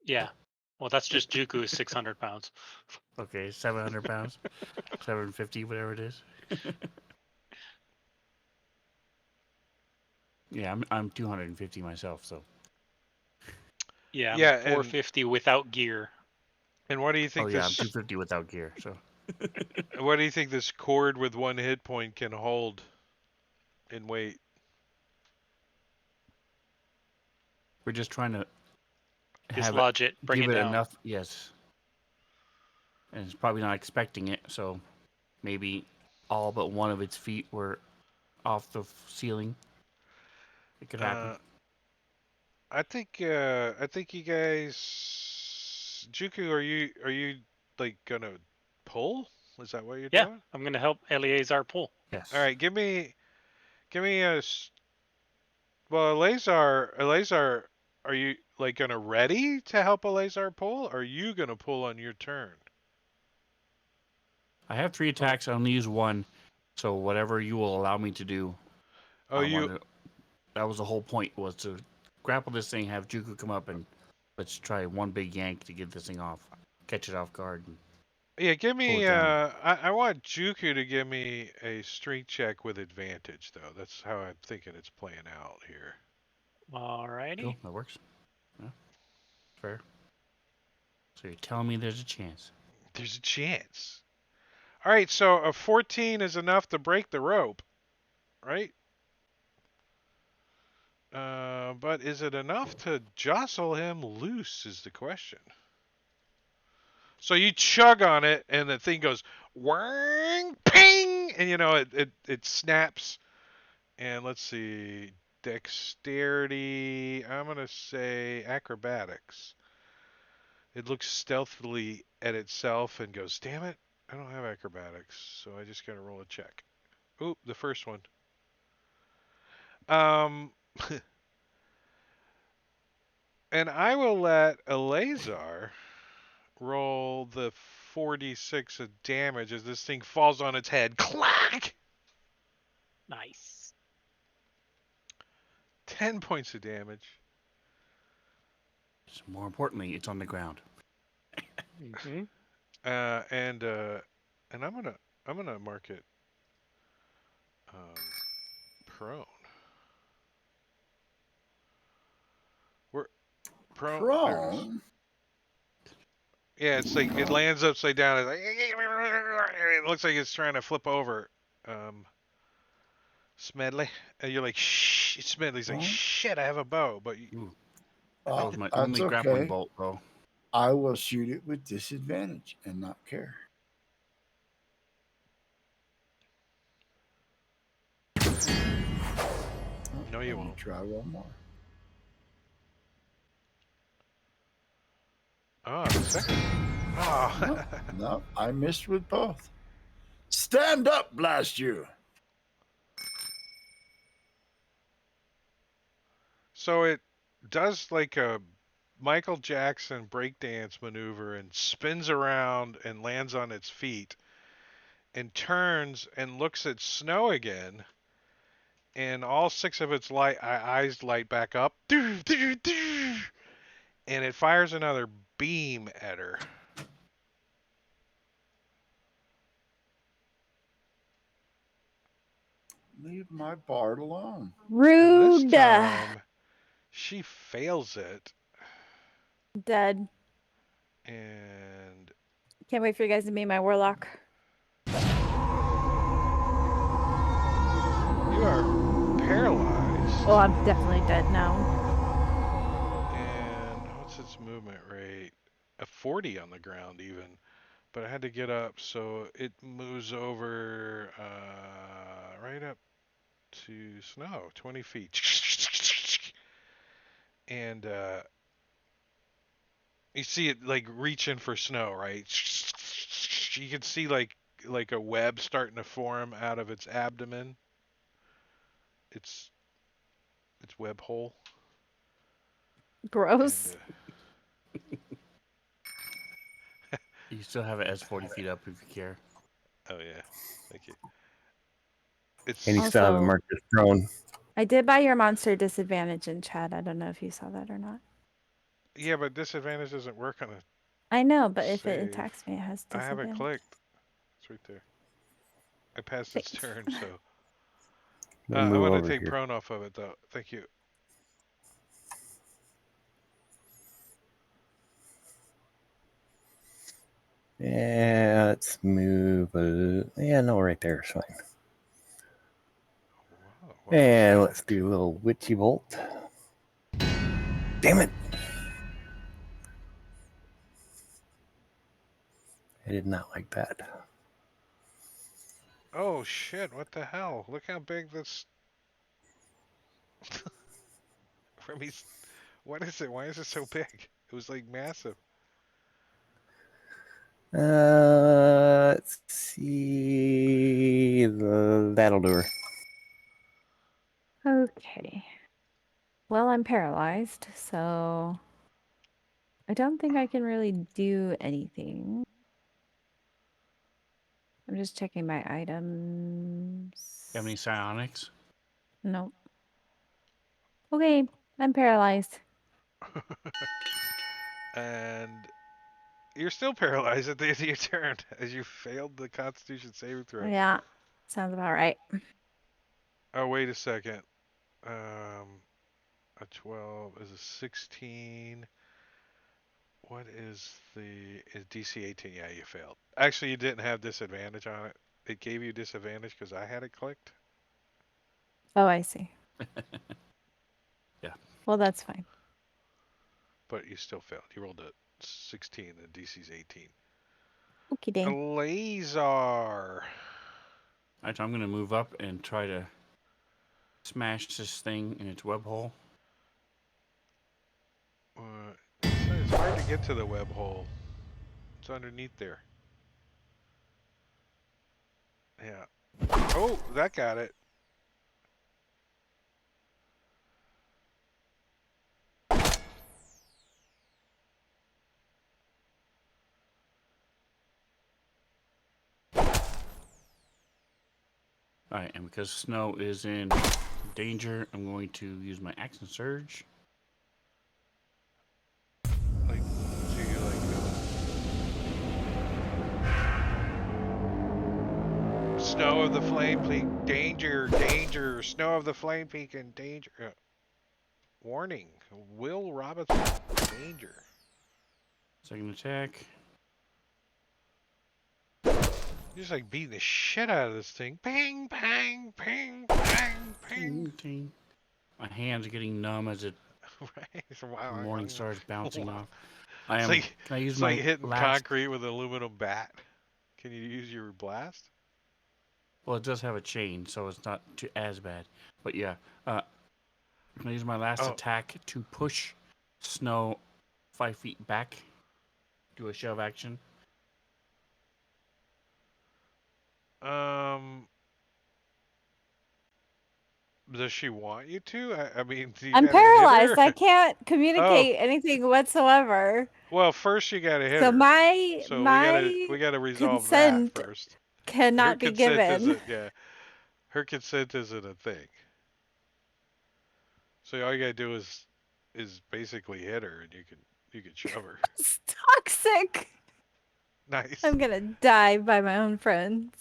Yeah. Well, that's just Juku is 600 pounds. Okay, 700 pounds, 750, whatever it is. Yeah, I'm 250 myself, so. Yeah, Yeah, I'm 450 without gear. And what do you think Oh yeah, I'm this? 250 without gear, so. What do you think this cord with 1 hit point can hold in weight? We're just trying to Dislodge it, bring give it it down. enough, yes. And it's probably not expecting it, so maybe all but one of its feet were off the ceiling. It could happen. I think you guys, Juku, are you like gonna pull? Is that what you're Yeah, doing? I'm gonna help Eleazar pull. Yes. All right, give me well, Eleazar, are you like gonna ready to help Eleazar pull? Or are you gonna pull on your turn? I have 3 attacks. I only use 1, so whatever you will allow me to do. Oh, That was the whole point, was to grapple this thing, have Juku come up, and let's try one big yank to get this thing off, catch it off guard. Yeah, give pull it me. down. I want Juku to give me a strength check with advantage, though. That's how I'm thinking it's playing out here. Alrighty. Cool, that works. Yeah, fair. So you're telling me there's a chance? There's a chance. All right, so a 14 is enough to break the rope, right? But is it enough to jostle him loose? Is the question. So you chug on it, and the thing goes whing, ping, and you know it snaps. And let's see, dexterity. I'm gonna say acrobatics. It looks stealthily at itself and goes, "Damn it, I don't have acrobatics, so I just gotta roll a check." Oop, the first one. Um, and I will let Eleazar roll the 46 of damage as this thing falls on its head. Clack! Nice. 10 points of damage. So more importantly, it's on the ground. Mm-hmm. And I'm gonna mark it prone. We're prone. There it is. Prone? Yeah, it's like it lands upside down. It's like it looks like it's trying to flip over. Smedley, and you're like, shh. Smedley's like, Well, shit, I have a bow, but Ooh, that was my that's only grappling okay. bolt, though. I will shoot it with disadvantage and not care. no, you Let me won't. try one more. Oh, the second. Oh. No, no, I missed with both. Stand up, blast you! So it does like a Michael Jackson breakdance maneuver and spins around and lands on its feet and turns and looks at Snow again, and all six of its eyes light back up, and it fires another beam at her. Leave my bard alone. And this Rude. time, she fails it, Dead. and Can't wait for you guys to meet my warlock. you are paralyzed. Oh, I'm definitely dead now. And what's its movement rate? A 40 on the ground, even. But I had to get up, so it moves over right up to Snow, 20 feet. And you see it like reaching for Snow, right? You can see like a web starting to form out of its abdomen. Its web hole. Gross. And, You still have it as 40 feet up if you care. oh yeah, thank you. And you It's still haven't Also, marked his throne. I did buy your monster disadvantage in chat. I don't know if you saw that or not. yeah, but disadvantage doesn't work on a I know, but if it save. attacks me, it has I have it disadvantage. clicked. It's right there. I passed its Thanks. turn, so We'll I'm move gonna over take here. prone off of it though. Thank you. Yeah, let's move. Yeah, no, right there is fine. Wow, what was And that? let's do a little witchy bolt. Damn it! I did not like that. Oh shit! What the hell? Look how big this. Remy's. What is it? Why is it so big? It was like massive. Let's see. That'll do her. Okay. Well, I'm paralyzed, so I don't think I can really do anything. I'm just checking my items. You have any psionics? Nope. Okay, I'm paralyzed. And you're still paralyzed at the end of your turn as you failed the Constitution saving throw. Yeah, sounds about right. Oh wait a second. A 12 is a 16. What is the DC 18? Yeah, you failed. Actually, you didn't have disadvantage on it. It gave you disadvantage because I had it clicked. Oh, I see. Yeah. Well, that's fine. But you still failed. You rolled a 16 and DC's 18. Okie dang. Lazar. Alright, so I'm going to move up and try to smash this thing in its web hole. It's hard to get to the web hole. It's underneath there. Yeah. Oh, that got it. Alright, and because Snow is in danger, I'm going to use my action surge. Like, so you like Snow of the Flame Peak, danger, danger. Snow of the Flame Peak in danger. Warning, Will Robinson, danger. Second attack. You're just like beating the shit out of this thing. Bang, bang, bang, bang, bang. Okay. My hands are getting numb as it Right? the morning stars bouncing off. I It's am. like Can I use it's like my hitting last? concrete with an aluminum bat. Can you use your blast? Well, it does have a chain, so it's not too, as bad. But yeah, can I use my last Oh, attack to push Snow 5 feet back? Do a shove action. um, does she want you to? I mean, do you I'm gotta hit paralyzed. her? I can't Oh, communicate anything whatsoever. well, first you gotta hit So her. my So my we gotta resolve that consent first. Her cannot be consent given. isn't her consent isn't a thing. So all you gotta do is basically hit her, and you can shove her. It's toxic. Nice. I'm gonna die by my own friends.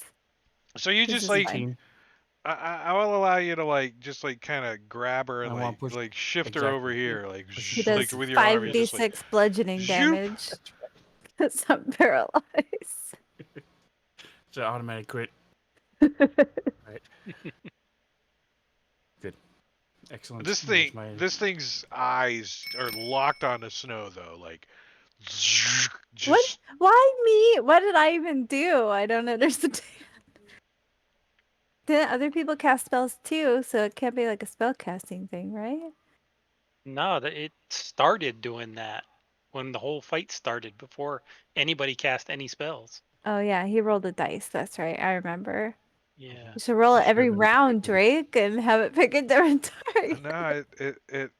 So you This just is like fine. 18. I will allow you to like just like kind of grab her I and want to push. like shift her over Exactly. here like Push He it. like does with your arm. You're just like 5d6 bludgeoning zoop. damage. Because I'm paralyzed. It's an automatic crit. Right. Good. Excellent. That's my. This thing's eyes are locked on the snow though, like What? just Why me? What did I even do? I don't understand. Didn't other people cast spells too? So it can't be like a spell casting thing, right? No, it started doing that when the whole fight started before anybody cast any spells. Oh yeah, he rolled a dice. That's right. I remember. Yeah. You should roll You it should have every been round, expecting. Drake, and have it pick a different target. no it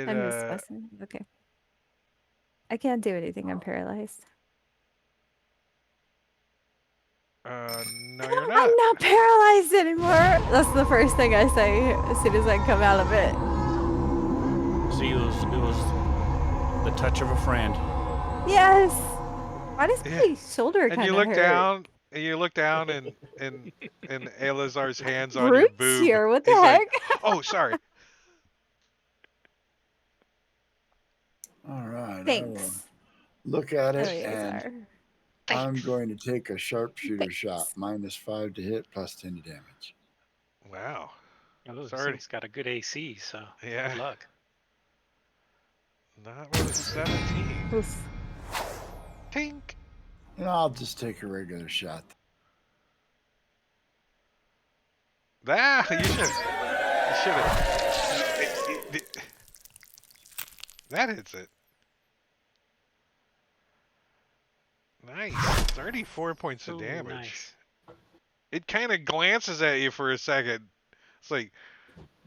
I'm just messing. Okay. I can't do anything. I'm paralyzed. no you're I'm not. not paralyzed anymore. That's the first thing I say as soon as I come out of it. See, it was the touch of a friend. Yes. Why does Yeah. my shoulder And kind you of look hurt? down and you look down and Elazar's hands on your Groot's boob. here. What the He's like, heck? "Oh, sorry." All right, I will Thanks, look at it and Eleazar. I'm Thanks. going to take a sharpshooter shot, Thanks. -5 to hit, +10 to damage. Wow. Oh, this Sorry. thing's got a good AC, so Yeah. good luck. Not with a 17. Oof. Tink. And I'll just take a regular shot. Ah, you should. You should have. That hits it. Nice. 34 points of Ooh, damage. nice. It kind of glances at you for a second. It's like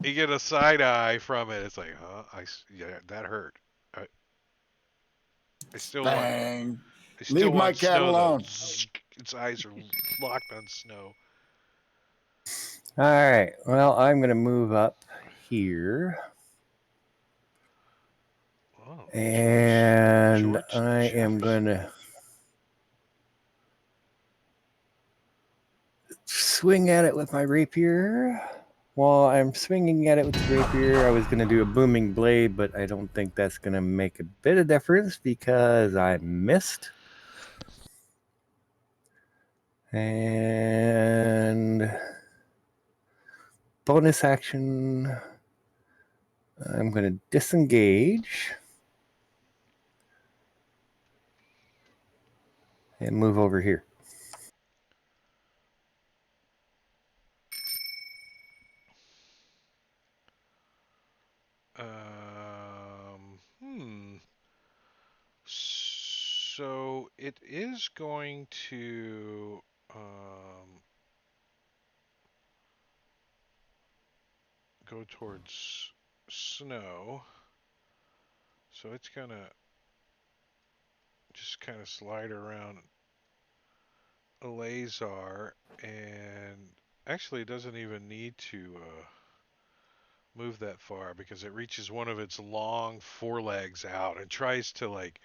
you get a side eye from it. It's like, huh? Yeah, that hurt. I, I still want. Bang! I still Leave my want cat snow alone. though. Its eyes are locked on snow. All right. Well, I'm going to move up here. Oh, And George I am Jefferson. going to swing at it with my rapier. While I'm swinging at it with the rapier, I was going to do a booming blade, but I don't think that's going to make a bit of difference because I missed. And bonus action, I'm going to disengage and move over here. So it is going to go towards snow. So it's gonna just kind of slide around Eleazar, and actually it doesn't even need to move that far because it reaches one of its long forelegs out and tries to like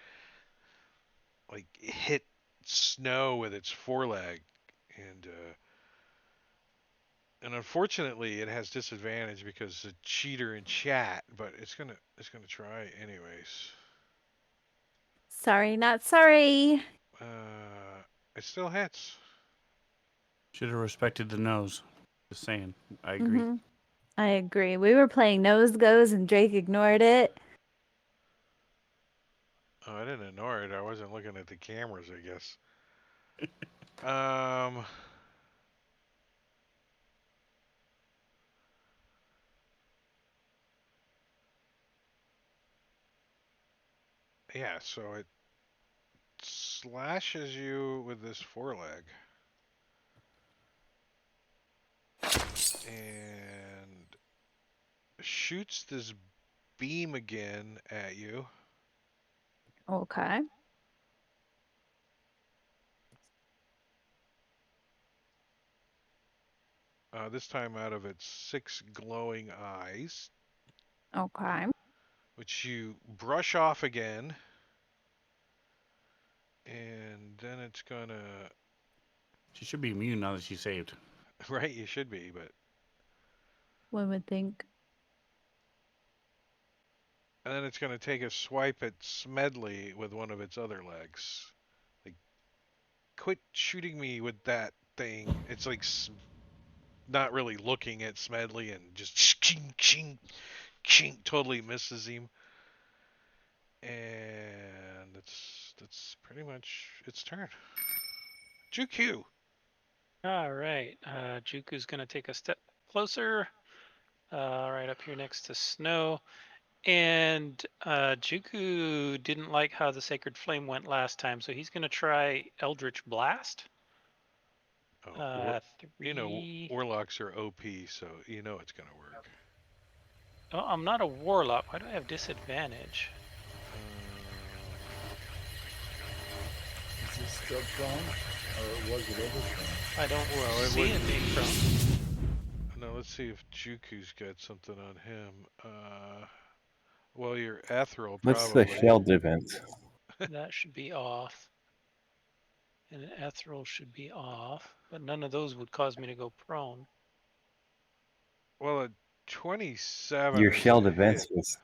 hit snow with its foreleg, and unfortunately it has disadvantage because it's a cheater in chat, but it's gonna try anyways. Sorry, not sorry. It still hits. Should have respected the nose. Just saying. I agree. Mhm. I agree. We were playing nose goes and Drake ignored it. Oh, I didn't ignore it. I wasn't looking at the cameras, I guess. Um. Yeah, so it slashes you with this foreleg. And shoots this beam again at you. Okay. This time out of its 6 glowing eyes, Okay. which you brush off again. And then it's gonna. She should be immune now that she's saved. Right, you should be, but. One would think. And then it's gonna take a swipe at Smedley with one of its other legs. Like, quit shooting me with that thing. It's like not really looking at Smedley and just ching, ching, ching, totally misses him. And that's pretty much its turn. Juku. All right. Juku's gonna take a step closer. Right up here next to Snow. And Juku didn't like how the Sacred Flame went last time, so he's gonna try Eldritch Blast. Oh, you know, 3. Warlocks are OP, so you know it's gonna work. Oh, I'm not a warlock. Why do I have disadvantage? Is this still prone? Or was it ever prone? I don't Well, it see it wouldn't being be. prone. Now let's see if Juku's got something on him. Well, your ethereal What's the probably. shelled event? That should be off. And an ethereal should be off. But none of those would cause me to go prone. Well, a 27 Your is a shelled hit. events was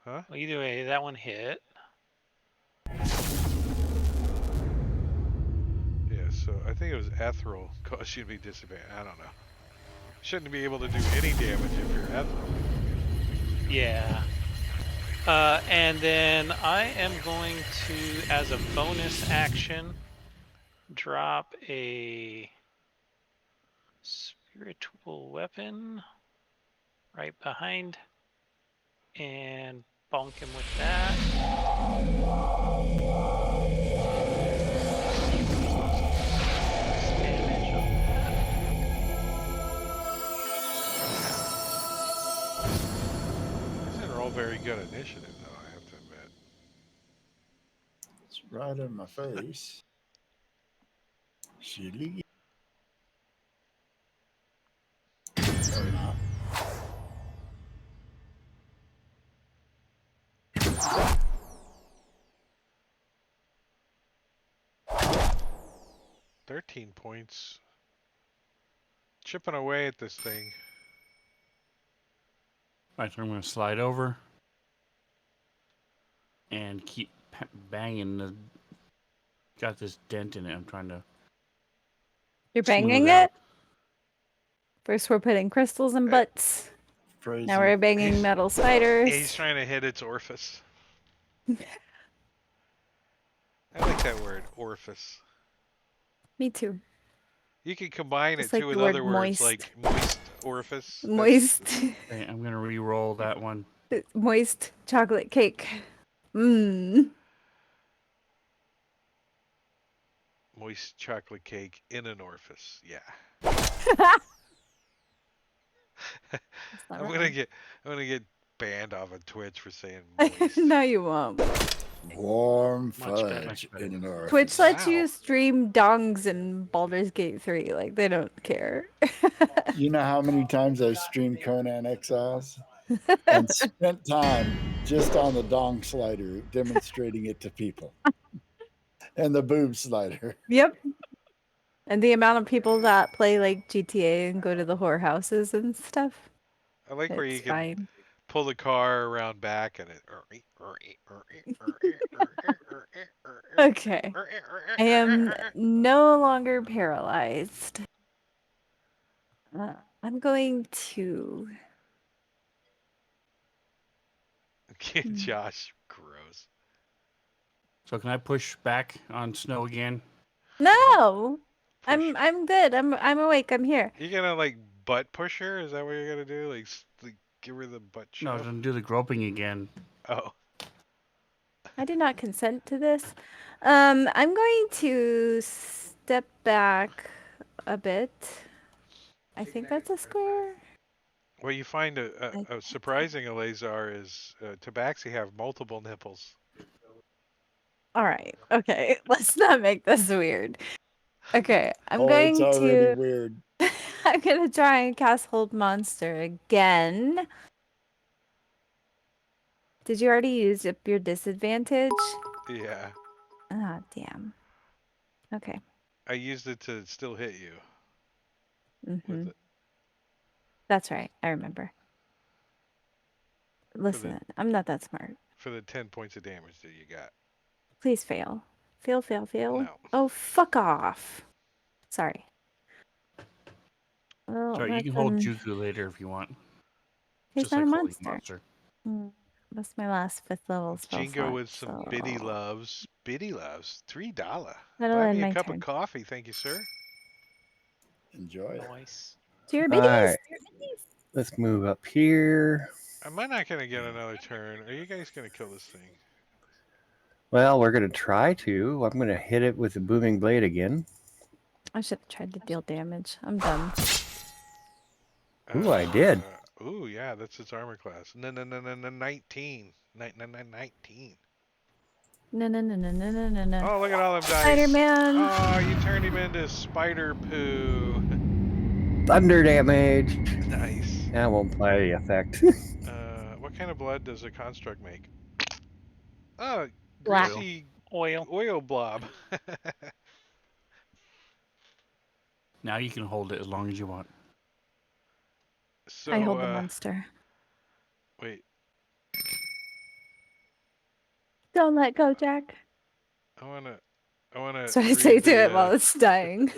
Huh? Well, either way, that one hit. Yeah, so I think it was ethereal caused you to be disadvantaged. I don't know. Shouldn't be able to do any damage if you're ethereal. Yeah. And then I am going to, as a bonus action, drop a spiritual weapon right behind and bonk him with that. Damage of These are all very good initiative, though, I have to admit. It's right in my face. She leaves. Or not. that. 13 points. Chipping away at this thing. Right, so I'm going to slide over and keep banging the. Got this dent in it. I'm trying to. You're smooth banging out. it? First we're putting crystals in butts. Phrasing. Now we're banging metal spiders. He's trying to hit its orifice. I like that word, orifice. Me too. You can combine Just it like too the with word other words moist. like moist orifice. Moist. Okay, I'm going to re-roll that one. Moist chocolate cake. Mmm. Moist chocolate cake in an orifice. Yeah. I'm gonna get banned off of Twitch for saying moist. No, you won't. Warm Much better. fudge in an orifice. Twitch lets you Wow. stream dongs in Baldur's Gate 3. Like, they don't care. You know how many times I streamed Conan Exiles and spent time just on the dong slider demonstrating it to people and the boob slider. Yep. And the amount of people that play like GTA and go to the whorehouses and stuff. I like where you It's can fine. pull the car around back and it. Okay. I am no longer paralyzed. I'm going to. Josh, gross. So can I push back on snow again? No, Push. I'm good. I'm awake. I'm here. You gonna like butt push her? Is that what you're gonna do? Like give her the butt No, I was shove? gonna do the groping again. Oh, I did not consent to this. I'm going to step back a bit. I think that's a square. well, you find a surprising Eleazar is Tabaxi have multiple nipples. All right. Okay. Let's not make this weird. Okay. I'm Oh, it's going already to. weird. I'm gonna try and cast Hold Monster again. Did you already use up your disadvantage? Yeah, Ah, damn. Okay. I used it to still hit you with Mm-hmm. it That's right. I remember. for the Listen, I'm not that smart. 10 points of damage that you got. Please fail. Fail, fail, fail. No, Oh, fuck off. Sorry. Well, Sorry, you that's can hold an... Juku later if you want. He's Just not a like holding monster. monster. Mm, that's my last 5th level spell Jingo slot, with some biddy so... loves. Biddy loves, $3. That'll Buy end me a my cup of turn. coffee, thank you, sir. Enjoy it. Noise. To your All biddies! right, let's move up here. Am I not gonna get another turn? Are you guys gonna kill this thing? Well, we're gonna try to. I'm gonna hit it with the booming blade again. I should have tried to deal damage. I'm dumb. Ooh, I did. Ooh, yeah, that's its armor class. No, 19. 19. No, no, no, no, no, no, no, no. Oh, look at all them dice. Spider-Man! Oh, you turned him into spider poo. Thunder damage. Nice. That won't apply the effect. What kind of blood does a construct make? Oh, Black. greasy Oil. oil blob. Now you can hold it as long as you want. I So, hold the monster. wait. Don't let go, Jack. I wanna So I read say to it the. while it's dying.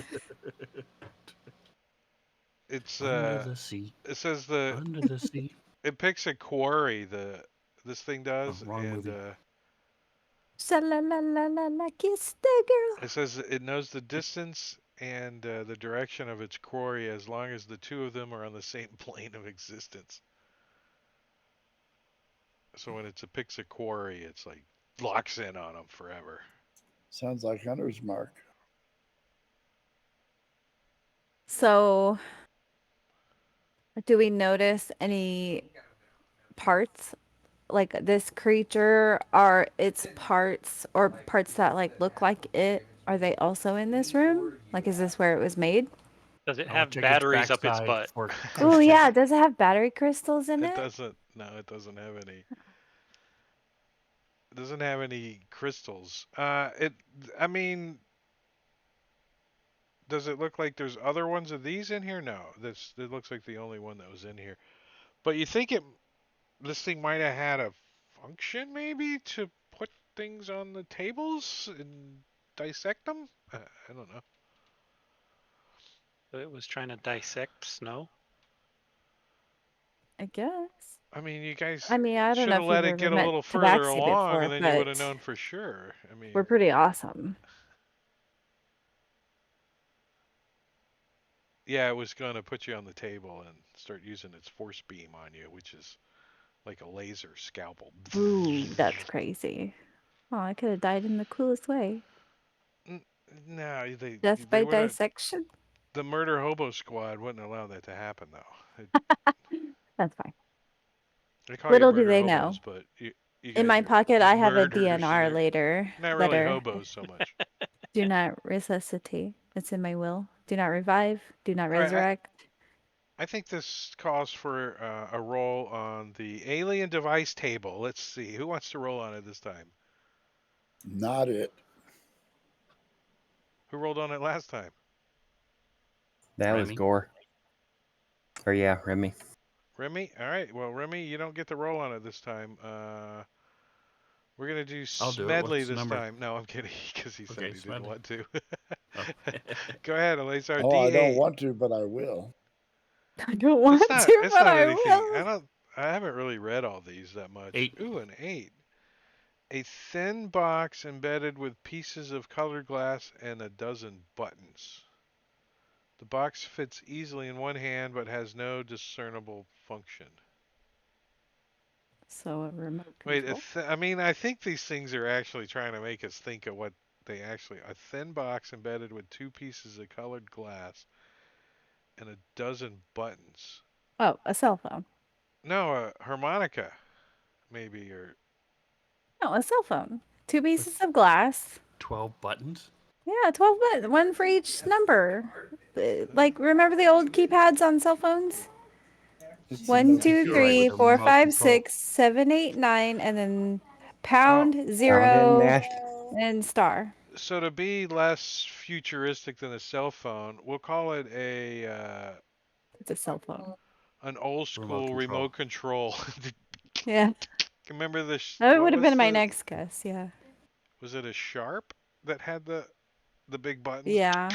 It's Under the sea. It says Under the sea. it picks a quarry. This thing Oh, does, wrong and movie. Sha-la-la-la-la-la, kiss the girl. it says it knows the distance and the direction of its quarry as long as the two of them are on the same plane of existence. So when it picks a quarry, it's like locks in on them forever. Sounds like Hunter's Mark. So, do we notice any parts like this creature? Are its parts or parts that like look like it? Are they also in this room? Like, is this where it was made? Does it I would have check batteries its up its backside butt? for Oh crystal. yeah, does it have battery crystals in It it? doesn't. No, it doesn't have any. It doesn't have any crystals. I mean, does it look like there's other ones of these in here? No. It looks like the only one that was in here. But you think this thing might have had a function maybe to put things on the tables and dissect them? I don't know. So it was trying to dissect snow. I guess. I mean, you guys I mean, I don't should know have if let you've it ever get a met little further Tabaxi along, before, and then you would have but known for sure. I mean, we're pretty awesome. yeah, it was going to put you on the table and start using its force beam on you, which is like a laser scalpel. Ooh, that's crazy. Oh, I could have died in the coolest way. No, Death they by wouldn't. dissection? The murder hobo squad wouldn't allow that to happen, though. That's fine. They call you Little do murder they hobos, know. but you In guys my are pocket, I have a murderers. DNR You're later not really letter. hobos so much. Do not resuscitate. It's in my will. Do not revive. Do not All right, resurrect. I think this calls for a roll on the alien device table. Let's see. Who wants to roll on it this time? Not it. Who rolled on it last time? That was Remy. Gore. Or yeah, Remy. Remy? All right. Well, Remy, you don't get the roll on it this time. We're going to do I'll do it. Smedley What's the this number? time. No, I'm kidding, because he said Okay, he didn't Smedley. want to. Oh. Go ahead, Elazar. Oh, I don't D8. want to, but I will. I don't want It's not. to, It's but not I anything. will. I haven't really read all these that much. 8. Ooh, an 8. A thin box embedded with pieces of colored glass and a dozen buttons. The box fits easily in one hand but has no discernible function. So a remote Wait, control. I mean, I think these things are actually trying to make us think of what they actually. A thin box embedded with 2 pieces of colored glass and a dozen buttons. Oh, a cell phone. No, a harmonica, maybe, or No, a cell phone. 2 pieces of glass. 12 buttons? Yeah, 12 buttons. One for each number. Like, remember the old keypads on cell phones? It's a 1, number 2, You're right, with 3, the 4, remote 5, control. 6, 7, 8, 9, and then oh. pound, Pound and 0, mash. and star. So to be less futuristic than a cell phone, we'll call it It's a cell phone. an old school remote control. Yeah. Remember the That what would have was been my the next guess. Yeah. was it a Sharp that had the big buttons? Yeah.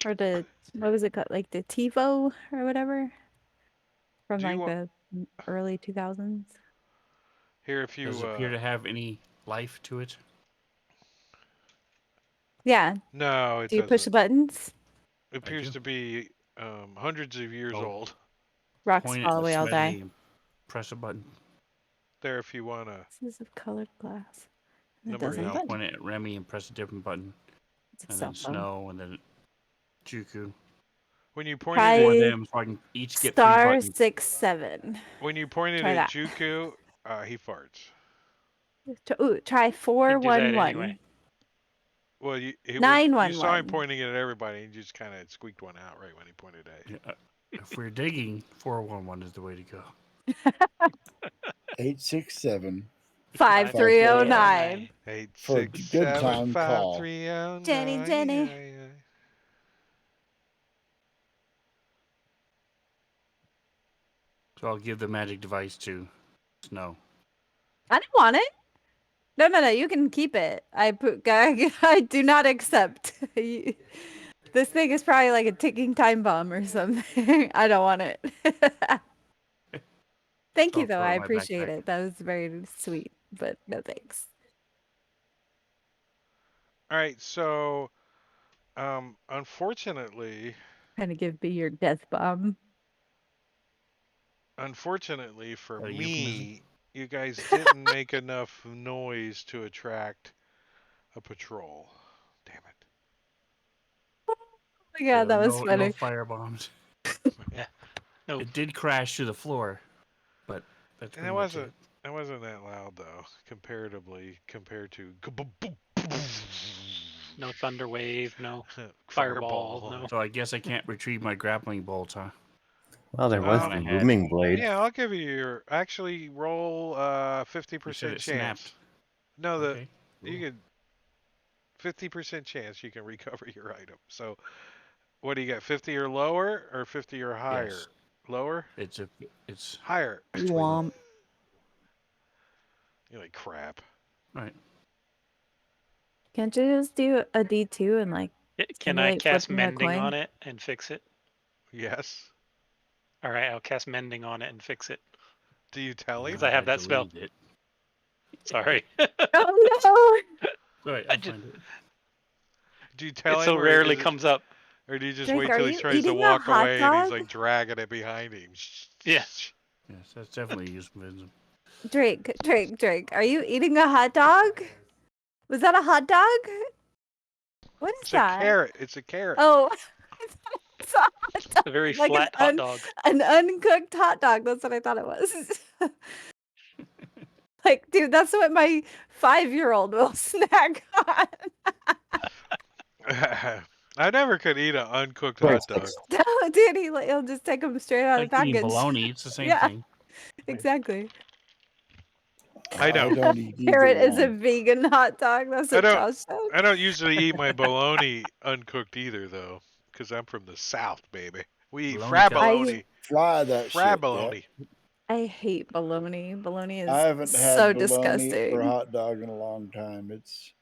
Or the, what was it called? Like the TiVo or whatever from Do you like want the early 2000s. here if Does you it appear to have any life to it? Yeah. no, it Do you push the doesn't. buttons? It appears do. to be hundreds of years Oh. old. Rocks Point it fall in the away, I'll die. Smedley and press a button. There, if you wanna Pieces of colored glass. And a Number dozen eight. Now buttons. point it at Remy and press a different button. It's a And cell then phone. Snow and then Juku. when you pointed Four of Try them so I can each get 3 star buttons. 6, 7. when you pointed Try at that. Juku, he farts. Ooh, try He'd 4, do that 1, 1. anyway. Well, you saw him 911. pointing it at everybody, and you just kind of squeaked one out right when he pointed at you. Yeah, if we're digging, 411 is the way to go. 867 5309. 8, for a 6, good 7, time 5, call. 3, 0, Jenny, 9, Jenny. 9. So I'll give the magic device to Snow. I didn't want it. No, no, no. You can keep it. I do not accept. This thing is probably like a ticking time bomb or something. I don't want it. Thank you, I'll though. throw it I in my appreciate backpack. it. That was very sweet, but no thanks. All right, so unfortunately Kind of give me your death bomb. for A euphemism? me, you guys didn't make enough noise to attract a patrol. Damn it. Oh my god, that was no funny. fire bombs. Yeah. No. It did crash to the floor, but that's And pretty much it. it wasn't that loud though, comparatively compared to No thunder wave. No fireball. No. So I guess I can't retrieve my grappling bolt, huh? Well, there So was one the I had. booming blade. Yeah, I'll give you your actually roll 50% You said it chance. snapped. No, Okay. you could 50% chance you can recover your item. So what do you got? 50 or lower or 50 or higher? Yes. Lower? It's Higher. Womp. You're like crap. right. Can't you just do a D2 and like Can I simulate cast flipping a mending coin? on it and fix it? Yes. All right, I'll cast mending on it and fix it. Do you tell him? I have that spell. deleted it. Sorry. Oh Right, I I'll just- find it. Do you tell It him? so or rarely is it- comes up. Or do you just Drake, wait are till he you tries to eating a walk hot away and he's dog? like dragging it behind him? Yeah. Yes, that's definitely a euphemism. no! Drake, are you eating a hot dog? Was that a hot dog? What is It's that? a carrot. It's a carrot. Oh, it's a hot dog. A very Like flat hot dog. An uncooked hot dog. That's what I thought it was. Like, dude, that's what my 5-year-old will snack on. I never could eat an uncooked hot dog. No, dude, he'll just take them straight out of the Like eating package. bologna, it's the same Yeah. thing. Exactly. I know. I don't eat either Carrot is a one. vegan hot dog. That's I what don't- Josh said. I don't usually eat my bologna uncooked either, though, because I'm from the South, baby. We eat Bologna cut. frabologna. fly that shit. Yep. Fraboloni. I hate bologna. Bologna I is haven't had so bologna or disgusting. hot dog in a long time. It's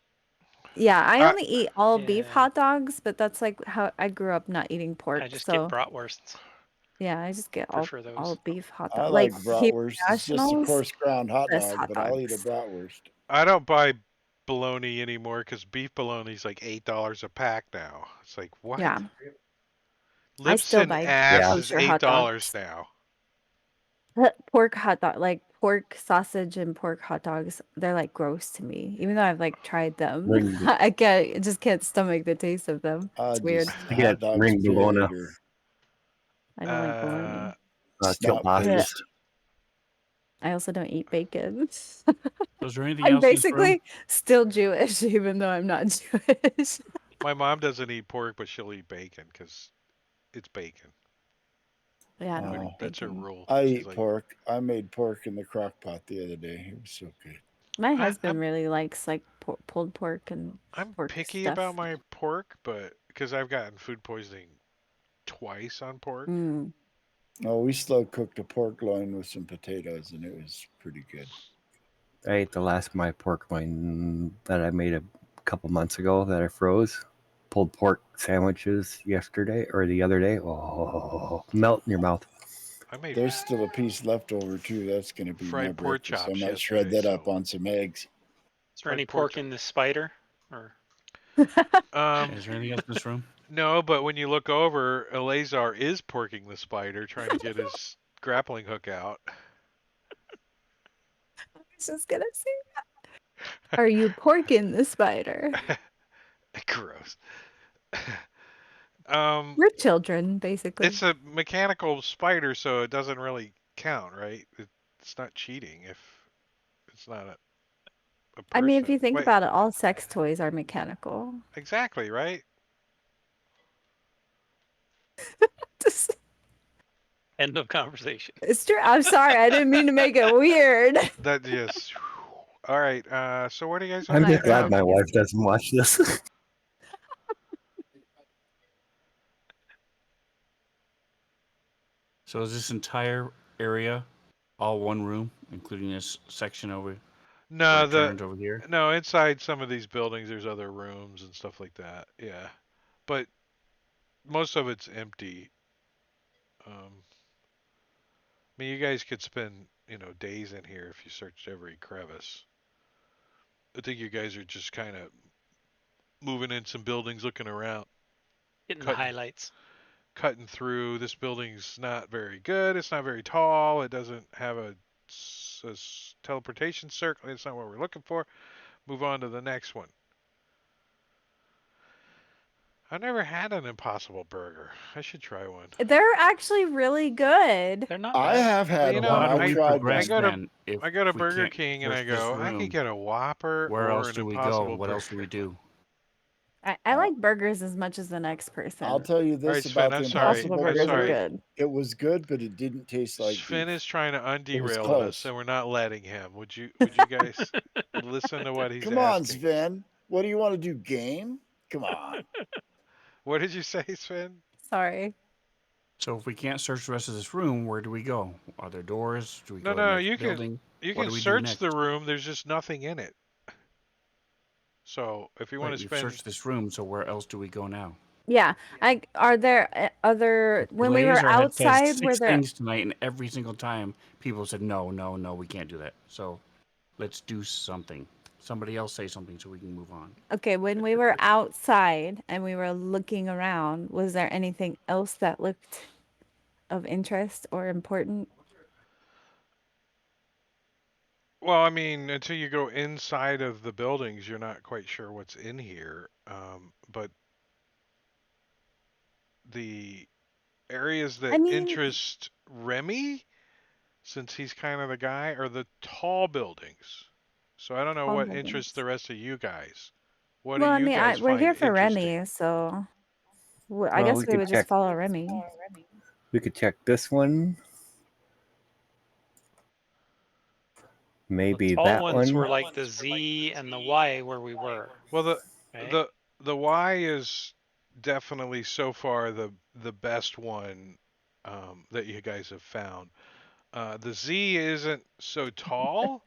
Yeah, I only eat all beef Yeah. hot dogs, but that's like how I grew up not eating pork. I just So get bratwursts. yeah, I just get Prefer all those. beef hot I dog. like Like here bratwurst. at It's just a Nationals, coarse ground hot best dog, hot but I'll eat a dogs. bratwurst. I don't buy bologna anymore because beef bologna's like $8 a pack now. It's like, what? Yeah, I Lips still and buy ass Yeah. is kosher hot $8 dogs. now. Pork hot dog, like pork sausage and pork hot dogs, they're like gross to me. Even though I've like tried them, Ring, I just can't stomach the taste of them. It's weird. Just I get hot dogs, ring bologna, period, or I don't like bologna. Chult snot Ugh. paste. I also don't eat bacon. So is there anything I'm else in this room? basically still Jewish, even though I'm not Jewish. My mom doesn't eat pork, but she'll eat bacon because it's bacon. Yeah, I don't Oh. like That's her bacon. rule. I She's eat like, pork. I made pork in the crock pot the other day. It was so good. My I, husband I'm really likes like pulled pork and I'm pork picky about stuff. my pork, but because I've gotten food poisoning twice on pork. Mm. Oh, we slow cooked a pork loin with some potatoes, and it was pretty good. I ate the last of my pork loin that I made a couple months ago that I froze. Pulled pork sandwiches yesterday or the other day. Oh, melt in your mouth. I made There's still a piece left over too. That's going to be my fried pork breakfast. I chops might shred yesterday. that up So on some eggs. Is there any fried pork pork in this spider? Or Is there anything else in this room? No, but when you look over, Eleazar is porking the spider, trying to get his grappling hook out. I was just gonna say that. Are you porking the spider? Gross. We're children, basically. It's a mechanical spider, so it doesn't really count, right? It's not cheating if it's not a I mean, if person. you think Wait, about it, all sex toys are mechanical. exactly, right? end of conversation. It's true. I'm sorry. I didn't mean to make it weird. That just. All right. So where do you guys want I'm to just head glad out? my wife doesn't watch this. So is this entire area all one room, including this section over where No, it turns over here? no, inside some of these buildings, there's other rooms and stuff like that. Yeah, but most of it's empty. I mean, you guys could spend, days in here if you searched every crevice. I think you guys are just kind of moving in some buildings, looking around, Getting the cutting highlights. cutting through. This building's not very good. It's not very tall. It doesn't have a teleportation circle. It's not what we're looking for. Move on to the next one. I've never had an Impossible Burger. I should try one. They're actually really good. They're not I bad. have had you So know, one. how do I we tried I progress them. go to then? If I go to we Burger can't King and I search this go, I could room, get a Whopper where or else an do we go? Impossible What Burger. else do we do? I Uh, like burgers as much as the next person. I'll tell you All this right, Sven, about I'm the sorry. Impossible Impossible I'm burgers are Burger. sorry. good. It was good, but it didn't taste like Sven beef. is trying to It was underail us, close. and we're not letting him. Would you guys listen to what he's Come on, asking? Sven. What do you want to do? Game? Come on. What did you say, Sven? Sorry. So if we can't search the rest of this room, where do we go? Are there doors? Do we No, go to the no, next building? you What can do we do search next? the room. There's just nothing in it. So if you want Right, to we've spend, searched this room, so where else do we go now? Yeah. I are there other when we were Eleazar had said outside, were 6 there things tonight, and every single time people said, no, no, no, we can't do that. So let's do something. Somebody else say something so we can move on. okay, when we were outside and we were looking around, was there anything else that looked of interest or important? well, I mean, until you go inside of the buildings, you're not quite sure what's in here. But the areas I that mean, interest Remy, since he's kind of the guy, are the tall buildings. So I don't know tall what interests buildings. the rest of you guys. What do Well, I you mean, guys we're find here for interesting? Remy, so I Well, guess we we could would just check. follow Remy. We could check this one. The Maybe tall that ones one. were like the Z and the Y where we were. Well, Right? the Y is definitely so far the best one that you guys have found. The Z isn't so tall,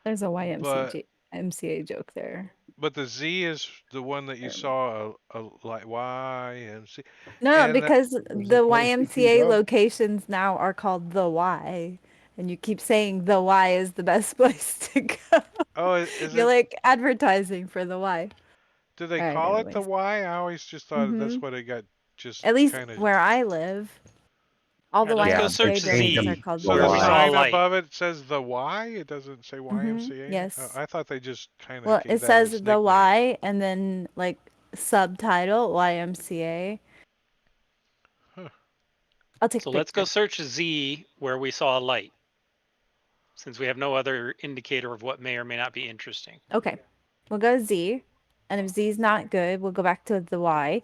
There's a but MCA joke there. the Z is the one that you saw like YMC, No, and because There's a the place you can YMCA go. locations now are called the Y, and you keep saying the Y is the best place to go. oh, is You're it? like advertising for the Y. Do they All right, call it the anyways. Y? I always just thought Mm-hmm. that's what it got. Just At least kind of. where I live, all All right, the let's go Yeah, they YMCA search changed buildings them are Z to called the So the where the we Y. saw a Y. sign light. above it says the Y. It doesn't say Mm-hmm. YMCA. Yes. I thought they just kind of Well, gave it that says its the nickname. Y and then like subtitle YMCA. Huh. I'll take a So let's go picture. search Z where we saw a light, since we have no other indicator of what may or may not be interesting. Okay. We'll go Z. And if Z is not good, we'll go back to the Y.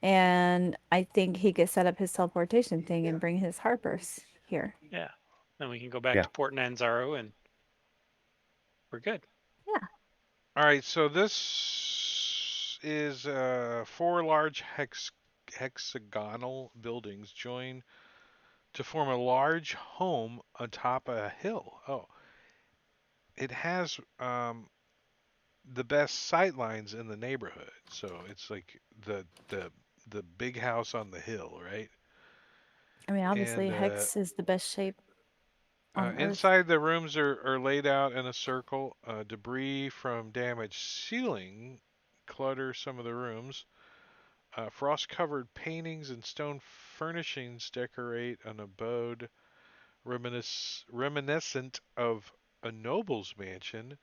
And I think he could set up his teleportation thing and bring his Harpers here. Yeah. Then we can go back Yeah. to Port Nanzaro and we're good. Yeah. All right. So this is four large hexagonal buildings joined to form a large home atop a hill. Oh, it has the best sight lines in the neighborhood. So it's like the big house on the hill, right? I mean, obviously, And Hex is the best shape on Earth. inside the rooms are laid out in a circle. Debris from damaged ceiling clutter some of the rooms. Frost-covered paintings and stone furnishings decorate an abode reminiscent of a noble's mansion.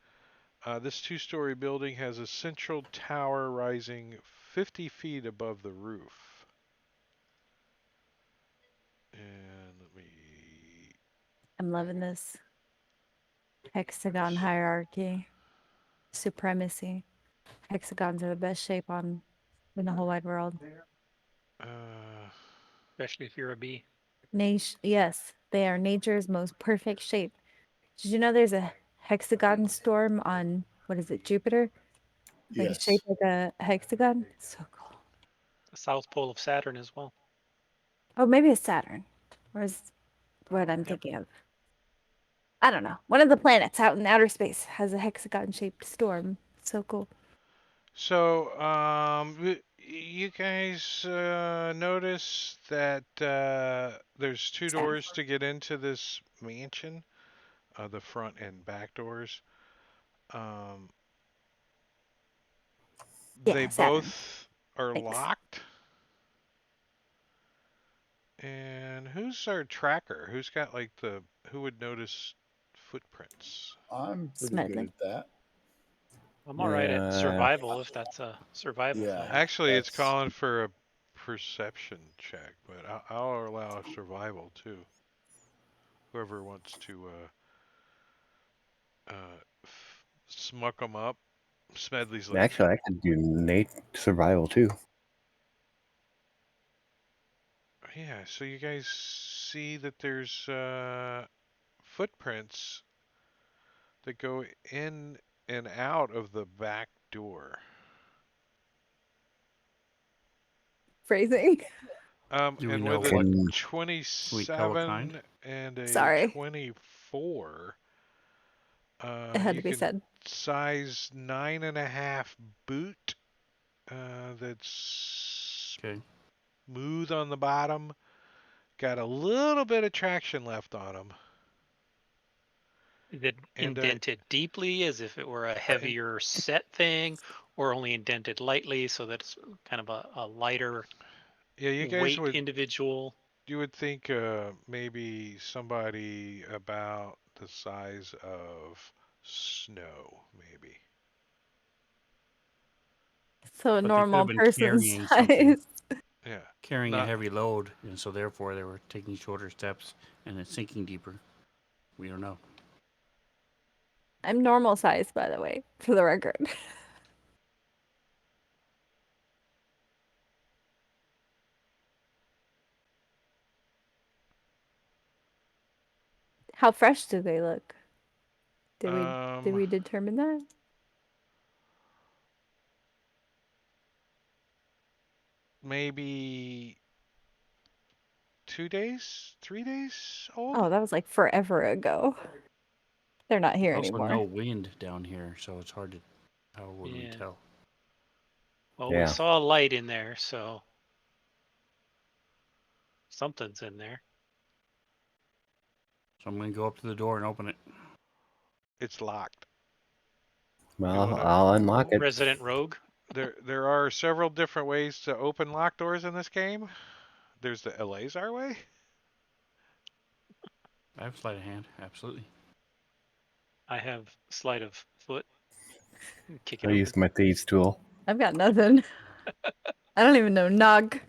This two-story building has a central tower rising 50 feet above the roof. And let me. I'm loving this hexagon hierarchy, supremacy. Hexagons are the best shape on in the whole wide world. Uh, Especially if you're a bee. Yes, they are nature's most perfect shape. Did you know there's a hexagon storm on what is it, Jupiter? Like Yes. shaped like a hexagon? So cool. The south pole of Saturn as well. Oh, maybe it's Saturn. Or is what I'm Yep. thinking of. I don't know. One of the planets out in outer space has a hexagon shaped storm. So cool. so, you guys notice that there's two Saturn. doors to get into this mansion, the front and back doors. Um, they Yeah, Saturn. both are Thanks. locked. And who's our tracker? Who's got like who would notice footprints? I'm pretty good Smedley. at that. I'm all right at Yeah. survival if that's a survival Yeah. thing. Actually, it's That's calling for a perception check, but I'll allow survival too. Whoever wants to smuck them up. Smedley's like, Actually, I could do Nate survival too. yeah. So you guys see that there's footprints that go in and out of the back door. Phrasing. Do we And know with a what? And Can we tell what kind? 27 and a Sorry. 24, It had to you be can said. size 9.5 boot. That's Okay. smooth on the bottom. Got a little bit of traction left on them. Is it And indented deeply as if it were a and heavier set thing, or only indented lightly so that it's kind of a lighter yeah, you guys weight would individual? you would think maybe somebody about the size of snow, maybe. So a But they could have normal been person carrying something, size. Yeah, carrying a not heavy load, and so therefore they were taking shorter steps and then sinking deeper. We don't know. I'm normal size, by the way, for the record. How fresh do they look? Did we determine that? maybe 2 days, 3 days old. Oh, that was like forever ago. They're not here Also, anymore. no wind down here, so it's hard to. How would we Yeah. tell? Well, we Yeah. saw a light in there, so something's in there. So I'm gonna go up to the door and open it. It's locked. Well, wanna- I'll unlock it. Resident Rogue. There are several different ways to open locked doors in this game. There's the Eleazar way. I have sleight of hand, absolutely. I have sleight of foot. Kick it I open. used my thieves tool. I've got nothing. I don't even know knock.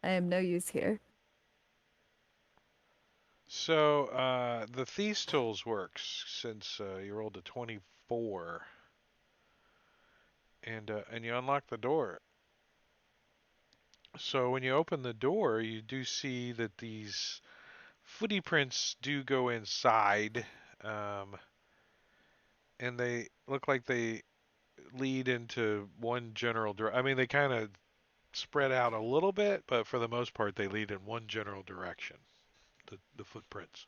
I am no use here. So the Thieves Tools works since you rolled a 24, and you unlock the door. So when you open the door, you do see that these footy prints do go inside, and they look like they lead into one general direction. I mean, they kind of spread out a little bit, but for the most part, they lead in one general direction. The footprints.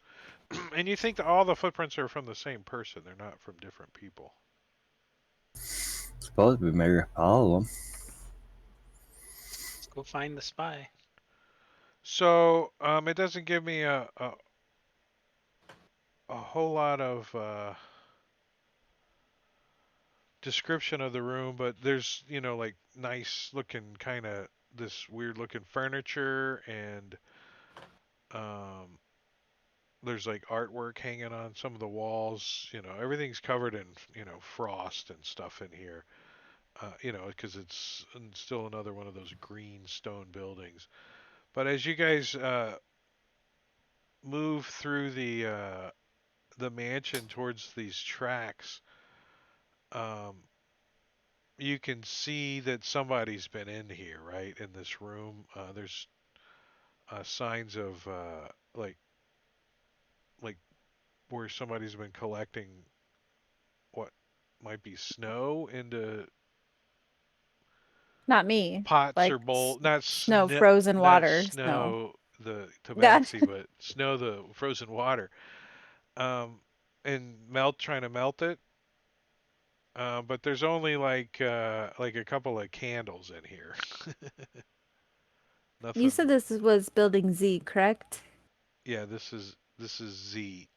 And you think that all the footprints are from the same person. They're not from different people. Suppose we may follow them. Let's go find the spy. So it doesn't give me a whole lot of description of the room, but there's, like nice looking kind of this weird looking furniture, and there's like artwork hanging on some of the walls. Everything's covered in, frost and stuff in here. Because it's still another one of those green stone buildings. But as you guys move through the mansion towards these tracks, um, you can see that somebody's been in here, right? In this room, there's signs of like where somebody's been collecting what might be snow into Not me. pots Like or bowl, not snow, snow, frozen not water, snow. snow the That tabaxi, but snow the frozen water, um, and trying to melt it. But there's only like a couple of candles in here. you Nothing. said this was building Z, correct? Yeah, this is Z.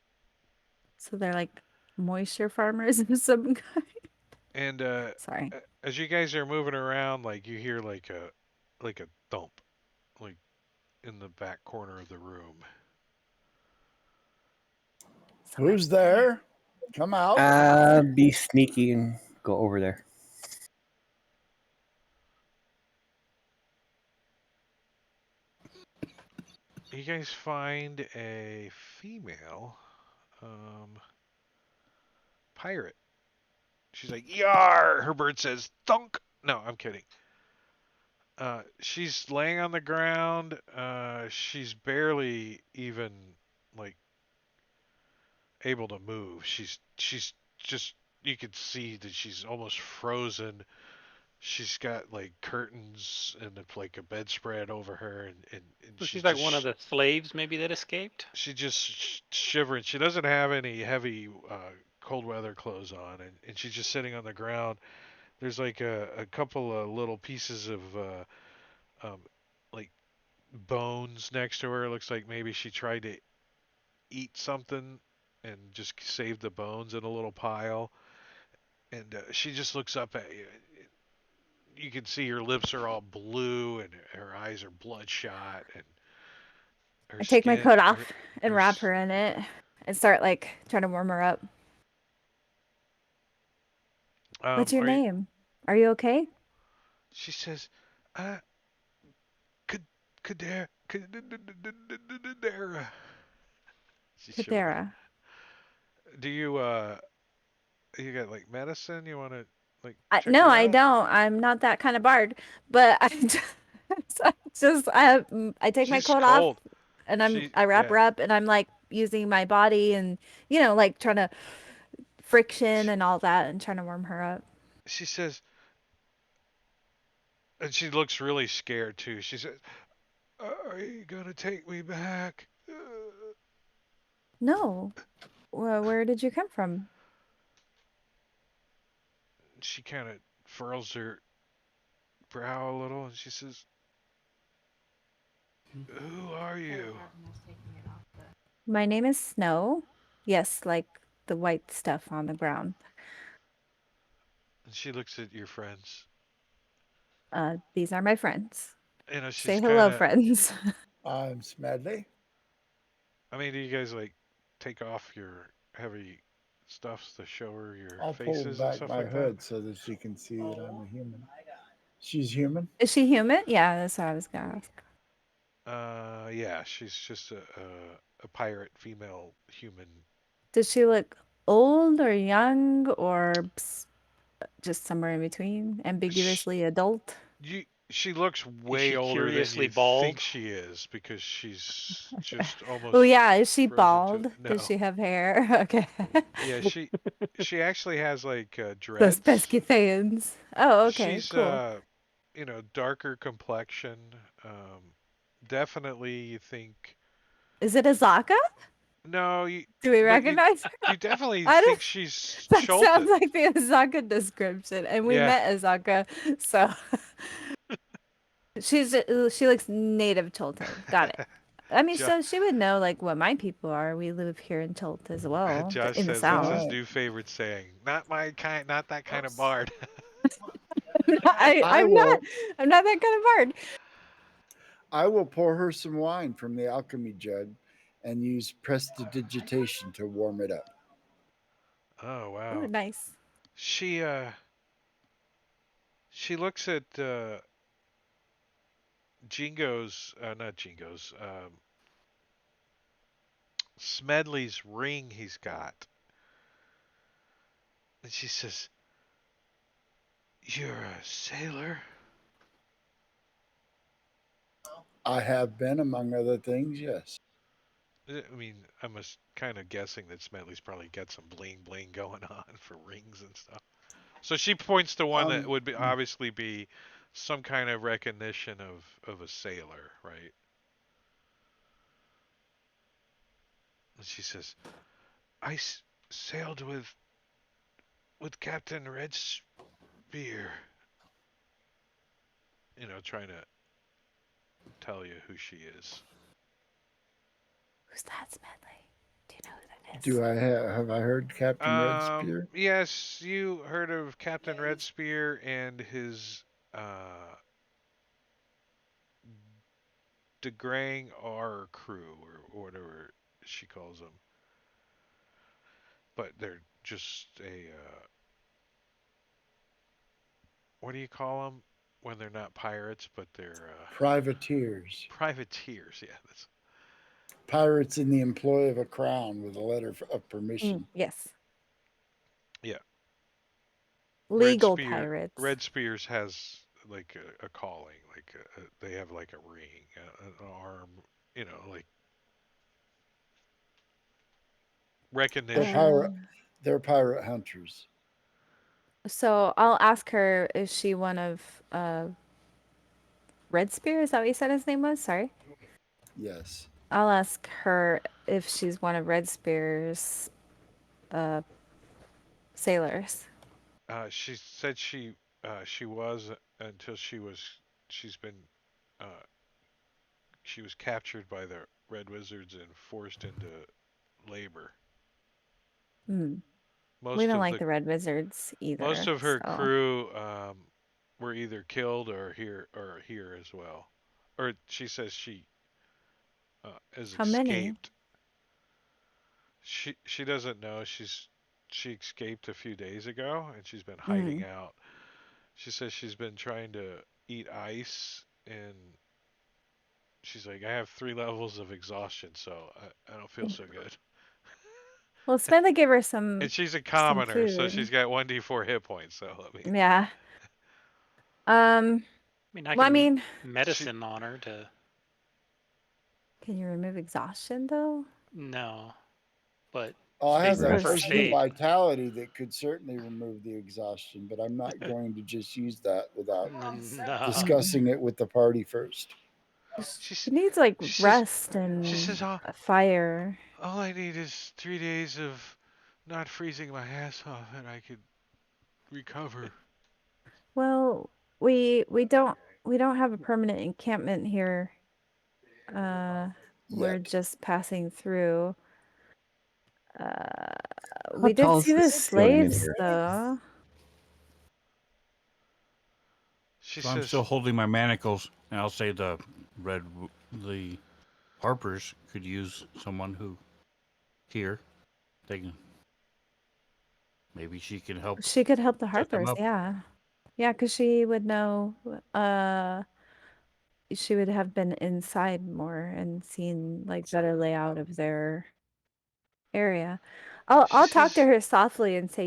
So they're like moisture farmers of some kind. And Sorry. as you guys are moving around, like you hear like a thump, like in the back corner of the room. Who's there? Come out. Be sneaky and go over there. You guys find a female pirate. She's like, "Yar!" Her bird says, "Thunk." No, I'm kidding. She's laying on the ground. She's barely even like able to move. She's just, you could see that she's almost frozen. She's got like curtains and like a bedspread over her, and So she's she's like just one of the slaves, maybe, that escaped. she just shivering. She doesn't have any heavy cold weather clothes on, and she's just sitting on the ground. There's like a couple of little pieces of um, like bones next to her. It looks like maybe she tried to eat something and just saved the bones in a little pile. And she just looks up at you. You can see her lips are all blue and her eyes are bloodshot, and her I take my skin. coat off and her wrap s- her in it and start like trying to warm her up. What's your are you, name? Are you okay? she says, uh, could Kadara. She's shivering. Kathera. Do you got like medicine? You want to like check No, her I out? don't. I'm not that kind of bard. But I take my She's coat off cold. and She I wrap yeah. her up and I'm like using my body and like trying to friction She, and all that and trying to warm her up. she says, and she looks really scared too. She says, Are you gonna take me back? No. Well, where did you come from? She kind of furls her brow a little and she says, "Who are you?" My name is Snow. Yes, like the white stuff on the ground. And she looks at your friends. These are my friends. She's Say kind hello, of. friends. I'm Smedley. I mean, do you guys like take off your heavy stuffs to show her your I'll pull faces and back stuff my like that? hood so that she can see that I'm a human. She's human. Is she human? Yeah, that's what I was gonna ask. Yeah, she's just a pirate female human. Does she look old or young or just somewhere in between? She, Ambiguously adult? she looks Is way she older than curiously you think bald? she is because she's Okay. just Oh almost yeah, is she frozen to bald? Does no. she have hair? Okay. Yeah, she actually has like Those dreads. pesky fans. Oh, okay, She's cool. darker complexion. Um, definitely you think Is it Azaka? no, Do we but you recognize her? you definitely I don't. think she's That sounds Chultan. like the Azaka description, and we Yeah, met Azaka, so she looks native Chultan. Got it. I mean, Jo- so she would know like what my people are. We live here in Chult as well, Josh in the says that's his south. All new favorite saying. Not my kind, not that kind of bard. right. I'm not. I'm not that kind of I will pour her some wine from the alchemy jug and use prestidigitation to warm it up. Oh bard. Ooh, wow. nice. She she looks at Jingo's not Jingo's Smedley's ring he's got. And she says, "You're a sailor?" I have been, among other things, yes. I mean, I'm kind of guessing that Smedley's probably got some bling bling going on for rings and stuff. So she points to one that Um, would be obviously be some kind of recognition of a sailor, right? And she says, "I sailed with Captain Red Spear." Trying to tell you who she is. Who's that, Smedley? Do you know who that is? do I have I heard Captain Red Spear? Yes, you heard of Captain Red Spear and his uh Degrang R crew or whatever she calls them. But they're just a what do you call them when they're not pirates but they're Privateers. privateers? Yeah, that's Pirates in the employ of a crown with a letter of permission. Yes, yeah. legal pirates. Red Spears has like a calling, like they have like a ring, an arm, like They're recognition. pirate. Um, They're pirate hunters. so I'll ask her, is she one of Red Spear? Is that what you said his name was? Sorry. Yes. I'll ask her if she's one of Red Spear's sailors. She said she was until she's been uh, she was captured by the Red Wizards and forced into labor. Hmm. We Most don't of like the the Red Wizards most either, of her so. crew were either killed or here as well. Or she says she has How many? escaped. She doesn't know. She escaped a few days ago and she's been hiding Hmm. out. She says she's been trying to eat ice and she's like, I have 3 levels of exhaustion, so I don't feel so good. Well, Smedley gave her And some she's a some commoner, so she's food. got 1d4 hit points. So Yeah. Um. I mean, I Well, I can mean, she medicine on her to can you remove exhaustion though? no, but Oh, I have She's that so first potion of aid. sleep. vitality that could certainly remove the exhaustion, but I'm not going to just use that without No, discussing it with the party first. She She s- needs like she says rest she and says a fire. all I need is 3 days of not freezing my ass off, and I could recover. Well, we don't have a permanent encampment here. We're Yet. just passing through. Uh, How we did tall see is the the ceiling in slaves here? though. She So I'm says still holding my manacles, and I'll say the Harpers could use someone who here they can maybe she can help She could help the set them Harpers, up. yeah. Yeah, because she would know, she would have been inside more and seen like better layout of their area. I'll she I'll talk to says her softly and say,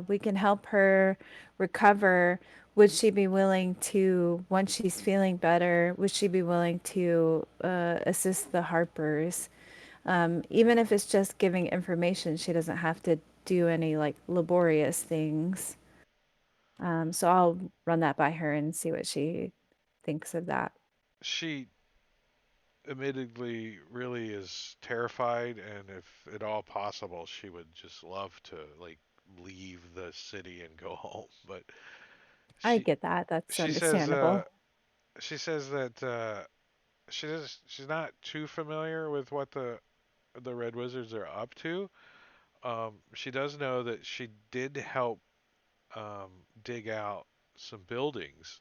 we can help her recover. Would she be willing to, once she's feeling better, would she be willing to assist the Harpers? Even if it's just giving information, she doesn't have to do any like laborious things. So I'll run that by her and see what she thinks of that. she admittedly really is terrified, and if at all possible, she would just love to like leave the city and go home. But I she get that. That's she says understandable. she says that she's not too familiar with what the Red Wizards are up to. She does know that she did help dig out some buildings.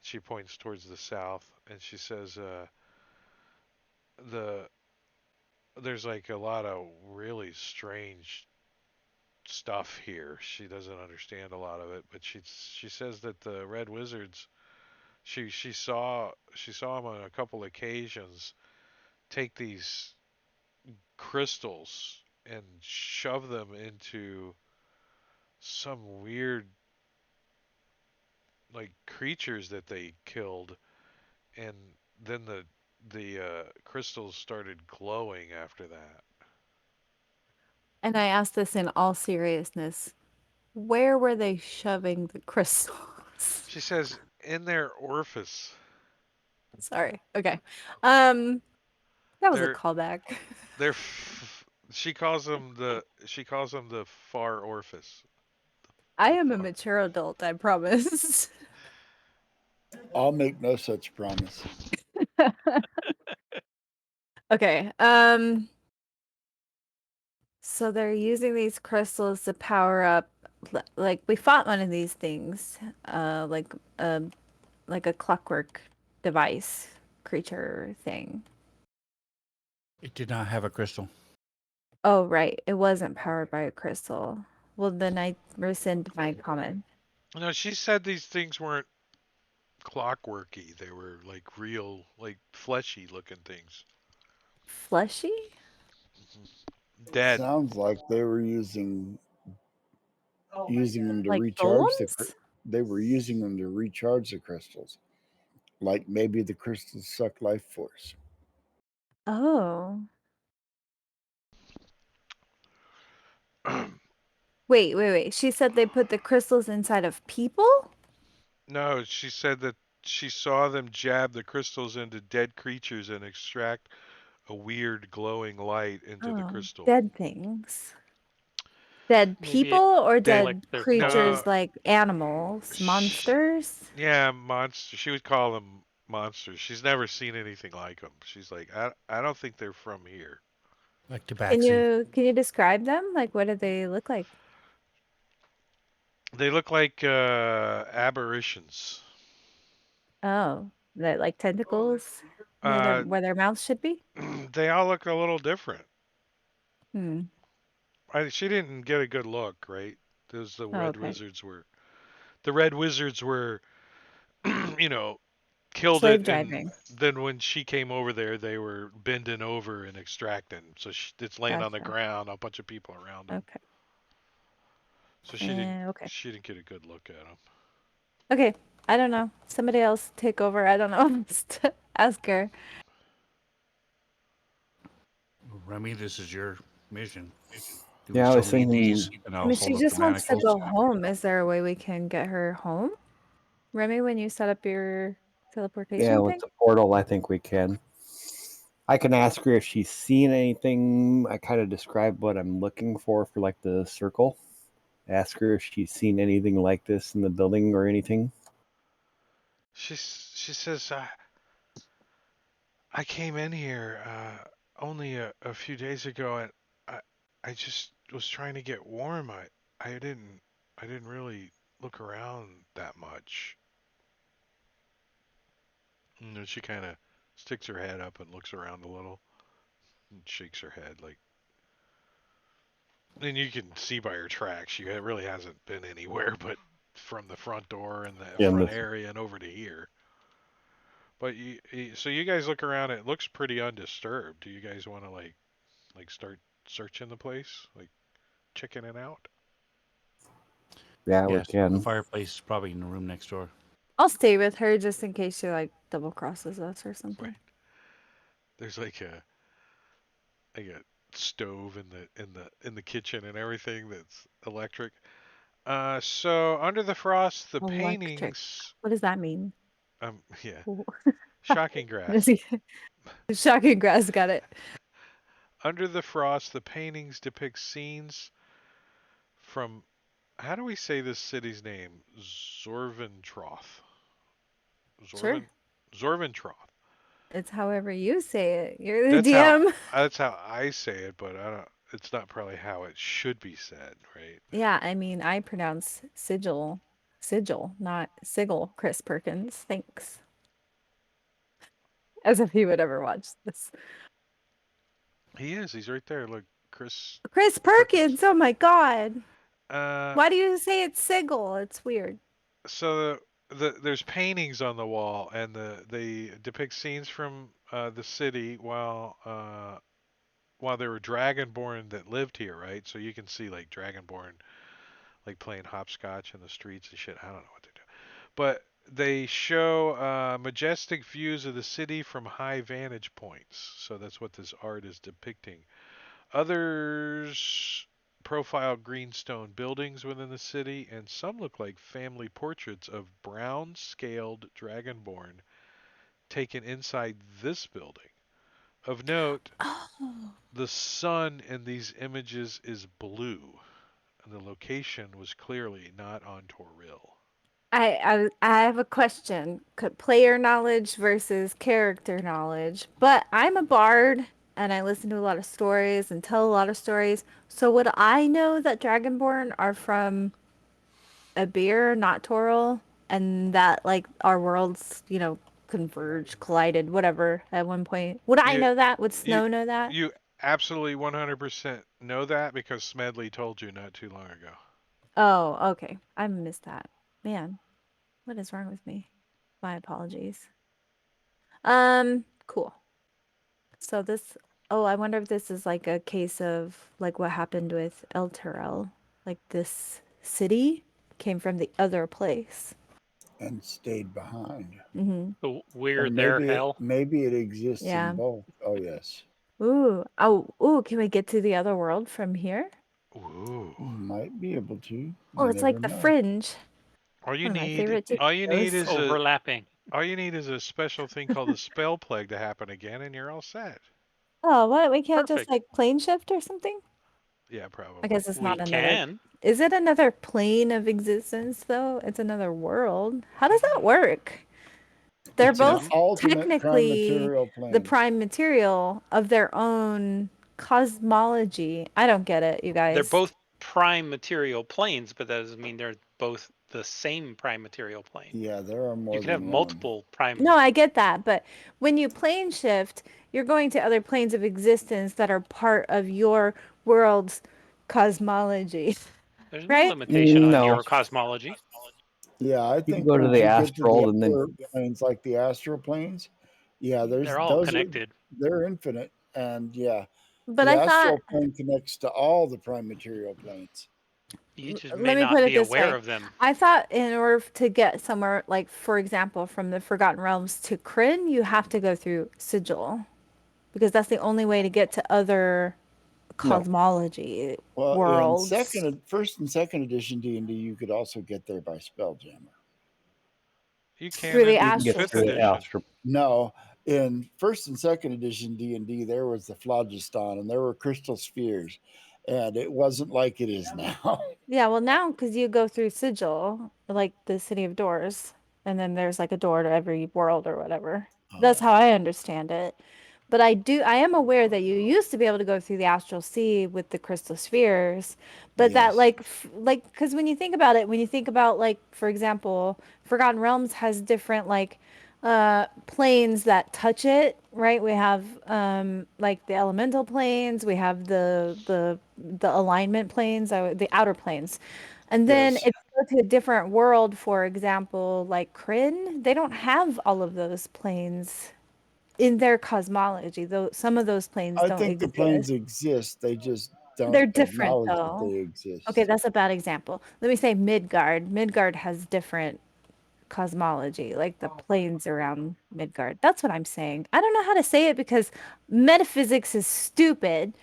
She points towards the south, and she says the there's like a lot of really strange stuff here. She doesn't understand a lot of it, but she says that the Red Wizards she saw them on a couple occasions take these crystals and shove them into some weird like creatures that they killed, and then the crystals started glowing after that. And I asked this in all seriousness. Where were they shoving the crystals? She says in their orifice. Sorry. Okay. Um, that was a They're callback. she calls them the far orifice. I The am a far. mature adult, I promise. I'll make no such promise. Okay. So they're using these crystals to power up. Like we fought one of these things, like a clockwork device creature thing. It did not have a crystal. Oh, right. It wasn't powered by a crystal. Well, then I rescind my comment. No, she said these things weren't clockworky. They were like real, like fleshy looking things. Fleshy? Dead. Sounds like they were using them to Like recharge golems? they were using them to recharge the crystals. Like maybe the crystals suck life force. Oh. Wait. She said they put the crystals inside of people? No, she said that she saw them jab the crystals into dead creatures and extract a weird glowing light into the Oh, crystal. dead things. Dead Maybe people it, or They like dead their no, creatures bones. like animals, sh monsters? yeah, monster. She would call them monsters. She's never seen anything like them. She's like, I don't think they're from here. Like Can Tabaxi. you describe them? Like what do they look like? They look like aberrations. Oh, that like tentacles Uh, where their mouths should be? they all look a little different. Hmm. She didn't get a good look, right? Those the Oh, red okay. wizards were. The red wizards were, you know, killed Slave it, and driving. then when she came over there, they were bending over and extracting. So it's laying on the Gotcha. ground, a bunch of people around them. Okay. So Okay. she didn't get a good look at them. Okay. I don't know. Somebody else take over. I don't know. Just ask her. Remy, this is your mission. You would Yeah, I show was me these, thinking. and I I'll mean, she hold up the just wants to manacles. go home. Is there a way we can get her home? Remy, when you set up your teleportation Yeah, thing? with the portal, I think we can. I can ask her if she's seen anything. I kind of described what I'm looking for like the circle. Ask her if she's seen anything like this in the building or anything. She says, I came in here only a few days ago, and I I just was trying to get warm. I didn't really look around that much. And then she kind of sticks her head up and looks around a little and shakes her head like. And you can see by her tracks she really hasn't been anywhere but from the front door and the In front the area and over to here. But so you guys look around. It looks pretty undisturbed. Do you guys want to like start searching the place, like checking it out? yeah, we Yes, the can. fireplace is probably in the room next door. I'll stay with her just in case she like double crosses us or something. Right. There's like a stove in the kitchen and everything that's electric. So under the frost, the Electric. paintings. What does that mean? Yeah, Ooh. shocking Does grass. he- Shocking grass got it. Under the frost, the paintings depict scenes from. How do we say this city's name? Zorventroth. Sure. Zorven. Zorventroth. It's however you say it. You're the That's how DM. that's how I say it, but I don't. It's not probably how it should be said, right? Yeah, I mean, I pronounce sigil, not sigil, Chris Perkins. Thanks. As if he would ever watch this. He is. He's right there. Look, Chris Chris Perkins. Perkins, oh my God. Uh, Why do you say it's sigil? It's weird. so there's paintings on the wall, and they depict scenes from the city while there were dragonborn that lived here, right? So you can see like dragonborn like playing hopscotch in the streets and shit. I don't know what they're doing, but they show majestic views of the city from high vantage points. So that's what this art is depicting. Others profile greenstone buildings within the city, and some look like family portraits of brown scaled dragonborn taken inside this building. Of note, Oh. the sun in these images is blue, and the location was clearly not on Toril. I have a question. Player knowledge versus character knowledge. But I'm a bard and I listen to a lot of stories and tell a lot of stories. So would I know that Dragonborn are from a beer, not Toril, and that like our worlds, converged, collided, whatever at one point? Would I You know that? Would you Snow know that? you absolutely 100% know that because Smedley told you not too long ago. Oh, okay. I missed that. Man, what is wrong with me? My apologies. Cool. So this, oh, I wonder if this is like a case of like what happened with El Terrell. Like this city came from the other place. and stayed behind. Mm-hmm. So we're And their hell. maybe it exists in Yeah. both. Oh yes, Ooh, can we get to the other world from here? Ooh. might be able to. You Oh, it's never like the know. Fringe. All you One of my need favorite TV all you need shows. is a Overlapping. all you need is a special thing called the spell plague to happen again and you're all set. Oh, what? We can't just Perfect. like plane shift or something? Yeah, I probably. guess it's We not another. can. Is it another plane of existence though? It's another world. How does that work? They're It's an both Um, alternate prime technically material the plane. prime material of their own cosmology. I don't get it, you They're guys. both prime material planes, but that doesn't mean they're both the same prime material plane. Yeah, there are more You can have than one. multiple prime. No, I get that, but when you plane shift, you're going to other planes of existence that are part of your world's cosmology, There's no right? limitation on No, your cosmology. Yeah, I you can think go to once the you get to the astral and then upper planes, like the astral planes, yeah, They're all connected. they're infinite, and yeah, But the I thought, astral plane connects to all the prime material planes. You just may let me put not it be this aware way. of them. I thought in order to get somewhere, like for example, from the Forgotten Realms to Kryn, you have to go through Sigil because that's the only way to get to other no. cosmology Well, in worlds. first and second edition D&D, you could also get there by Spelljammer. You through can the in You can get astral fifth through the sea. edition. astral. No, in first and second edition D&D, there was the phlogiston, and there were crystal spheres, and it wasn't like it is now. Yeah, well now because you go through Sigil, like the City of Doors, and then there's like a door to every world or whatever. That's how I understand it. But I am aware that you used to be able to go through the astral sea with the crystal spheres, but that Yes, like because when you think about it, when you think about like for example, Forgotten Realms has different like planes that touch it, right? We have like the elemental planes, we have the alignment planes, the outer planes. And then if yes. you go to a different world, for example, like Kryn, they don't have all of those planes in their cosmology. Though some of those planes I don't think the exist. planes exist. They just don't They're different acknowledge that though. they Okay, exist. that's a bad example. Let me say Midgard. Midgard has different cosmology, like the planes around Midgard. That's what I'm saying. I don't know how to say it because metaphysics is stupid.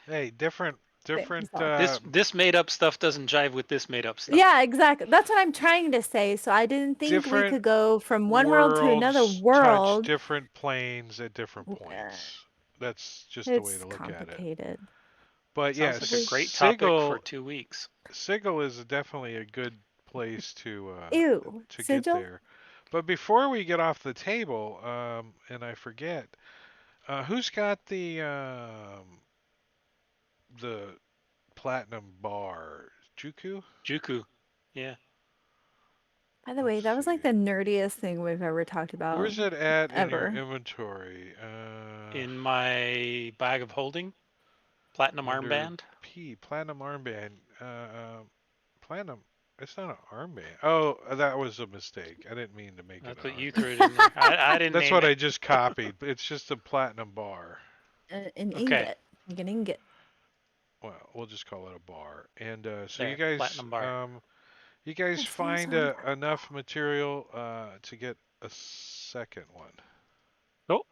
Hey, different So, this made up stuff doesn't jive with this made up stuff. yeah, exactly. That's what I'm trying to say. So I didn't think we different could go from one world to another worlds touch world. different planes at different Uh, points. That's just the way It's to look at it. complicated. But yeah, Sounds like a We, great topic for Sigil 2 weeks. Sigil is definitely a good place ew, to get sigil. there. But before we get off the table, and I forget, who's got the platinum bar? Juku? Juku. Yeah. By the way, Let's that was like see. the nerdiest thing we've ever talked about Where's it at in your ever. inventory? In my bag of holding, platinum Under armband. P, platinum armband. Platinum. It's not an armband. Oh, that was a mistake. I didn't mean to make it That's an what you armband. threw it in there. I didn't That's name what it. I just copied. It's just a platinum bar. An Okay. ingot, like an ingot. Well, we'll just call it a bar. And so There. Platinum bar. you guys That sounds find so enough material to get a second one, Oh,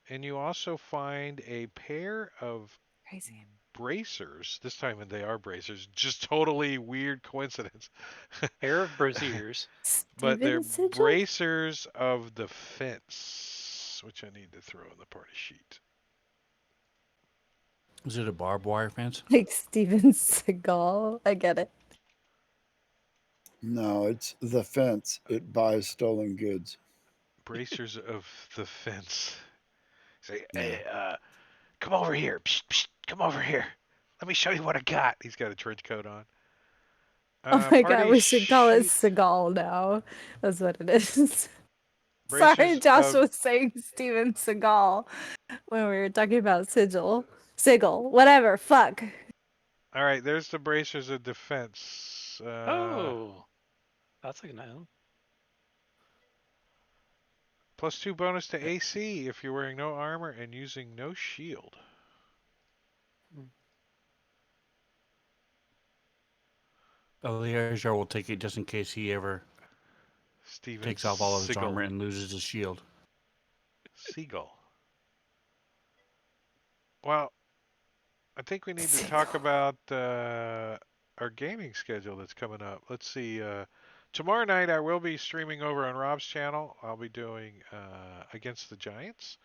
and you also find a pair of crazy. bracers. This time they are bracers. Just totally weird coincidence. pair of braziers. But they're Steven sigil? bracers of the fence, which I need to throw in the party sheet. Is it a barbed wire fence? Like Steven Seagal. I get it. No, it's the fence. It buys stolen goods. Bracers of the fence. Say, Yeah. hey, come over here. Psst, psst, come over here. Let me show you what I got. He's got a trench coat on. Oh my god, Party we should call it sheet. Seagal now. That's what it is. Sorry, Bracers Josh of. was saying Steven Seagal when we were talking about sigil. Sigil. Whatever. Fuck. All right, there's the bracers of defense. Oh, that's like no. +2 bonus to AC if you're wearing no armor and using no shield. Eleazar will take it just in case he ever Steven takes off all of his Seagal. armor and loses his shield. Seagull. Well, I think we need to talk Seagal. about our gaming schedule that's coming up. Let's see. Tomorrow night I will be streaming over on Rob's channel. I'll be doing Against the Giants.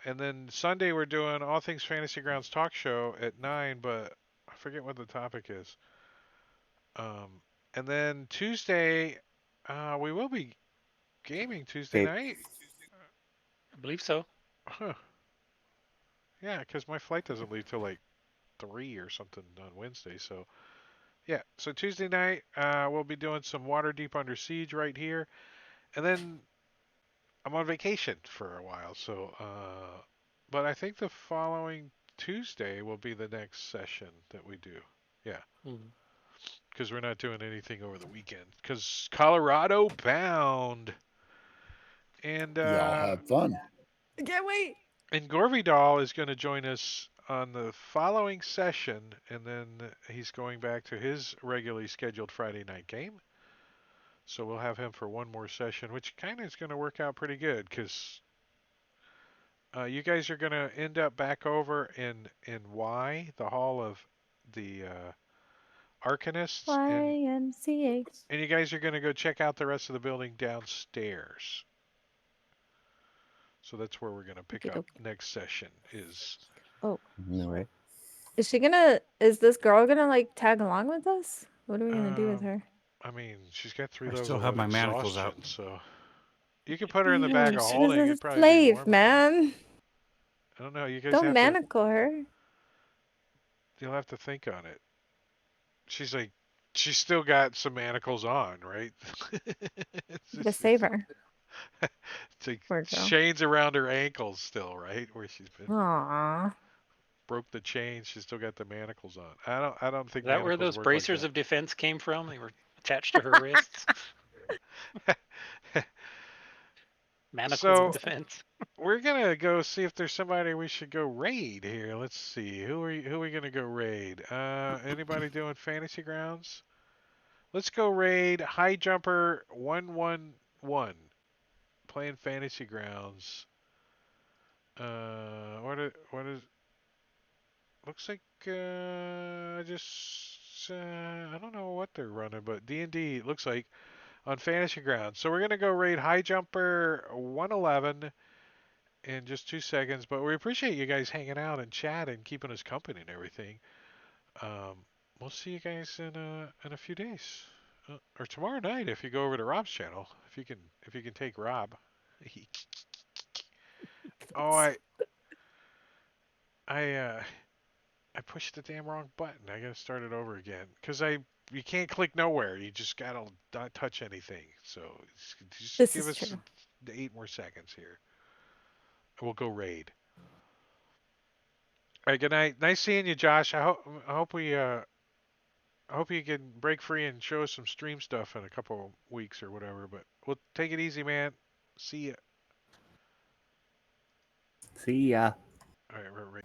And then Sunday we're doing All Things Fantasy Grounds talk show at 9, but I forget what the topic is. And then Tuesday, we will be gaming Tuesday Okay, night. I believe so. Huh. Yeah, because my flight doesn't leave till like 3 or something on Wednesday. So, yeah. So Tuesday night, we'll be doing some Waterdeep Under Siege right here. And then I'm on vacation for a while. So, but I think the following Tuesday will be the next session that we do. Yeah. Mm. Because we're not doing anything over the weekend. Because Colorado bound. And Y'all have fun. I can't wait. Gorvidal is going to join us on the following session, and then he's going back to his regularly scheduled Friday night game. So we'll have him for one more session, which kind of is going to work out pretty good because you guys are going to end up back over in Y, the hall of the arcanists, YMCA. and you guys are going to go check out the rest of the building downstairs. So that's where we're going to pick up Okey-dokey. next session. Is Oh, All right. is this girl gonna like tag along with us? What are we gonna do with um, her? I mean, she's got 3 I levels still have of my manacles exhaustion, out. so you can put her in the bag No, of she's holding. a It'd probably be slave, warm in there. man. I don't know. You guys Don't have to. manacle her. You'll have to think on it. She's like, she's still got some manacles on, right? it's, Gotta just, save it's, her. it's like Poor girl. chains around her ankles still, right? Where she's been Aww. broke the chains. She's still got the manacles on. I don't think Is that where manacles those work like bracers that. of defense came from? They were attached to her wrists. Manacles of So defense. we're gonna go see if there's somebody we should go raid here. Let's see. Who are we gonna go raid? Anybody doing fantasy grounds? Let's go raid High Jumper 111. Playing fantasy grounds. What is looks like I don't know what they're running, but D&D looks like on fantasy grounds. So we're gonna go raid High Jumper 111 in just 2 seconds. But we appreciate you guys hanging out and chatting, keeping us company and everything. Um, we'll see you guys in a few days, or tomorrow night if you go over to Rob's channel. If you can take Rob. oh, I I pushed the damn wrong button. I gotta start it over again. You can't click nowhere. You just gotta not touch anything. So just This give is us true. 8 more seconds here. We'll go raid. All right, good night. Nice seeing you, Josh. I hope you can break free and show us some stream stuff in a couple weeks or whatever. But we'll take it easy, man. See ya. See ya. All right, we're